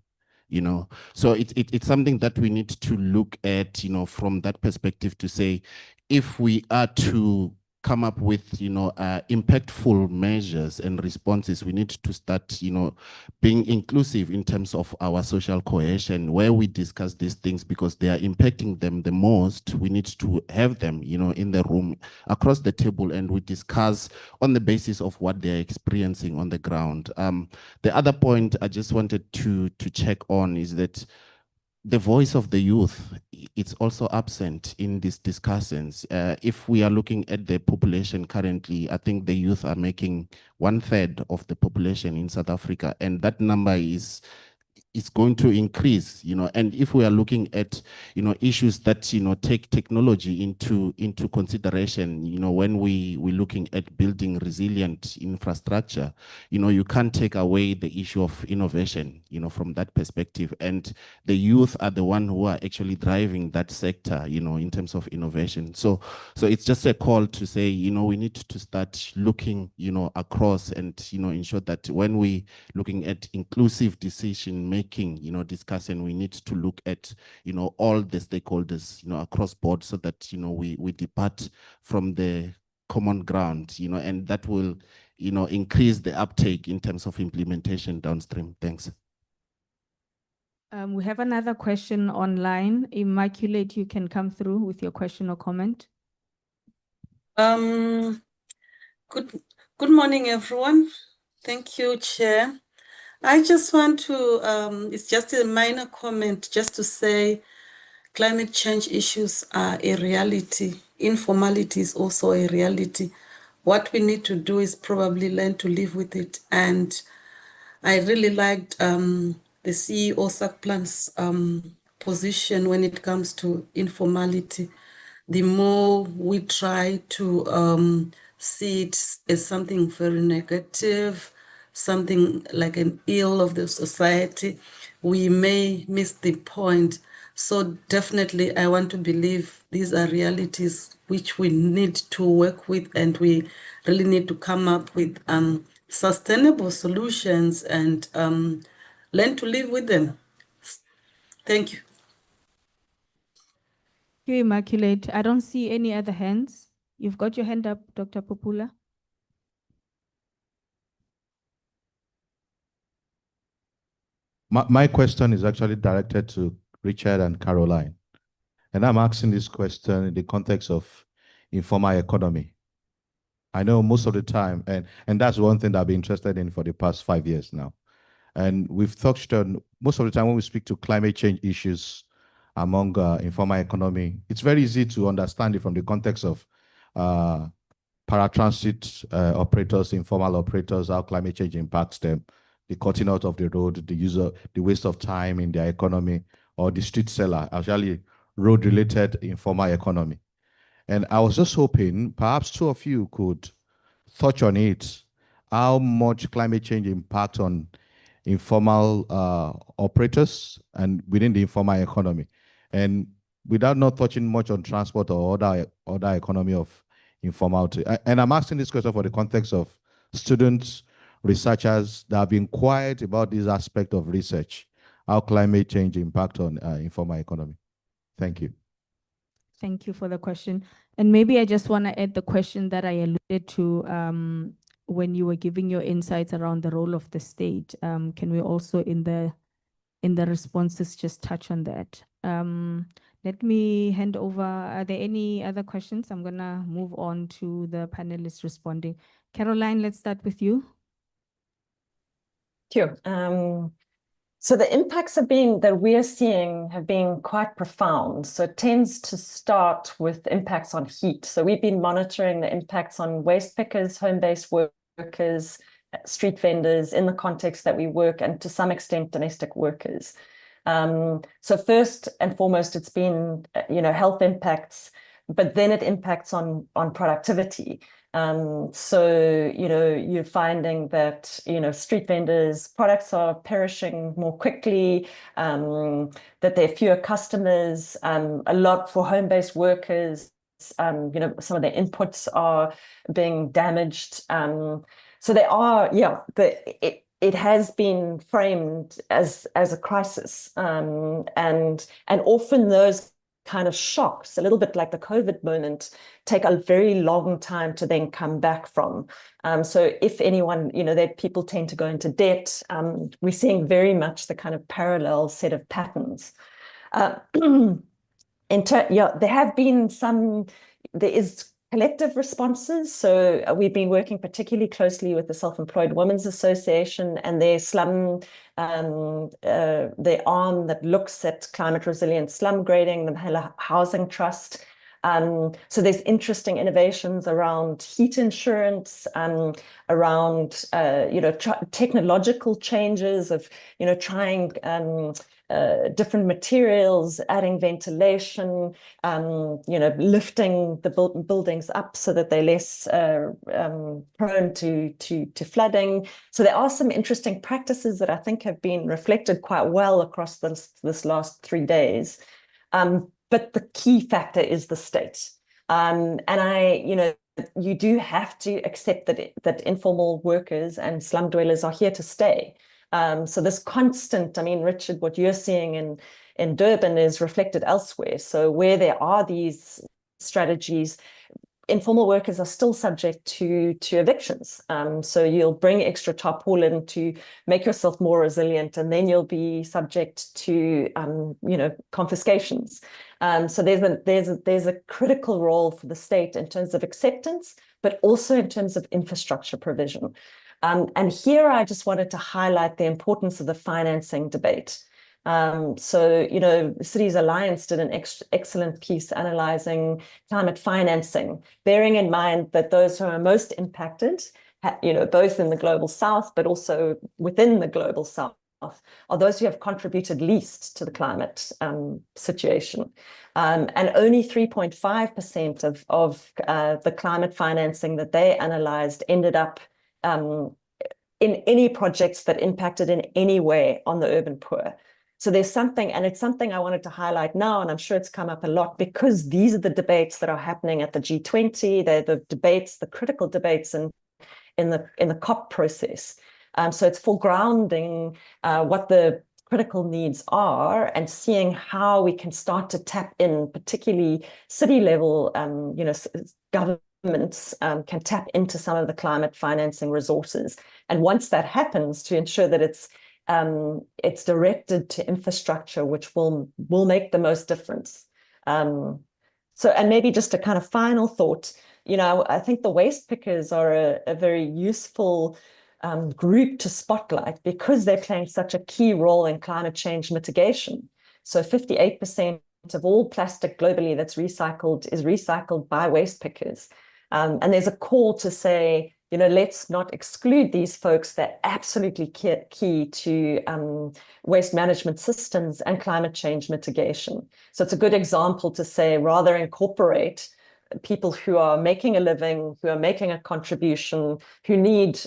So it's something that we need to look at, from that perspective to say, if we are to come up with, impactful measures and responses, we need to start, being inclusive in terms of our social cohesion, where we discuss these things because they are impacting them the most. We need to have them, in the room across the table, and we discuss on the basis of what they're experiencing on the ground. The other point I just wanted to check on is that the voice of the youth, it's also absent in these discussions. If we are looking at the population currently, I think the youth are making 1/3 of the population in South Africa, and that number is going to increase, and if we are looking at, issues that, take technology into consideration, when we're looking at building resilient infrastructure, you can't take away the issue of innovation, from that perspective. And the youth are the one who are actually driving that sector, in terms of innovation. So it's just a call to say, we need to start looking, across and, ensure that when we looking at inclusive decision making, discussing, we need to look at, all the stakeholders, across board, so that, we depart from the common ground, and that will, increase the uptake in terms of implementation downstream. Thanks. We have another question online. Immaculate, you can come through with your question or comment. Good morning, everyone. Thank you, Chair. I just want to, it's just a minor comment, just to say climate change issues are a reality. Informality is also a reality. What we need to do is probably learn to live with it. And I really liked the CEO Sakplan's position when it comes to informality. The more we try to see it as something very negative, something like an ill of the society, we may miss the point. So definitely I want to believe these are realities which we need to work with, and we really need to come up with sustainable solutions and learn to live with them. Thank you. Thank you, Immaculate. I don't see any other hands. You've got your hand up, Dr. Popula. My question is actually directed to Richard and Caroline. And I'm asking this question in the context of informal economy. I know most of the time, and that's one thing that I've been interested in for the past 5 years now. And we've touched on, most of the time when we speak to climate change issues among informal economy, it's very easy to understand it from the context of paratransit operators, informal operators, how climate change impacts them, the cutting out of the road, the waste of time in their economy, or the street seller, actually road-related informal economy. And I was just hoping perhaps two of you could touch on it, how much climate change impact on informal operators and within the informal economy. And without not touching much on transport or other economy of informality. And I'm asking this question for the context of students, researchers that have been quiet about this aspect of research, how climate change impact on informal economy. Thank you. Thank you for the question. And maybe I just want to add the question that I alluded to when you were giving your insights around the role of the state. Can we also in the responses just touch on that? Let me hand over. Are there any other questions? I'm going to move on to the panelists responding. Caroline, let's start with you. Sure. So the impacts that we're seeing have been quite profound. So it tends to start with impacts on heat. So we've been monitoring the impacts on waste pickers, home-based workers, street vendors in the context that we work, and to some extent domestic workers. So first and foremost, it's been health impacts, but then it impacts on productivity. So, you're finding that, street vendors' products are perishing more quickly, that there are fewer customers, a lot for home-based workers, some of their inputs are being damaged. So there are, it has been framed as a crisis. And often those kind of shocks, a little bit like the COVID moment, take a very long time to then come back from. So if anyone, that people tend to go into debt, we're seeing very much the kind of parallel set of patterns. There have been there is collective responses. So we've been working particularly closely with the Self-Employed Women's Association and their slum, their arm that looks at climate resilient slum grading, the Mahela Housing Trust. So there's interesting innovations around heat insurance, around technological changes of trying different materials, adding ventilation, lifting the buildings up so that they're less prone to flooding. So there are some interesting practices that I think have been reflected quite well across this last 3 days. But the key factor is the state. And you do have to accept that informal workers and slum dwellers are here to stay. So this constant, Richard, what you're seeing in Durban is reflected elsewhere. So where there are these strategies, informal workers are still subject to evictions. So you'll bring extra tarpaulin to make yourself more resilient, and then you'll be subject to confiscations. So there's a critical role for the state in terms of acceptance, but also in terms of infrastructure provision. And here I just wanted to highlight the importance of the financing debate. So, Cities Alliance did an excellent piece analyzing climate financing, bearing in mind that those who are most impacted, both in the global south, but also within the global south, are those who have contributed least to the climate situation. And only 3.5% of the climate financing that they analyzed ended up in any projects that impacted in any way on the urban poor. So there's something, and it's something I wanted to highlight now, and I'm sure it's come up a lot because these are the debates that are happening at the G20. They're the debates, the critical debates in the COP process. So it's foregrounding what the critical needs are and seeing how we can start to tap in, particularly city level, governments can tap into some of the climate financing resources. And once that happens, to ensure that it's it's directed to infrastructure, which will make the most difference. So, and maybe just a kind of final thought, I think the waste pickers are a very useful group to spotlight because they're playing such a key role in climate change mitigation. So 58% of all plastic globally that's recycled is recycled by waste pickers. And there's a call to say, let's not exclude these folks. They're absolutely key to waste management systems and climate change mitigation. So it's a good example to say, rather incorporate people who are making a living, who are making a contribution, who need,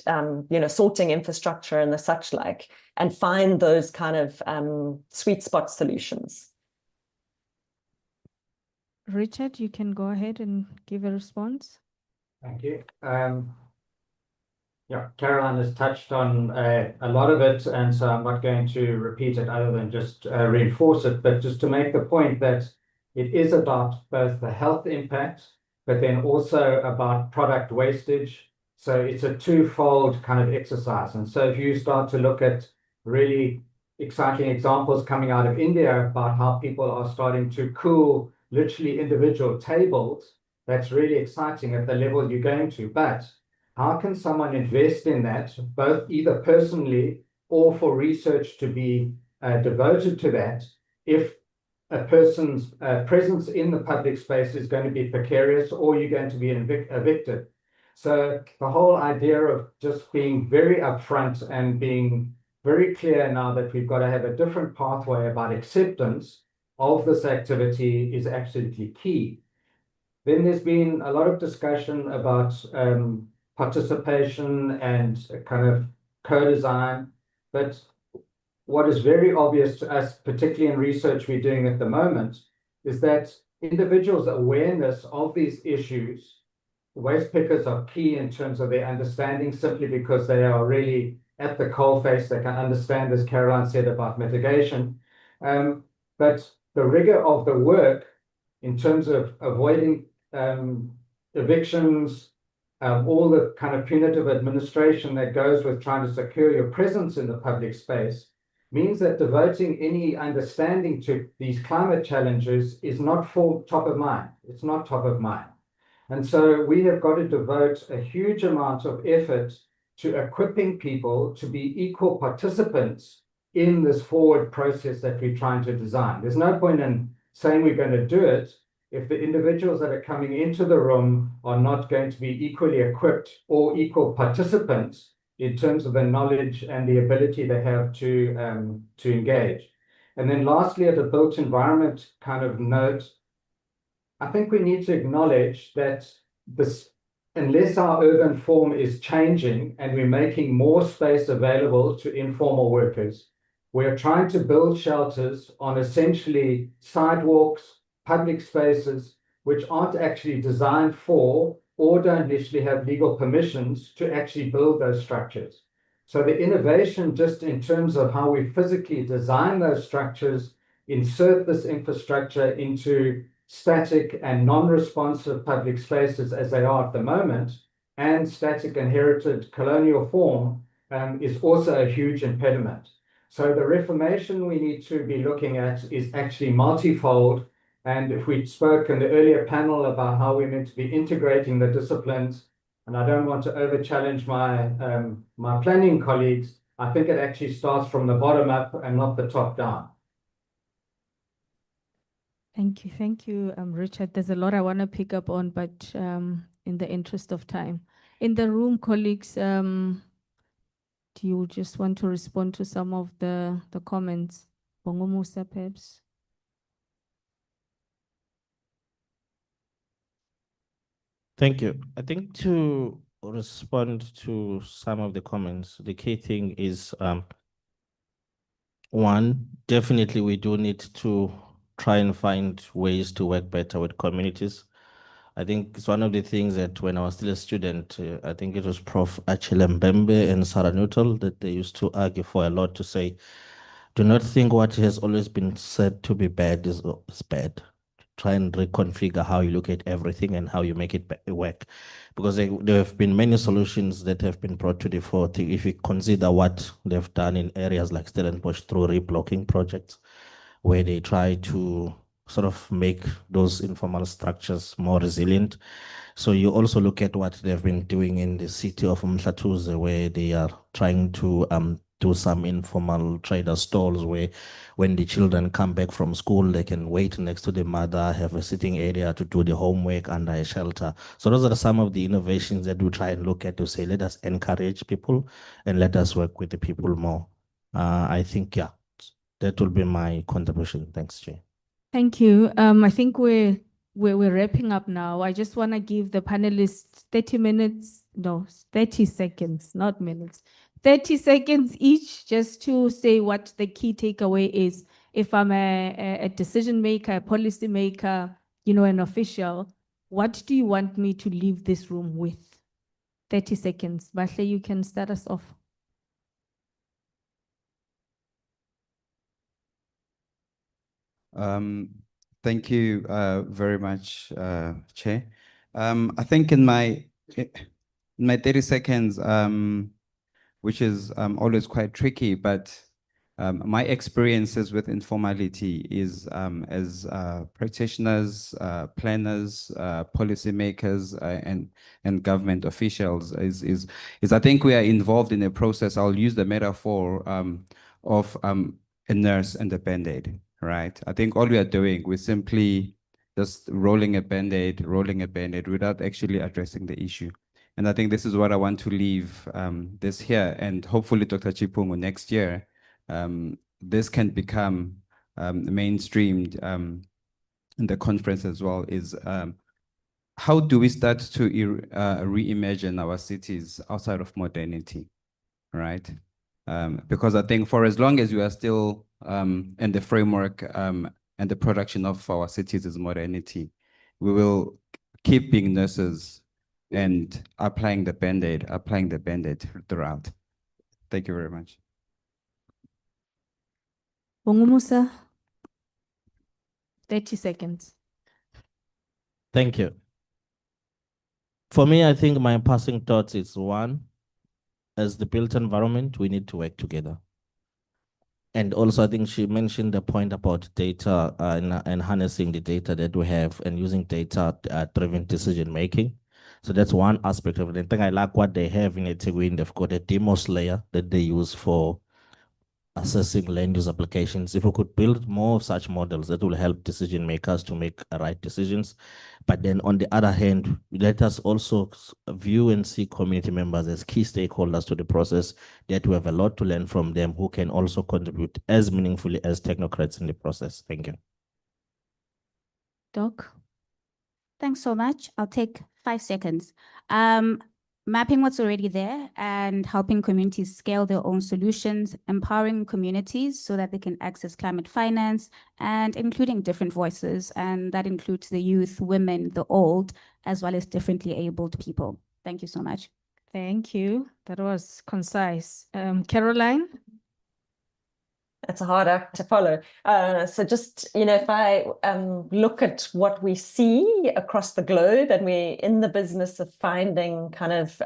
sorting infrastructure and the such like, and find those kind of sweet spot solutions. Richard, you can go ahead and give a response. Thank you. Yeah, Caroline has touched on a lot of it, and so I'm not going to repeat it other than just reinforce it, but just to make the point that it is about both the health impact, but then also about product wastage. So it's a twofold kind of exercise. And so if you start to look at really exciting examples coming out of India about how people are starting to cool literally individual tables, that's really exciting at the level you're going to. But how can someone invest in that, both either personally or for research to be devoted to that, if a person's presence in the public space is going to be precarious or you're going to be evicted? So the whole idea of just being very upfront and being very clear now that we've got to have a different pathway about acceptance of this activity is absolutely key. Then there's been a lot of discussion about participation and kind of co-design. But what is very obvious to us, particularly in research we're doing at the moment, is that individuals' awareness of these issues, waste pickers are key in terms of their understanding, simply because they are really at the coalface. They can understand, as Caroline said, about mitigation. But the rigor of the work in terms of avoiding evictions, all the kind of punitive administration that goes with trying to secure your presence in the public space, means that devoting any understanding to these climate challenges is not top of mind. It's not top of mind. And so we have got to devote a huge amount of effort to equipping people to be equal participants in this forward process that we're trying to design. There's no point in saying we're going to do it if the individuals that are coming into the room are not going to be equally equipped or equal participants in terms of the knowledge and the ability they have to engage. And then lastly, at a built environment kind of note, I think we need to acknowledge that this, unless our urban form is changing and we're making more space available to informal workers, we're trying to build shelters on essentially sidewalks, public spaces, which aren't actually designed for or don't necessarily have legal permissions to actually build those structures. So the innovation, just in terms of how we physically design those structures, insert this infrastructure into static and non-responsive public spaces as they are at the moment, and static inherited colonial form, is also a huge impediment. So the reformation we need to be looking at is actually multifold. And if we spoke in the earlier panel about how we're meant to be integrating the disciplines, and I don't want to over-challenge my planning colleagues, I think it actually starts from the bottom up and not the top down. Thank you, Richard. There's a lot I want to pick up on, but in the interest of time. In the room, colleagues, do you just want to respond to some of the comments? Bongo Musa, perhaps? Thank you. I think to respond to some of the comments, the key thing is, one, definitely we do need to try and find ways to work better with communities. I think it's one of the things that when I was still a student, I think it was Prof. Achille Mbembe and Sarah Nuttall that they used to argue for a lot, to say, do not think what has always been said to be bad is bad. try and reconfigure how you look at everything and how you make it work. Because there have been many solutions that have been brought to the fore. If you consider what they've done in areas like Stellenbosch through reblocking projects, where they try to sort of make those informal structures more resilient. So you also look at what they've been doing in the city of Mhlatuze, where they are trying to do some informal trader stalls where when the children come back from school, they can wait next to the mother, have a sitting area to do the homework under a shelter. So those are some of the innovations that we try and look at to say, let us encourage people and let us work with the people more. I think, yeah, that will be my contribution. Thanks, Chair. Thank you. I think we're wrapping up now. I just want to give the panelists 30 minutes, no, 30 seconds, not minutes, 30 seconds each just to say what the key takeaway is. If I'm a decision maker, a policy maker, you know, an official, what do you want me to leave this room with? 30 seconds. Bahle, you can start us off. Thank you very much, Chair. I think in my 30 seconds, which is always quite tricky, but my experiences with informality is as practitioners, planners, policymakers, and government officials is I think we are involved in a process. I'll use the metaphor of a nurse and a Band-Aid, right? I think all we are doing, we're simply just rolling a Band-Aid without actually addressing the issue. And I think this is what I want to leave this here, and hopefully Dr. Chipungu next year, this can become mainstreamed in the conference as well, is how do we start to reimagine our cities outside of modernity, right? Because I think for as long as we are still in the framework and the production of our cities is modernity, we will keep being nurses and applying the Band-Aid throughout. Thank you very much. Bongumusa, 30 seconds. Thank you. For me, I think my passing thoughts is one, as the built environment, we need to work together. And also, I think she mentioned the point about data and harnessing the data that we have and using data-driven decision-making. So that's one aspect of it. I think I like what they have in eThekwini. They've got a demos layer that they use for assessing land use applications. If we could build more of such models, that will help decision makers to make right decisions. But then on the other hand, let us also view and see community members as key stakeholders to the process, that we have a lot to learn from them who can also contribute as meaningfully as technocrats in the process. Thank you. Doc? Thanks so much. I'll take 5 seconds. Mapping what's already there and helping communities scale their own solutions, empowering communities so that they can access climate finance, and including different voices. And that includes the youth, women, the old, as well as differently abled people. Thank you so much. Thank you. That was concise. Caroline? It's a hard act to follow. So just, you know, if I look at what we see across the globe, and we're in the business of finding kind of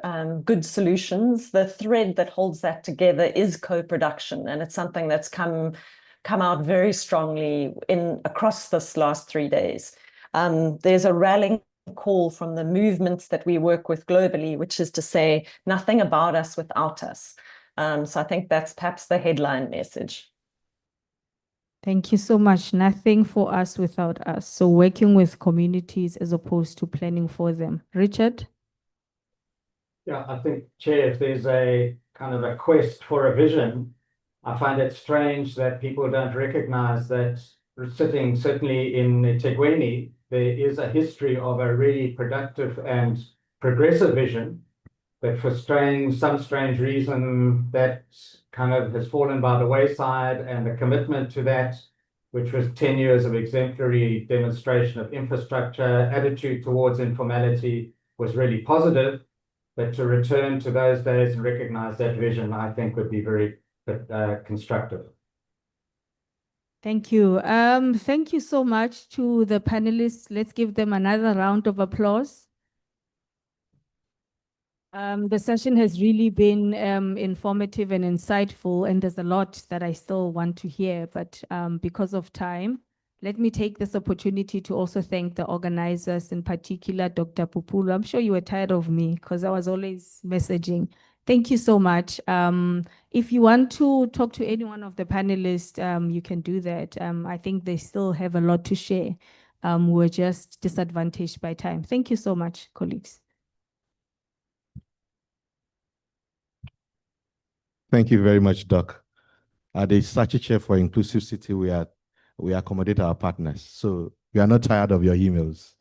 good solutions, the thread that holds that together is co-production. And it's something that's come out very strongly across this last 3 days. There's a rallying call from the movements that we work with globally, which is to say nothing about us without us. So I think that's perhaps the headline message. Thank you so much. Nothing for us without us. So working with communities as opposed to planning for them. Richard? Yeah, I think, Chair, if there's a kind of a quest for a vision, I find it strange that people don't recognize that sitting certainly in eThekwini, there is a history of a really productive and progressive vision, but for some strange reason that kind of has fallen by the wayside, and the commitment to that, which was 10 years of exemplary demonstration of infrastructure, attitude towards informality, was really positive. But to return to those days and recognize that vision, I think would be very constructive. Thank you. Thank you so much to the panelists. Let's give them another round of applause. The session has really been informative and insightful, and there's a lot that I still want to hear, but because of time, let me take this opportunity to also thank the organizers, in particular, Dr. Pupulu. I'm sure you were tired of me because I was always messaging. Thank you so much. If you want to talk to any one of the panelists, you can do that. I think they still have a lot to share. We're just disadvantaged by time. Thank you so much, colleagues. Thank you very much, Doc. The Sachi Chair for Inclusive City, we accommodate our partners. So we are not tired of your emails.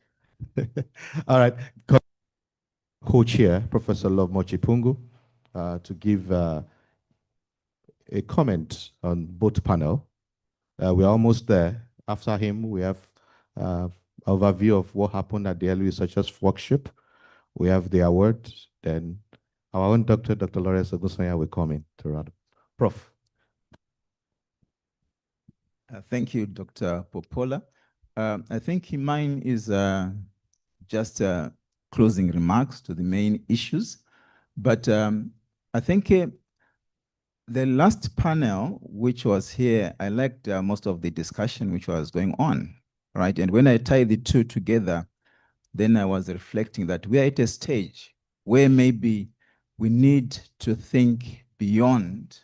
All right. Co-chair, Professor Love Mochipungu, to give a comment on both panel. We're almost there. After him, we have overview of what happened at the Early Researchers Workshop. We have the award. Then our own Dr. Lawrence Ogunsanya will come in to round. Prof. Thank you, Dr. Popola. I think mine is just closing remarks to the main issues. But I think the last panel, which was here, I liked most of the discussion which was going on, right? And when I tie the two together, then I was reflecting that we are at a stage where maybe we need to think beyond,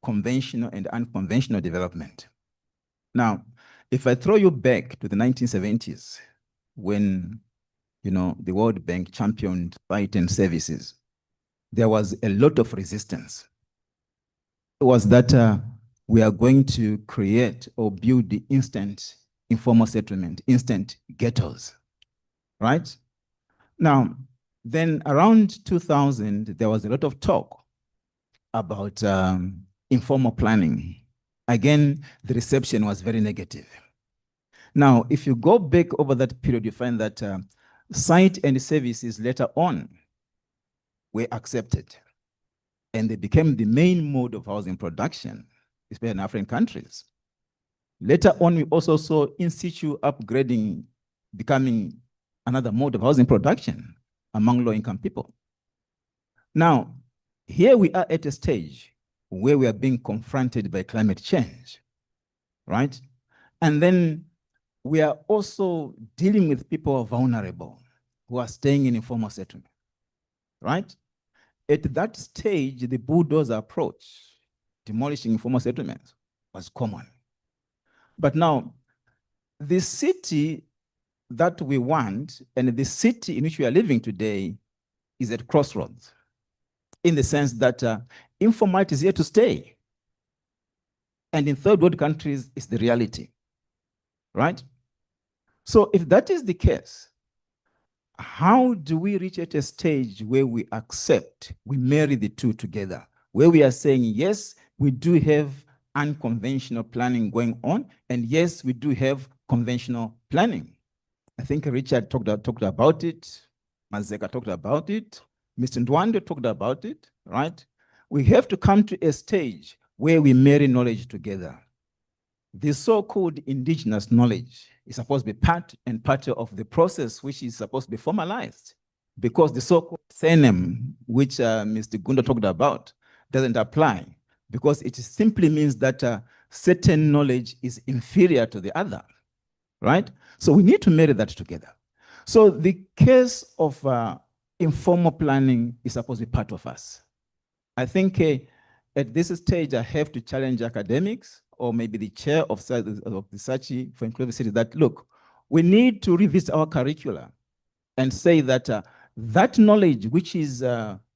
conventional and unconventional development. Now, if I throw you back to the 1970s, when, the World Bank championed right and services, there was a lot of resistance. It was that we are going to create or build the instant informal settlement, instant ghettos, right? Now, then around 2000, there was a lot of talk about informal planning. Again, the reception was very negative. Now, if you go back over that period, you find that site and services later on were accepted, and they became the main mode of housing production, especially in African countries. Later on, we also saw in situ upgrading becoming another mode of housing production among low-income people. Now, here we are at a stage where we are being confronted by climate change, right? And then we are also dealing with people who are vulnerable, who are staying in informal settlement, right? At that stage, the bulldozer approach, demolishing informal settlements, was common. But now, the city that we want and the city in which we are living today is at crossroads, in the sense that informality is here to stay. And in third world countries, it's the reality, right? So if that is the case, how do we reach at a stage where we accept, we marry the two together, where we are saying, yes, we do have unconventional planning going on, and yes, we do have conventional planning. I think Richard talked about it, Mazeka talked about it, Mr. Ndwande talked about it, right? We have to come to a stage where we marry knowledge together. The so-called indigenous knowledge is supposed to be part and parcel of the process which is supposed to be formalized, because the so-called CNM, which Mr. Gundo talked about, doesn't apply, because it simply means that certain knowledge is inferior to the other, right? So we need to marry that together. So the case of informal planning is supposed to be part of us. I think at this stage, I have to challenge academics, or maybe the chair of the Sachi for Inclusive City, that look, we need to revisit our curricula and say that that knowledge which is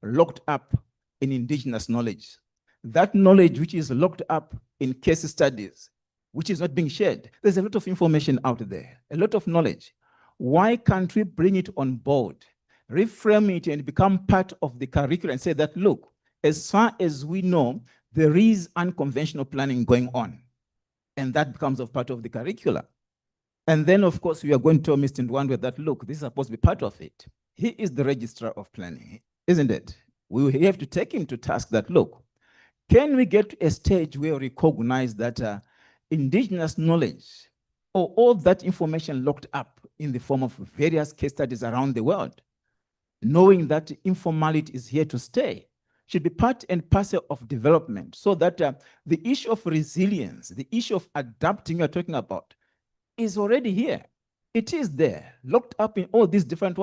locked up in indigenous knowledge, that knowledge which is locked up in case studies, which is not being shared, there's a lot of information out there, a lot of knowledge. Why can't we bring it on board, reframe it and become part of the curriculum and say that, look, as far as we know, there is unconventional planning going on, and that becomes a part of the curricula. And then, of course, we are going to tell Mr. Ndwandwe that, look, this is supposed to be part of it. He is the registrar of planning, isn't it? We have to take him to task that, look, Can we get to a stage where we recognize that indigenous knowledge or all that information locked up in the form of various case studies around the world, knowing that informality is here to stay, should be part and parcel of development, so that the issue of resilience, the issue of adapting you're talking about, is already here. It is there, locked up in all these different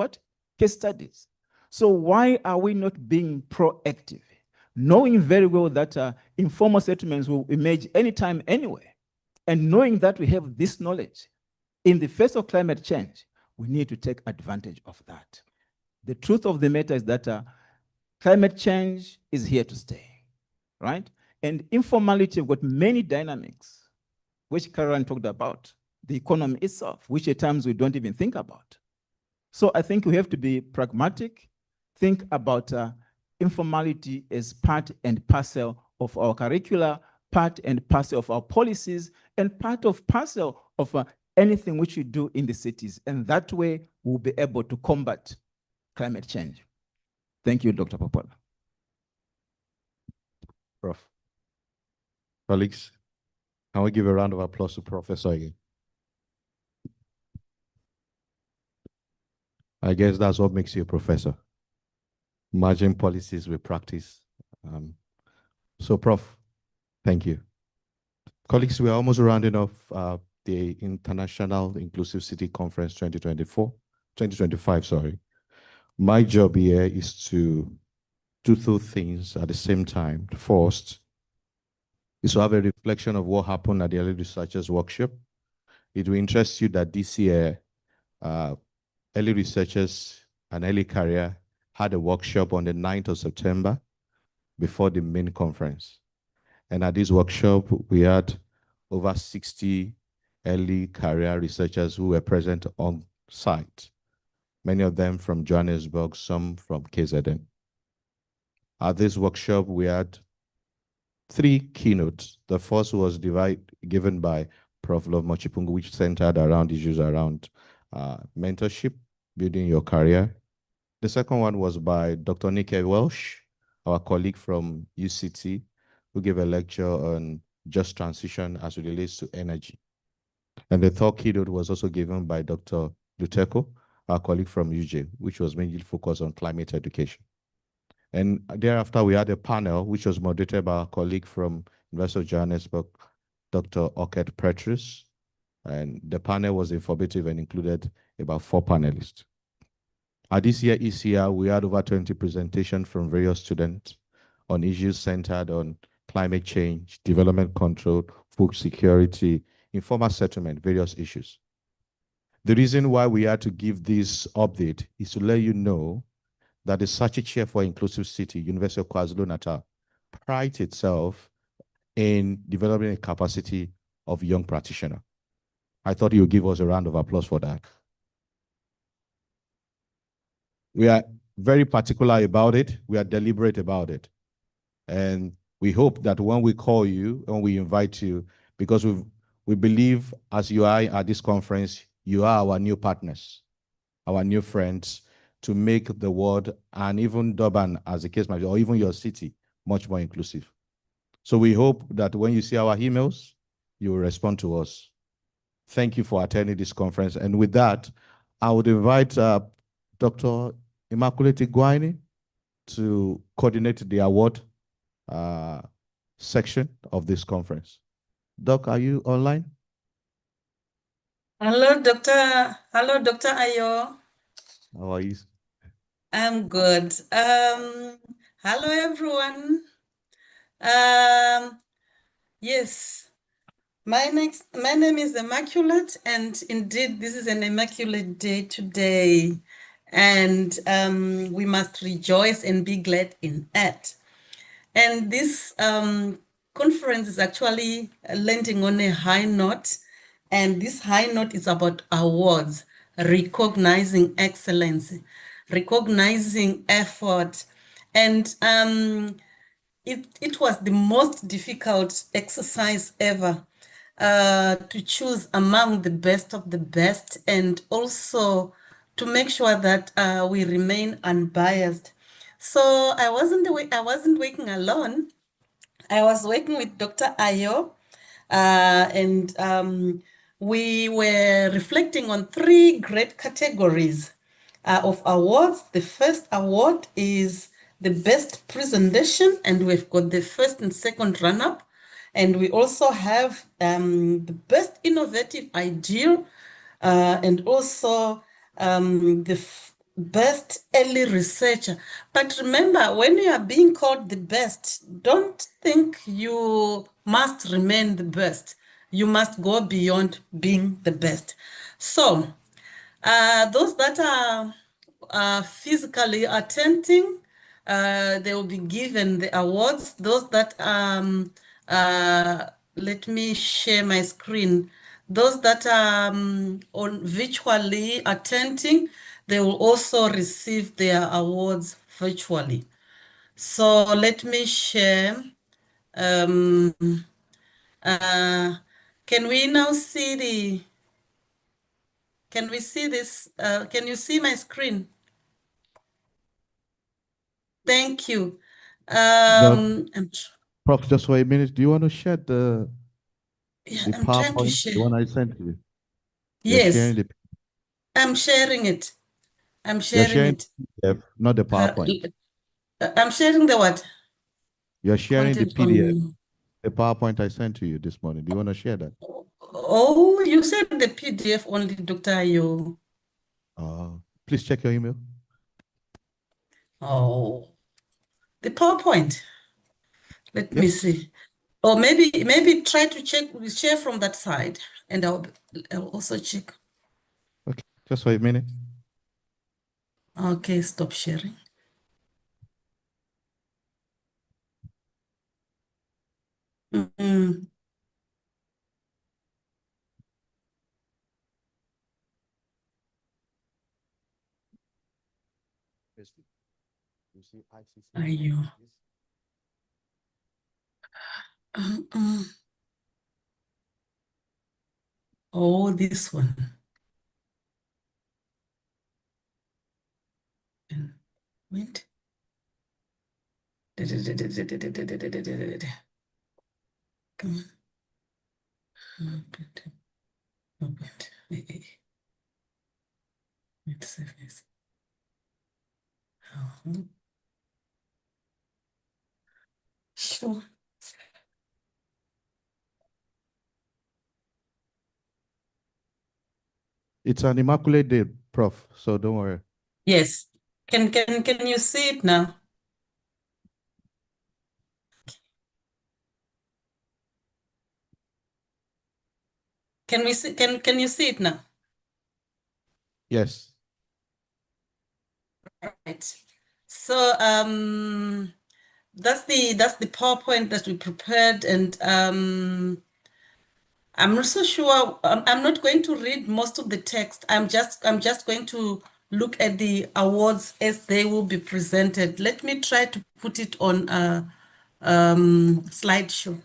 case studies. So why are we not being proactive? Knowing very well that informal settlements will emerge anytime, anywhere, and knowing that we have this knowledge, in the face of climate change, we need to take advantage of that. The truth of the matter is that climate change is here to stay, right? And informality have got many dynamics, which Caroline talked about, the economy itself, which at times we don't even think about. So I think we have to be pragmatic, think about informality as part and parcel of our curricula, part and parcel of our policies, and part of parcel of anything which we do in the cities. And that way we'll be able to combat climate change. Thank you, Dr. Popola. Prof. Colleagues, can we give a round of applause to Professor again? I guess that's what makes you a professor. Merging policies with practice. So, Prof, thank you. Colleagues, we are almost rounding off the International Inclusive City Conference 2025, sorry. My job here is to do two things at the same time. First is to have a reflection of what happened at the Early Researchers Workshop. It will interest you that this year, Early Researchers and Early Career had a workshop on the 9th of September before the main conference. And at this workshop, we had over 60 early career researchers who were present on site, many of them from Johannesburg, some from KZN. At this workshop, we had 3 keynotes. The first was given by Prof. Love Mochipungu, which centered around issues around mentorship, building your career. The second one was by Dr. Nike Welsh, our colleague from UCT, who gave a lecture on just transition as it relates to energy. And the third keynote was also given by Dr. Luteko, our colleague from UJ, which was mainly focused on climate education. And thereafter, we had a panel, which was moderated by our colleague from University of Johannesburg, Dr. Oket Petrus. And the panel was informative and included about 4 panelists. At this year ECR, we had over 20 presentations from various students on issues centered on climate change, development control, food security, informal settlement, various issues. The reason why we had to give this update is to let you know that the Sachi Chair for Inclusive City, University of KwaZulu-Natal, prides itself in developing a capacity of young practitioners. I thought you would give us a round of applause for that. We are very particular about it. We are deliberate about it. And we hope that when we call you, when we invite you, because we believe as you are at this conference, you are our new partners, our new friends, to make the world, and even Durban, as the case might be, or even your city, much more inclusive. So we hope that when you see our emails, you will respond to us. Thank you for attending this conference. And with that, I would invite Dr. Immaculate Iguaini to coordinate the award section of this conference. Doc, are you online? Hello, Dr. Ayo. How are you? I'm good. Hello, everyone. Yes, my name is Immaculate, and indeed, this is an immaculate day today, and we must rejoice and be glad in it. And this conference is actually landing on a high note, and this high note is about awards, recognizing excellence, recognizing effort, and it was the most difficult exercise ever to choose among the best of the best, and also to make sure that we remain unbiased. So I wasn't working alone. I was working with Dr. Ayo, and we were reflecting on 3 great categories of awards. The first award is the best presentation, and we've got the first and second run-up. And we also have the best innovative idea, and also the best early researcher. But remember, when you are being called the best, don't think you must remain the best. You must go beyond being the best. So those that are physically attending, they will be given the awards. Those that let me share my screen. Those that are on virtually attending, they will also receive their awards virtually. So let me share. Um, can we now see the? Can we see this? Can you see my screen? Thank you. Prof, just for a minute, do you want to share the I'm trying to PowerPoint, share. the one I sent you? You're Yes, sharing the, I'm sharing it. I'm you're sharing sharing it. the PDF, not the PowerPoint. I'm sharing the what? You're sharing the Content PDF, on. the PowerPoint I sent to you this morning. Do you want to share that? Oh, you said the PDF only, Dr. Ayo. Please check your email. Oh, the PowerPoint. Let me Yes. see. Or maybe try to share from that side, and I'll also check. Okay, just for a minute. Okay, stop sharing. Mm-mm. You see ICC. Ayo. Oh, this one. Wait. Come on. Let's see this. Sure. It's an immaculate day, Prof, so don't worry. Yes. Can you see it now? Can we see can you see it now? Yes. Right. So that's the PowerPoint that we prepared, and I'm not so sure. I'm not going to read most of the text. I'm just going to look at the awards as they will be presented. Let me try to put it on a slideshow.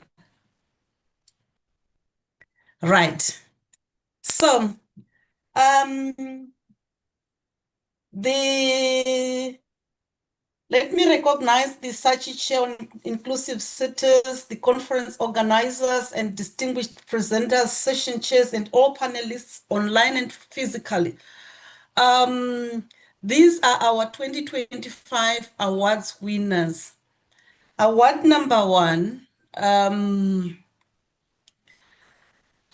Right. So let me recognize the Sachi Chair on Inclusive Cities, the conference organizers and distinguished presenters, session chairs, and all panelists online and physically. These are our 2025 awards winners. Award number 1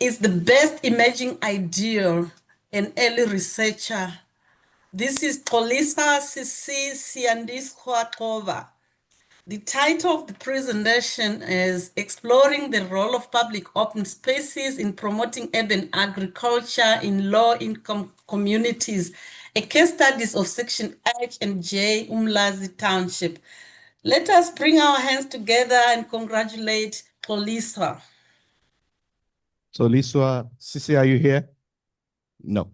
is the best emerging idea and early researcher. This is Xolisa Sisi Siandiswa. The title of the presentation is Exploring the Role of Public Open Spaces in Promoting Urban Agriculture in Low-Income Communities, a case studies of Section H and J, Umlazi Township. Let us bring our hands together and congratulate Xolisa. So Liswa, Sisi, are you here? No,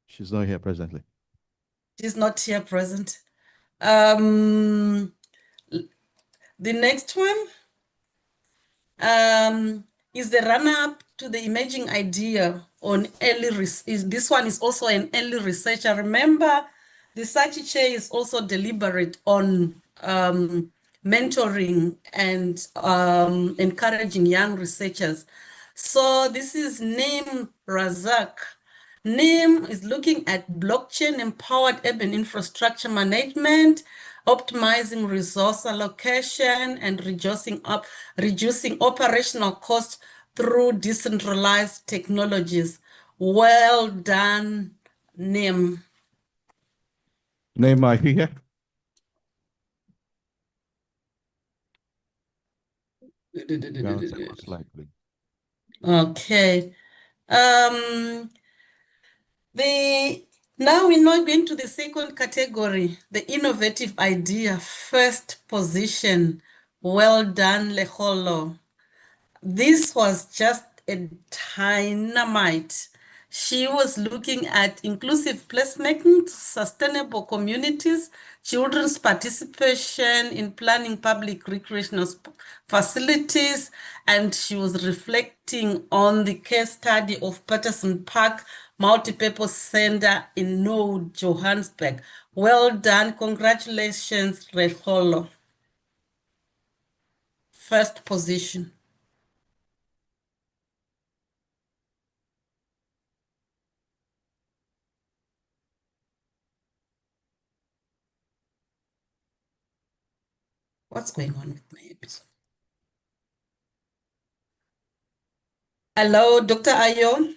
she's not here presently. She's not here present. The next one is the run-up to the emerging idea on early research. This one is also an early researcher. Remember, the Sachi Chair is also deliberate on mentoring and encouraging young researchers. So this is Neem Razak. Neem is looking at blockchain-empowered urban infrastructure management, optimizing resource allocation, and reducing operational costs through decentralized technologies. Well done, Neem. Neem, are you here? Most likely. Okay. Now we're now going to the second category, the innovative idea, first position. Well done, Leholo. This was just a dynamite. She was looking at inclusive placemaking, sustainable communities, children's participation in planning public recreational facilities, and she was reflecting on the case study of Patterson Park Multipurpose Center in Node, Johannesburg. Well done. Congratulations, Reholo. First position. What's going on with my episode? Hello, Dr. Ayo.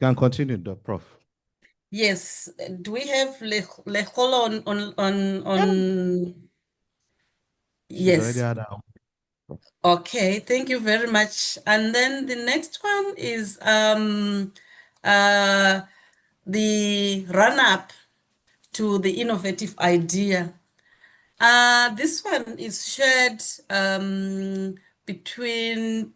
Can continue, the prof. Yes. Do we have Leholo on? She's already Yes. had her. Okay, thank you very much. And then the next one is the run-up to the innovative idea. This one is shared between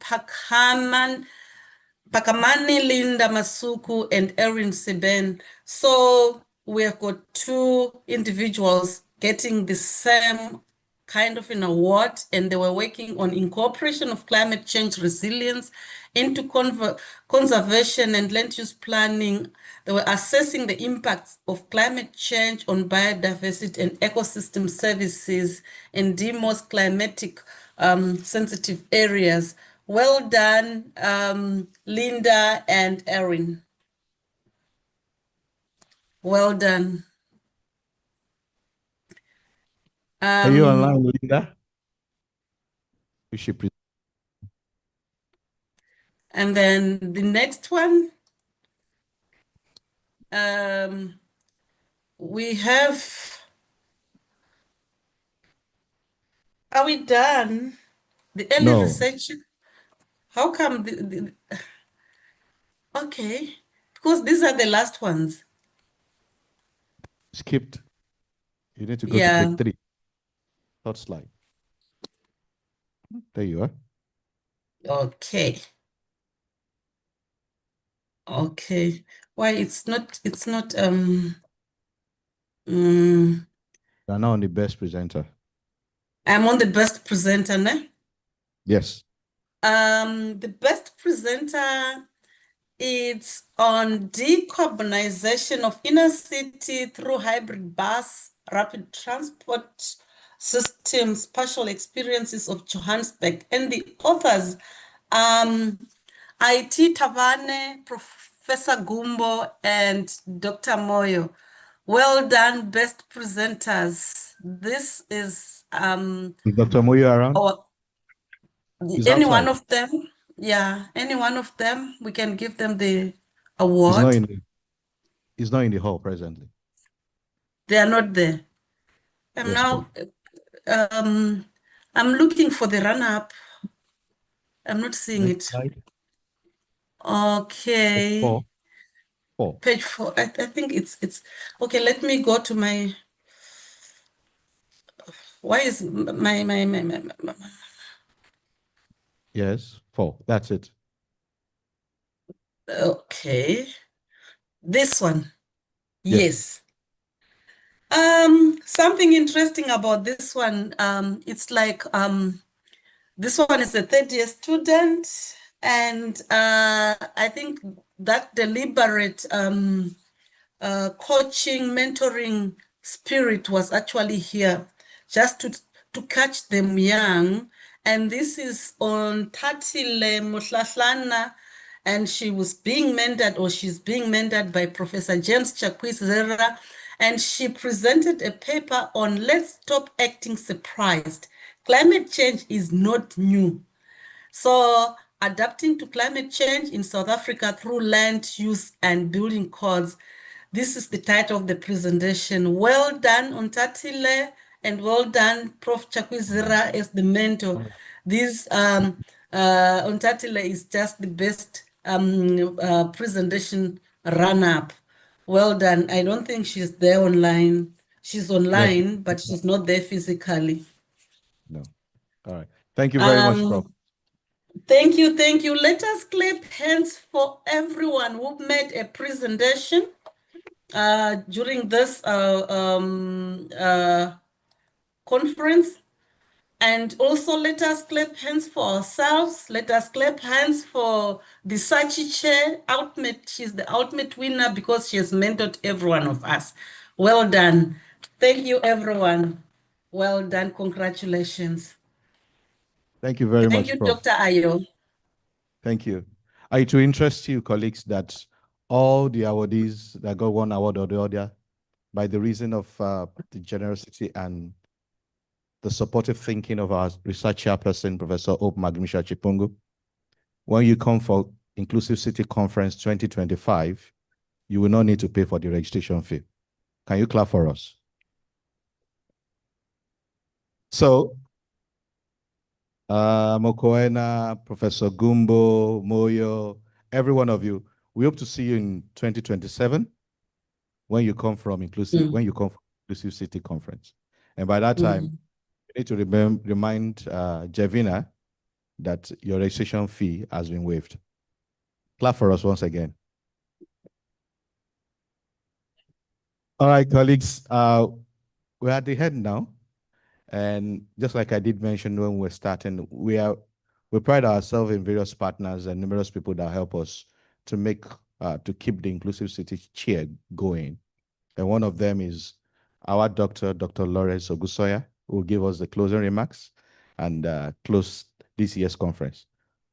Pakamani Linda Masuku and Erin Seben. So we have got two individuals getting the same kind of an award, and they were working on incorporation of climate change resilience into conservation and land use planning. They were assessing the impacts of climate change on biodiversity and ecosystem services in the most climatic sensitive areas. Well done, Linda and Erin. Well done. Are you online, Linda? You should And then the next one, we have, are we done? The early research, how come okay, because these are the last ones. skipped. You need to go to page 3. Third slide. There you are. Okay. Okay. Why it's not You're now on the best presenter. I'm on the best presenter, ne? Yes. The best presenter, it's on decarbonization of inner city through hybrid bus, rapid transport systems, partial experiences of Johannesburg. And the authors, IT Tavane, Professor Gumbo, and Dr. Moyo. Well done, best presenters. This is Dr. Moyo around? Any one of them. Yeah, any one of them, we can give them the award. He's not in the hall presently. They are not there. I'm looking for the run-up. I'm not seeing it. Slide. Okay. Page 4. Page 4. I think it's okay. Let me go to my. Why is my Yes, 4. That's it. Okay. This one. Yes. Something interesting about this one. It's like this one is a third-year student, and I think that deliberate coaching, mentoring spirit was actually here, just to catch them young. And this is on Tatile Mohlahlana, and she was being mentored, or she's being mentored by Professor James Chakwizera, and she presented a paper on Let's Stop Acting Surprised. Climate change is not new. So adapting to climate change in South Africa through land use and building codes. This is the title of the presentation. Well done, Ontatile, and well done, Prof. Chakwizera as the mentor. This Ontatile is just the best presentation run-up. Well done. I don't think she's there online. She's online, but she's not there physically. No. All right. Thank you very much, Prof. Thank you, thank you. Let us clap hands for everyone who made a presentation during this conference. And also let us clap hands for ourselves. Let us clap hands for the Sachi Chair. She's the ultimate winner because she has mentored every one of us. Well done. Thank you, everyone. Well done. Congratulations. Thank you very much, Thank you, Prof. Dr. Ayo. Thank you. To interest you, colleagues, that all the awardees that got one award or the other, by the reason of the generosity and the supportive thinking of our research chairperson, Professor Hope Magmisha Chipungu, when you come for Inclusive City Conference 2025, you will not need to pay for the registration fee. Can you clap for us? So, Mokoena, Professor Gumbo, Moyo, every one of you, we hope to see you in 2027 when you come from Inclusive City Conference. And by that time, you need to remind Javina that your registration fee has been waived. Clap for us once again. All right, colleagues, we're at the end now. And just like I did mention when we're starting, we pride ourselves in various partners and numerous people that help us to keep the Inclusive City chair going. And one of them is our Dr. Lawrence Ogusoya, who will give us the closing remarks and close this year's conference.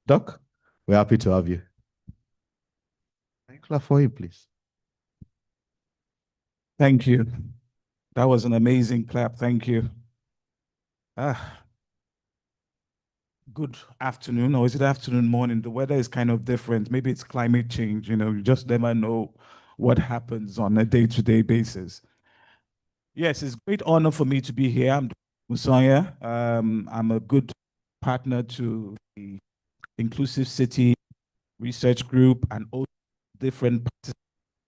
Doc, we're happy to have you. Can you clap for him, please? Thank you. That was an amazing clap. Thank you. Good afternoon, or is it afternoon, morning? The weather is kind of different. Maybe it's climate change. You just never know what happens on a day-to-day basis. Yes, it's a great honor for me to be here. I'm Musaya. I'm a good partner to the Inclusive City Research Group and all different participants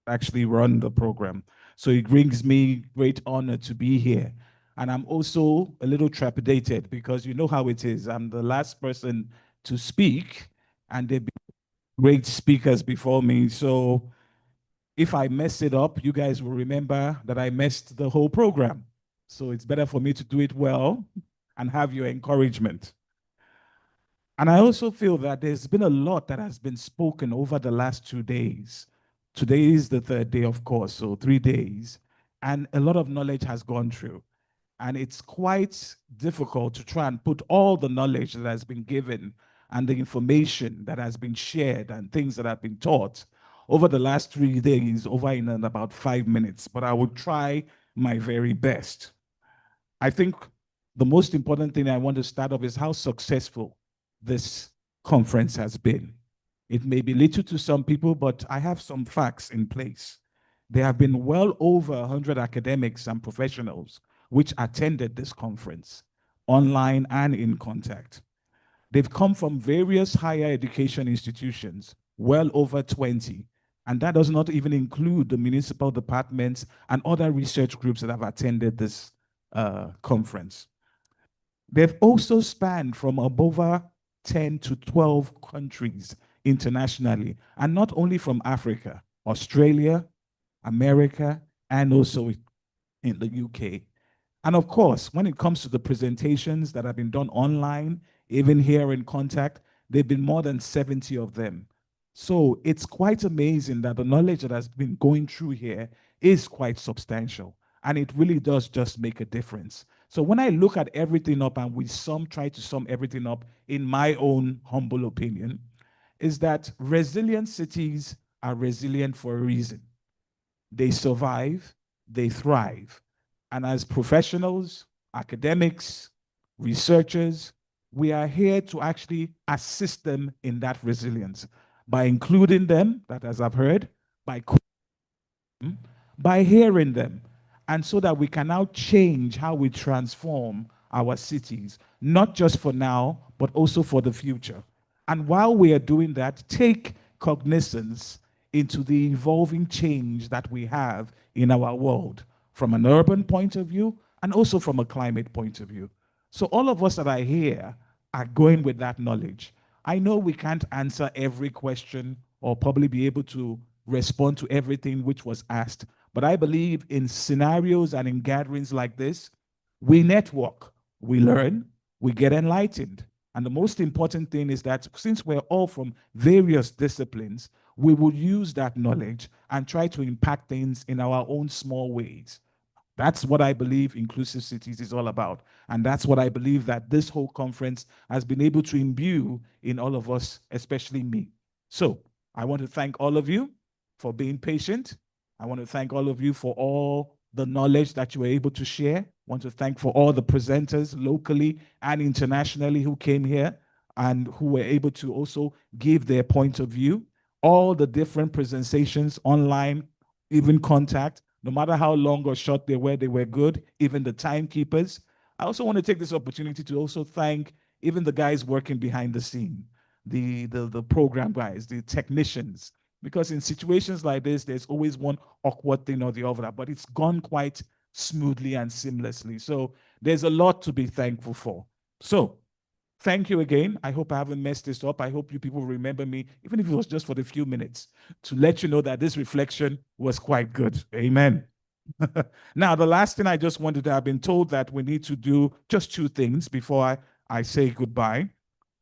actually run the program. So it brings me great honor to be here. And I'm also a little trepidated because you know how it is. I'm the last person to speak, and there've been great speakers before me. So if I mess it up, you guys will remember that I messed the whole program. So it's better for me to do it well and have your encouragement. And I also feel that there's been a lot that has been spoken over the last 2 days. Today is the third day, of course, so 3 days. And a lot of knowledge has gone through. And it's quite difficult to try and put all the knowledge that has been given and the information that has been shared and things that have been taught over the last 3 days, over in about 5 minutes. But I will try my very best. I think the most important thing I want to start off is how successful this conference has been. It may be little to some people, but I have some facts in place. There have been well over 100 academics and professionals which attended this conference, online and in contact. They've come from various higher education institutions, well over 20, and that does not even include the municipal departments and other research groups that have attended this conference. They've also spanned from over 10 to 12 countries internationally, and not only from Africa, Australia, America, and also in the UK. And of course, when it comes to the presentations that have been done online, even here in contact, there have been more than 70 of them. So it's quite amazing that the knowledge that has been going through here is quite substantial, and it really does just make a difference. So when I look at everything up and we try to sum everything up, in my own humble opinion, is that resilient cities are resilient for a reason. They survive, they thrive. And as professionals, academics, researchers, we are here to actually assist them in that resilience by including them, that as I've heard, by hearing them, and so that we can now change how we transform our cities, not just for now, but also for the future. And while we are doing that, take cognizance into the evolving change that we have in our world from an urban point of view and also from a climate point of view. So all of us that are here are going with that knowledge. I know we can't answer every question or probably be able to respond to everything which was asked, but I believe in scenarios and in gatherings like this, we network, we learn, we get enlightened. And the most important thing is that since we're all from various disciplines, we will use that knowledge and try to impact things in our own small ways. That's what I believe inclusive cities is all about. And that's what I believe that this whole conference has been able to imbue in all of us, especially me. So I want to thank all of you for being patient. I want to thank all of you for all the knowledge that you were able to share. I want to thank for all the presenters locally and internationally who came here and who were able to also give their point of view. All the different presentations online, even contact, no matter how long or short they were good, even the timekeepers. I also want to take this opportunity to also thank even the guys working behind the scene, the program guys, the technicians, because in situations like this, there's always one awkward thing or the other, but it's gone quite smoothly and seamlessly. So there's a lot to be thankful for. So thank you again. I hope I haven't messed this up. I hope you people remember me, even if it was just for the few minutes, to let you know that this reflection was quite good. Amen. Now, the last thing I just wanted to, I've been told that we need to do just two things before I say goodbye.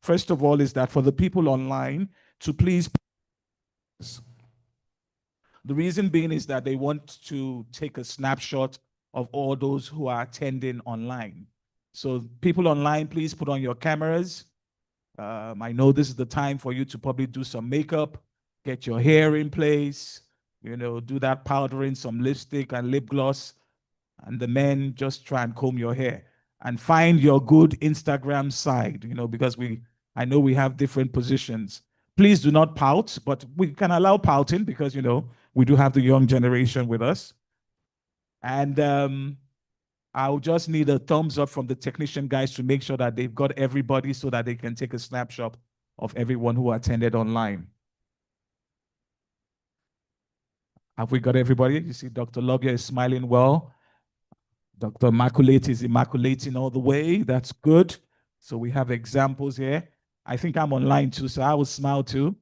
First of all is that for the people online to please, the reason being is that they want to take a snapshot of all those who are attending online. So people online, please put on your cameras. I know this is the time for you to probably do some makeup, get your hair in place, do that powdering, some lipstick and lip gloss. And the men, just try and comb your hair and find your good Instagram side, because I know we have different positions. Please do not pout, but we can allow pouting because, we do have the young generation with us. And I'll just need a thumbs up from the technician guys to make sure that they've got everybody so that they can take a snapshot of everyone who attended online. Have we got everybody? You see Dr. Logia is smiling well. Dr. Immaculate is immaculating all the way. That's good. So we have examples here. I think I'm online too, so I will smile too.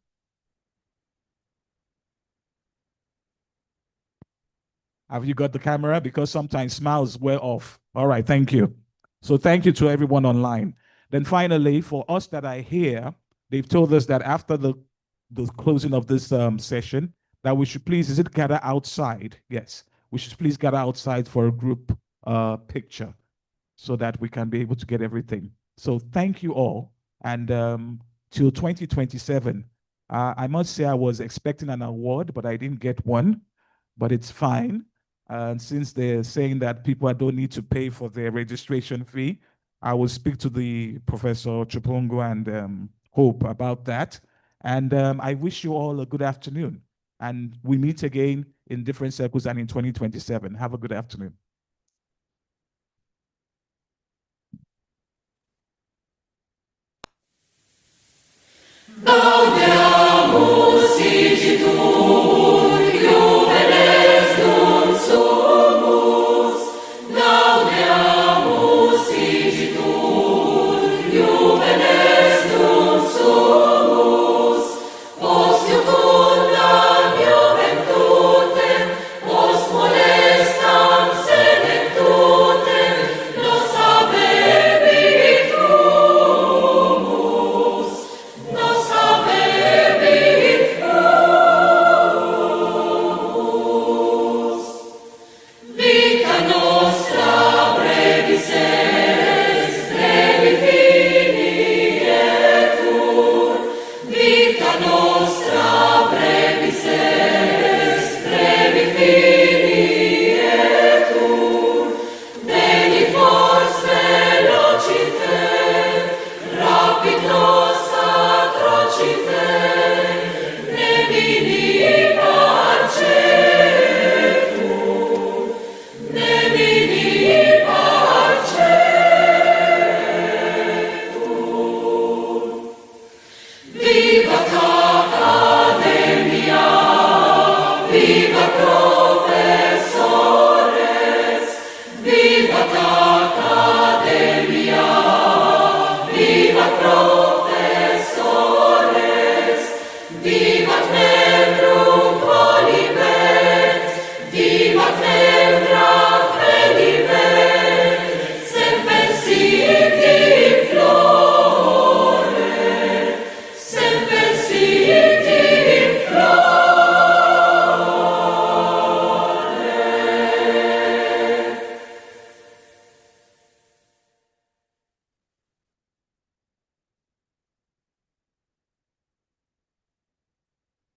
Have you got the camera? Because sometimes smiles wear off. All right, thank you. So thank you to everyone online. Then finally, for us that are here, they've told us that after the closing of this session, that we should please, is it gather outside? Yes, we should please gather outside for a group picture so that we can be able to get everything. So thank you all. And till 2027, I must say I was expecting an award, but I didn't get one, but it's fine. And since they're saying that people don't need to pay for their registration fee, I will speak to the Professor Chipungu and Hope about that. And I wish you all a good afternoon. And we meet again in different circles and in 2027. Have a good afternoon. Gaudiamo